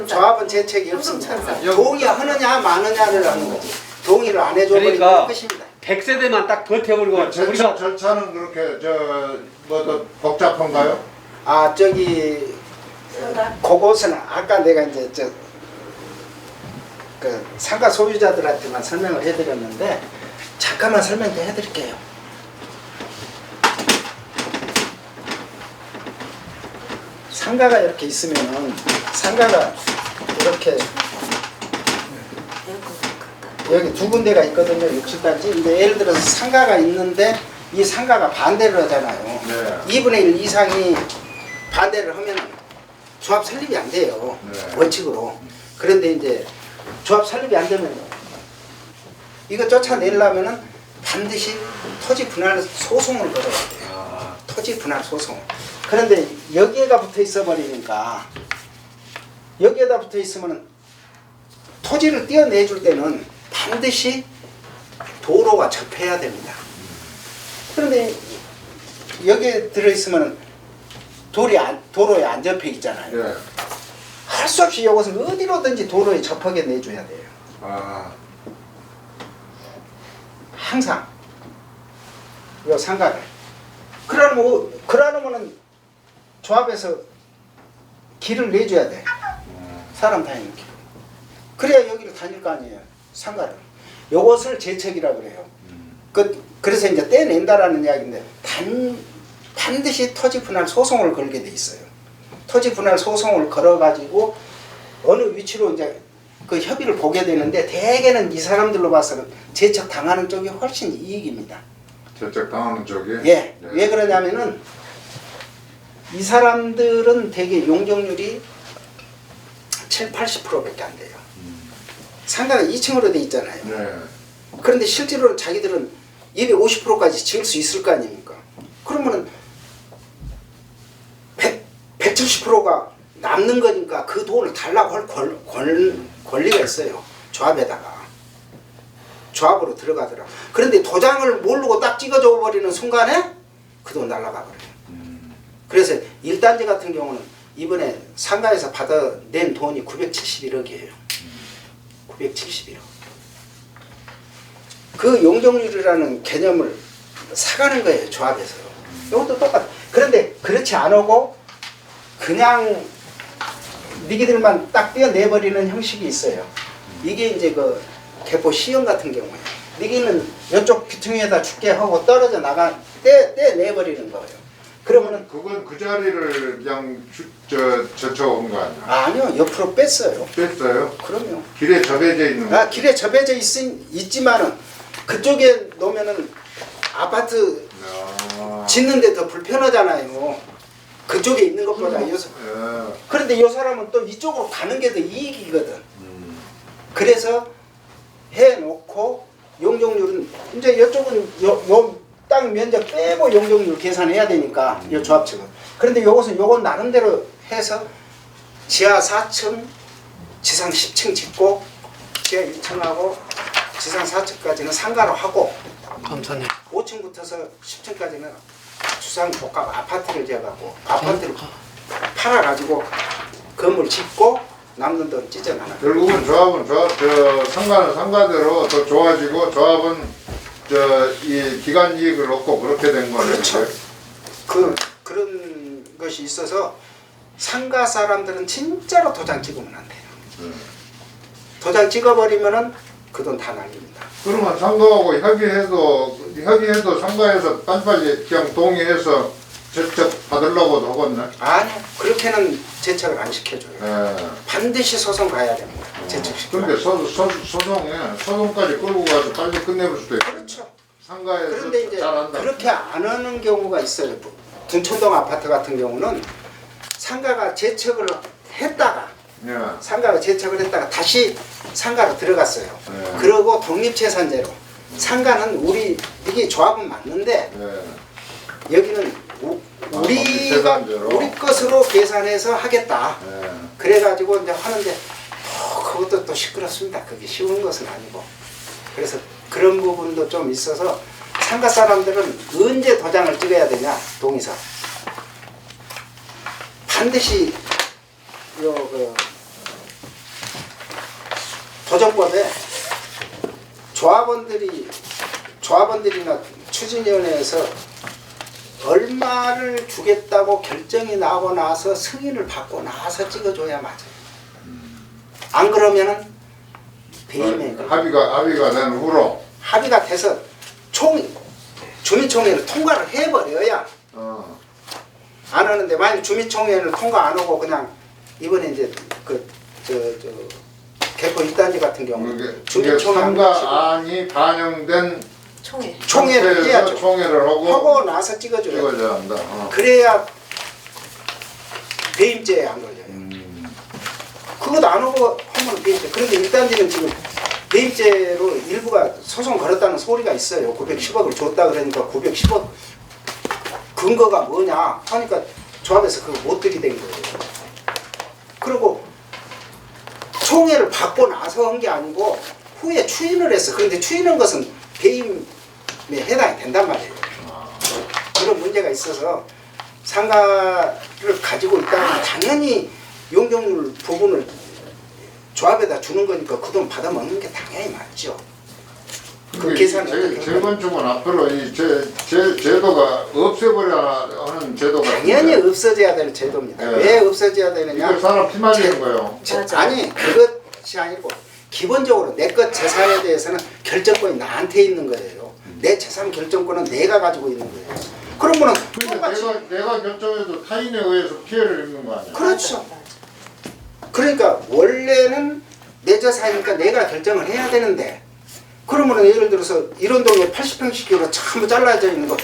조합은 재책이 없습니다. 동의하느냐 마느냐를 하는 거지. 동의를 안 해줘버리면 그러니까 끝입니다. 100세대만 딱 버텨버리고 재척 우리가 절차는 그렇게 더 복잡한가요? 그곳은 아까 내가 이제 그 상가 소유자들한테만 설명을 해드렸는데 잠깐만 설명 더 해드릴게요. 상가가 이렇게 있으면은 상가가 이렇게 여기 두 군데가 있거든요. 60단지. 근데 예를 들어서 상가가 있는데 이 상가가 반대를 하잖아요. 네. 2분의 1 이상이 반대를 하면 조합 설립이 안 돼요. 네. 원칙으로. 그런데 이제 조합 설립이 안 되면 이거 쫓아내려면은 반드시 토지 분할 소송을 걸어야 돼요. 토지 분할 소송. 그런데 여기에가 붙어 있어 버리니까 여기에다 붙어 있으면은 토지를 떼어내줄 때는 반드시 도로가 접해야 됩니다. 그런데 여기에 들어있으면 도로에 안 접해 있잖아요. 네. 할 수 없이 이것은 어디로든지 도로에 접하게 내줘야 돼요. 아, 항상 이 상가를. 그러려면은 조합에서 길을 내줘야 돼. 사람 다니는 길. 그래야 여기를 다닐 거 아니에요. 상가를. 요것을 제척이라 그래요. 그래서 이제 떼낸다라는 이야기인데 반드시 토지 분할 소송을 걸게 돼 있어요. 토지 분할 소송을 걸어가지고 어느 위치로 이제 그 협의를 보게 되는데 대개는 이 사람들로 봐서는 제척 당하는 쪽이 훨씬 이익입니다. 제적 당하는 쪽이. 예. 네. 왜 그러냐면은 이 사람들은 대개 용적률이 70~80%밖에 안 돼요. 상가가 2층으로 돼 있잖아요. 네. 그런데 실제로는 자기들은 250%까지 지을 수 있을 거 아닙니까? 그러면은 170%가 남는 거니까 그 돈을 달라고 할 권리가 있어요. 조합에다가. 조합으로 들어가더라. 그런데 도장을 모르고 딱 찍어줘 버리는 순간에 그 돈 날라가 버려요. 그래서 1단지 같은 경우는 이번에 상가에서 받아낸 돈이 971억이에요. 971억. 그 용적률이라는 개념을 사가는 거예요. 조합에서. 이것도 똑같아. 그런데 그렇지 않고 그냥 니기들만 딱 떼어내버리는 형식이 있어요. 이게 이제 그 개포 시형 같은 경우에 니기는 이쪽 귀퉁이에다 죽게 하고 떨어져 떼내버리는 거예요. 그러면은 그건 그 자리를 그냥 젖혀온 거 아니야? 아니요, 옆으로 뺐어요. 뺐어요? 그럼요. 길에 접해져 있는 거. 길에 접해져 있지만은 그쪽에 놓으면은 아파트 아. 짓는데 더 불편하잖아요. 그쪽에 있는 것보다 요 예. 그런데 이 사람은 또 이쪽으로 가는 게 더 이익이거든. 그래서 해놓고 용적률은 이제 이쪽은 요 땅 면적 빼고 용적률 계산해야 되니까 이 조합 측은. 그런데 요건 나름대로 해서 지하 4층, 지상 10층 짓고 지하 1층하고 지상 4층까지는 상가로 하고 감사님. 5층부터서 10층까지는 주상 복합 아파트를 지어가고 아파트를 팔아가지고 건물 짓고 남는 돈 찢어나가. 결국은 조합은 상가는 상가대로 더 좋아지고 조합은 이 기간 이익을 얻고 그렇게 된 거네요. 그렇죠. 그런 것이 있어서 상가 사람들은 진짜로 도장 찍으면 안 돼요. 도장 찍어버리면은 그 돈 다 날립니다. 그러면 상가하고 협의해도 상가에서 빨리 그냥 동의해서 제척 받으려고도 하겠네. 아니요, 그렇게는 제척을 안 시켜줘요. 예. 반드시 소송 가야 됩니다. 제척시키면. 근데 소송까지 끌고 가서 빨리 끝내볼 수도 있고. 그렇죠. 상가에서 그런데 이제 잘한다. 그렇게 안 하는 경우가 있어요. 둔촌동 아파트 같은 경우는 상가가 제척을 했다가 다시 상가로 들어갔어요. 네. 그러고 독립재산제로 상가는 이게 조합은 맞는데 예. 여기는 독립재산제로. 우리 것으로 계산해서 하겠다. 예. 그래가지고 이제 하는데 그것도 또 시끄럽습니다. 그게 쉬운 것은 아니고. 그래서 그런 부분도 좀 있어서 상가 사람들은 언제 도장을 찍어야 되냐, 동의서. 반드시 도정법에 조합원들이나 추진위원회에서 얼마를 주겠다고 결정이 나고 나서 승인을 받고 나서 찍어줘야 맞아요. 안 그러면은 배임에 합의가 된 후로. 합의가 돼서 주민총회를 통과를 해버려야 안 하는데 만약 주민총회를 통과 안 하고 그냥 이번에 이제 개포 1단지 같은 경우 이게 주민총회 상가안이 반영된 총회. 총회를 상태에서 해야죠. 총회를 하고 나서 찍어줘야 돼요. 찍어줘야 한다. 그래야 배임죄에 안 걸려요. 그것도 안 하고 하면 배임죄. 그런데 일단지는 지금 배임죄로 일부가 소송 걸었다는 소리가 있어요. 910억을 줬다 그러니까 910억 근거가 뭐냐 하니까 조합에서 그거 못 들이댄 거예요. 그리고 총회를 받고 나서 한 게 아니고 후에 추인을 했어. 그런데 추인한 것은 배임에 해당이 된단 말이에요. 그런 문제가 있어서 상가를 가지고 있다면 당연히 용적률 부분을 조합에다 주는 거니까 그 돈 받아 먹는 게 당연히 맞죠. 그 계산을 재건축은 앞으로 이 제도가 없애버려 하는 제도가 당연히 없어져야 되는 제도입니다. 네. 왜 없어져야 되느냐? 이걸 사람 피말리는 거예요. 아니 그것이 아니고 기본적으로 내 것 재산에 대해서는 결정권이 나한테 있는 거예요. 내 재산 결정권은 내가 가지고 있는 거예요. 그러면은 똑같이 내가 결정해도 타인에 의해서 피해를 입는 거 아니야? 그렇죠. 그러니까 원래는 내 재산이니까 내가 결정을 해야 되는데 그러면은 예를 들어서 이런 동에 80평씩 기로 전부 잘라져 있는 거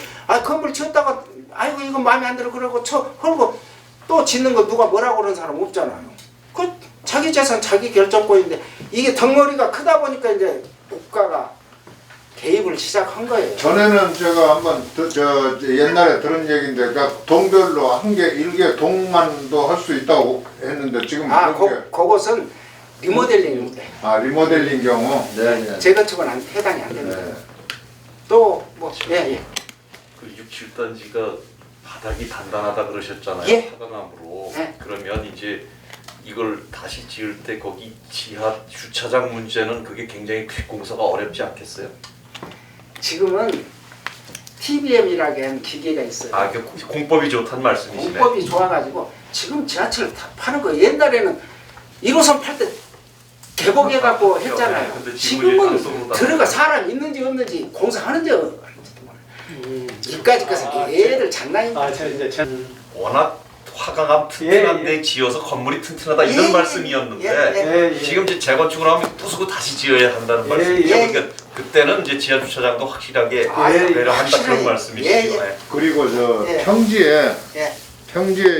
건물 지었다가 아이고 이거 마음에 안 들어 그러고 헐고 또 짓는 거 누가 뭐라고 그러는 사람 없잖아요. 그 자기 재산 자기 결정권인데 이게 덩어리가 크다 보니까 이제 국가가 개입을 시작한 거예요. 전에는 제가 한번 옛날에 들은 얘기인데 그러니까 동별로 한 개, 일개 동만도 할 수 있다고 했는데 지금 그것은 리모델링입니다. 리모델링 경우 재건축은 해당이 안 됩니다. 또뭐 예. 그 6, 7단지가 바닥이 단단하다 그러셨잖아요. 예. 화강암으로. 예. 그러면 이제 이걸 다시 지을 때 거기 지하 주차장 문제는 그게 굉장히 공사가 어렵지 않겠어요? 지금은 TBM이라고 하는 기계가 있어요. 그 공법이 좋다는 말씀이시네. 공법이 좋아가지고 지금 지하철 다 파는 거 옛날에는 1호선 팔 때 개복해갖고 했잖아요. 근데 지금은 지금은 방송으로 들어가 사람 있는지 없는지 공사하는지 없는지도 몰라요. 이까지 가서 얘들 장난이야. 워낙 화강암 튼튼한데 지어서 건물이 튼튼하다 이런 예, 말씀이었는데 예. 지금 이제 재건축을 하면 부수고 다시 지어야 한다는 말씀이죠. 예. 그러니까 그때는 이제 지하 주차장도 확실하게 예. 배려한다 확실하게. 그런 말씀이시죠. 예. 그리고 예. 평지에 예.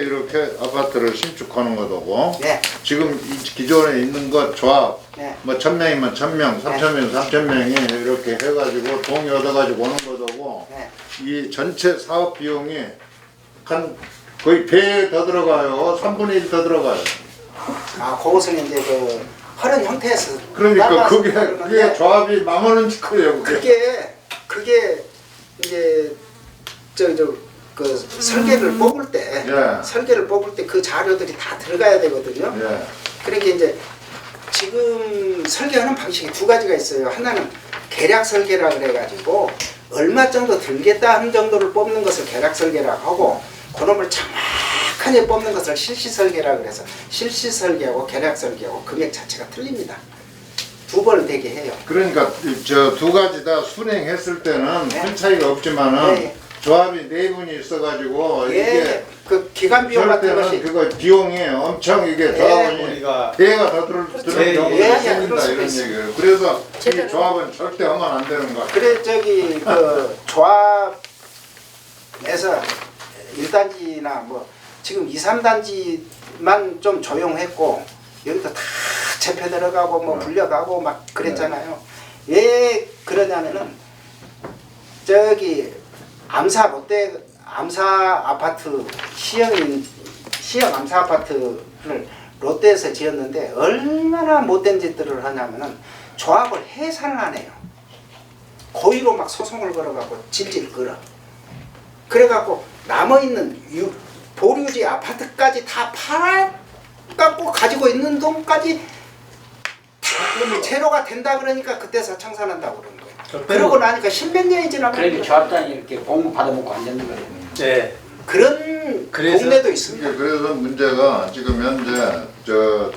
이렇게 아파트를 신축하는 것하고 예. 지금 기존에 있는 것 조합 예. 뭐 1000명이면 1000명, 3000명, 3000명이 이렇게 해가지고 동의 얻어가지고 오는 것하고 예. 이 전체 사업 비용이 한 거의 배 더 들어가요. 3분의 1 더 들어가요. 그것은 이제 그 허른 형태에서 그러니까 따라서 그게 그러는데 조합이 망하는 짓거예요. 그게 이제 그 설계를 뽑을 때 예. 설계를 뽑을 때 그 자료들이 다 들어가야 되거든요. 예. 그러니까 이제 지금 설계하는 방식이 두 가지가 있어요. 하나는 계략 설계라 그래가지고 얼마 정도 들겠다 하는 정도를 뽑는 것을 계략 설계라고 하고 그놈을 정확하게 뽑는 것을 실시 설계라 그래서 실시 설계하고 계략 설계하고 금액 자체가 틀립니다. 두 번을 되게 해요. 그러니까 저 두 가지 다 순행했을 때는 네. 큰 차이가 없지만은 네. 조합이 네 분이 있어가지고 이게 그 기간 비용 그럴 같은 때는 것이 그거 비용이 엄청 이게 조합원이 우리가 배가 더 드는 경우가 생긴다 그럴 수도 이런 있어요. 얘기예요. 그래서 이 제대로. 조합은 절대 하면 안 되는 거야. 그래 그 조합에서 1단지나 뭐 지금 2, 3단지만 좀 조용했고 여기도 다 재패 들어가고 뭐 불려가고 막 그랬잖아요. 왜 그러냐면은 저기 암사 아파트 시형 암사 아파트를 롯데에서 지었는데 얼마나 못된 짓들을 하냐면은 조합을 해산을 안 해요. 고의로 막 소송을 걸어가고 질질 끌어. 그래갖고 남아있는 보류지 아파트까지 다 팔아갖고 가지고 있는 돈까지 다 제로가 된다 그러니까 그때 사창산한다고 그러는 거예요. 그러고 나니까 십몇 년이 지나면 그러니까 조합장이 이렇게 공급 받아먹고 안 되는 거예요. 네. 그런 그래서 동네도 있습니다. 그래서 문제가 지금 현재 저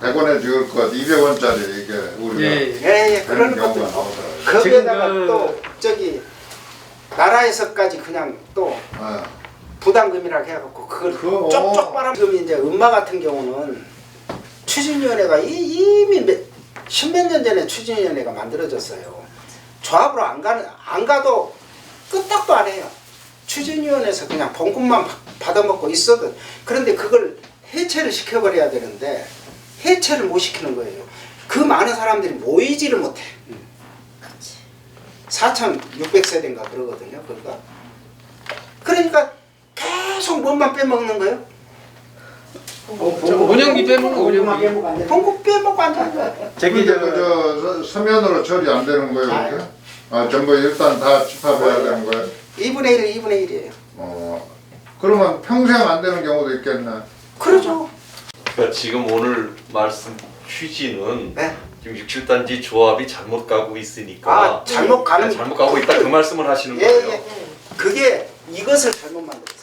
100원에 지을 것 200원짜리 이게 우리가 예, 그런 경우가 것도 나오더라고요. 거기에다가 지금 또 저기 나라에서까지 그냥 또 예. 부담금이라고 해갖고 그걸 그거 쪽쪽 빨아. 지금 이제 음마 같은 경우는 추진위원회가 이미 십몇 년 전에 추진위원회가 만들어졌어요. 조합으로 안 가도 끄떡도 안 해요. 추진위원회에서 그냥 봉급만 받아먹고 있어도. 그런데 그걸 해체를 시켜버려야 되는데 해체를 못 시키는 거예요. 그 많은 사람들이 모이지를 못해. 4,600세대인가 그러거든요. 그러니까 계속 뭔만 빼먹는 거예요. 운영비 빼먹는 거, 공급만 운영비. 빼먹고 안 되는 봉급 빼먹고 앉는 거야. 저기 근데 저 그저 서면으로 처리 안 되는 거예요, 그게? 아, 전부 일단 다 집합해야 되는 거예요? 2분의 1, 2분의 1이에요. 그러면 평생 안 되는 경우도 있겠네. 그러죠. 그러니까 지금 오늘 말씀 취지는 네. 지금 67단지 조합이 잘못 가고 있으니까 아, 잘못 가는 잘못 가고 있다 그 말씀을 하시는 예, 거예요. 예. 그게 이것을 잘못 만들었어요.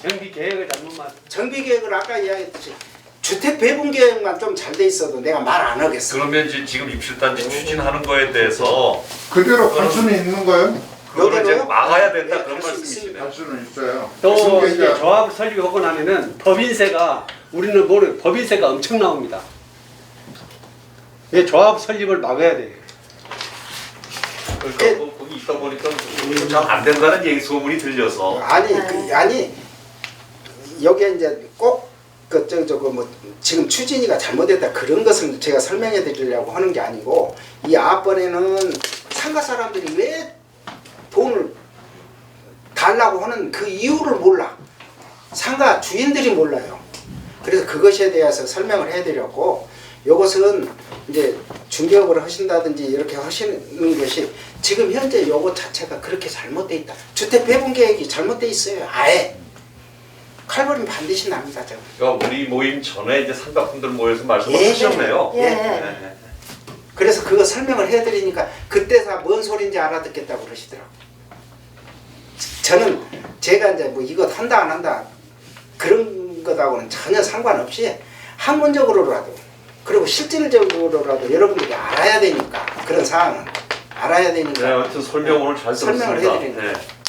정비 계획을 잘못만. 정비 계획을 아까 이야기했듯이 주택 배분 계획만 좀 잘 돼 있어도 내가 말 안 하겠어. 그러면 이제 지금 67단지 추진하는 거에 대해서 그대로 갈 수는 있는 거예요? 그거를 이제 여기로요? 막아야 된다 네, 그런 갈수 말씀이시네요. 갈 수는 있어요. 또 무슨 이제 계기가- 조합을 설립하고 나면은 법인세가 우리는 모르 법인세가 엄청 나옵니다. 이 조합 설립을 막아야 돼요. 그러니까 뭐 거기 있다 보니까 잘 안 된다는 얘기 소문이 들려서 아니 여기에 이제 꼭 뭐 지금 추진이가 잘못됐다 그런 것을 제가 설명해 드리려고 하는 게 아니고 이 앞번에는 상가 사람들이 왜 돈을 달라고 하는 그 이유를 몰라. 상가 주인들이 몰라요. 그래서 그것에 대해서 설명을 해드렸고 이것은 이제 중개업을 하신다든지 이렇게 하시는 것이 지금 현재 요것 자체가 그렇게 잘못돼 있다. 주택 배분 계획이 잘못돼 있어요. 아예 칼버림 반드시 납니다. 저거. 그러니까 우리 모임 전에 이제 상가분들 모여서 말씀을 예. 하셨네요. 예. 네. 그래서 그거 설명을 해드리니까 그때서 뭔 소리인지 알아듣겠다고 그러시더라고. 저는 제가 이제 뭐 이것 한다 안 한다 그런 것하고는 전혀 상관없이 학문적으로라도 그리고 실질적으로라도 여러분들이 알아야 되니까 그런 상황은 알아야 네, 되니까 아무튼 설명 오늘 잘 설명을 들었습니다. 해드리는 네. 거예요.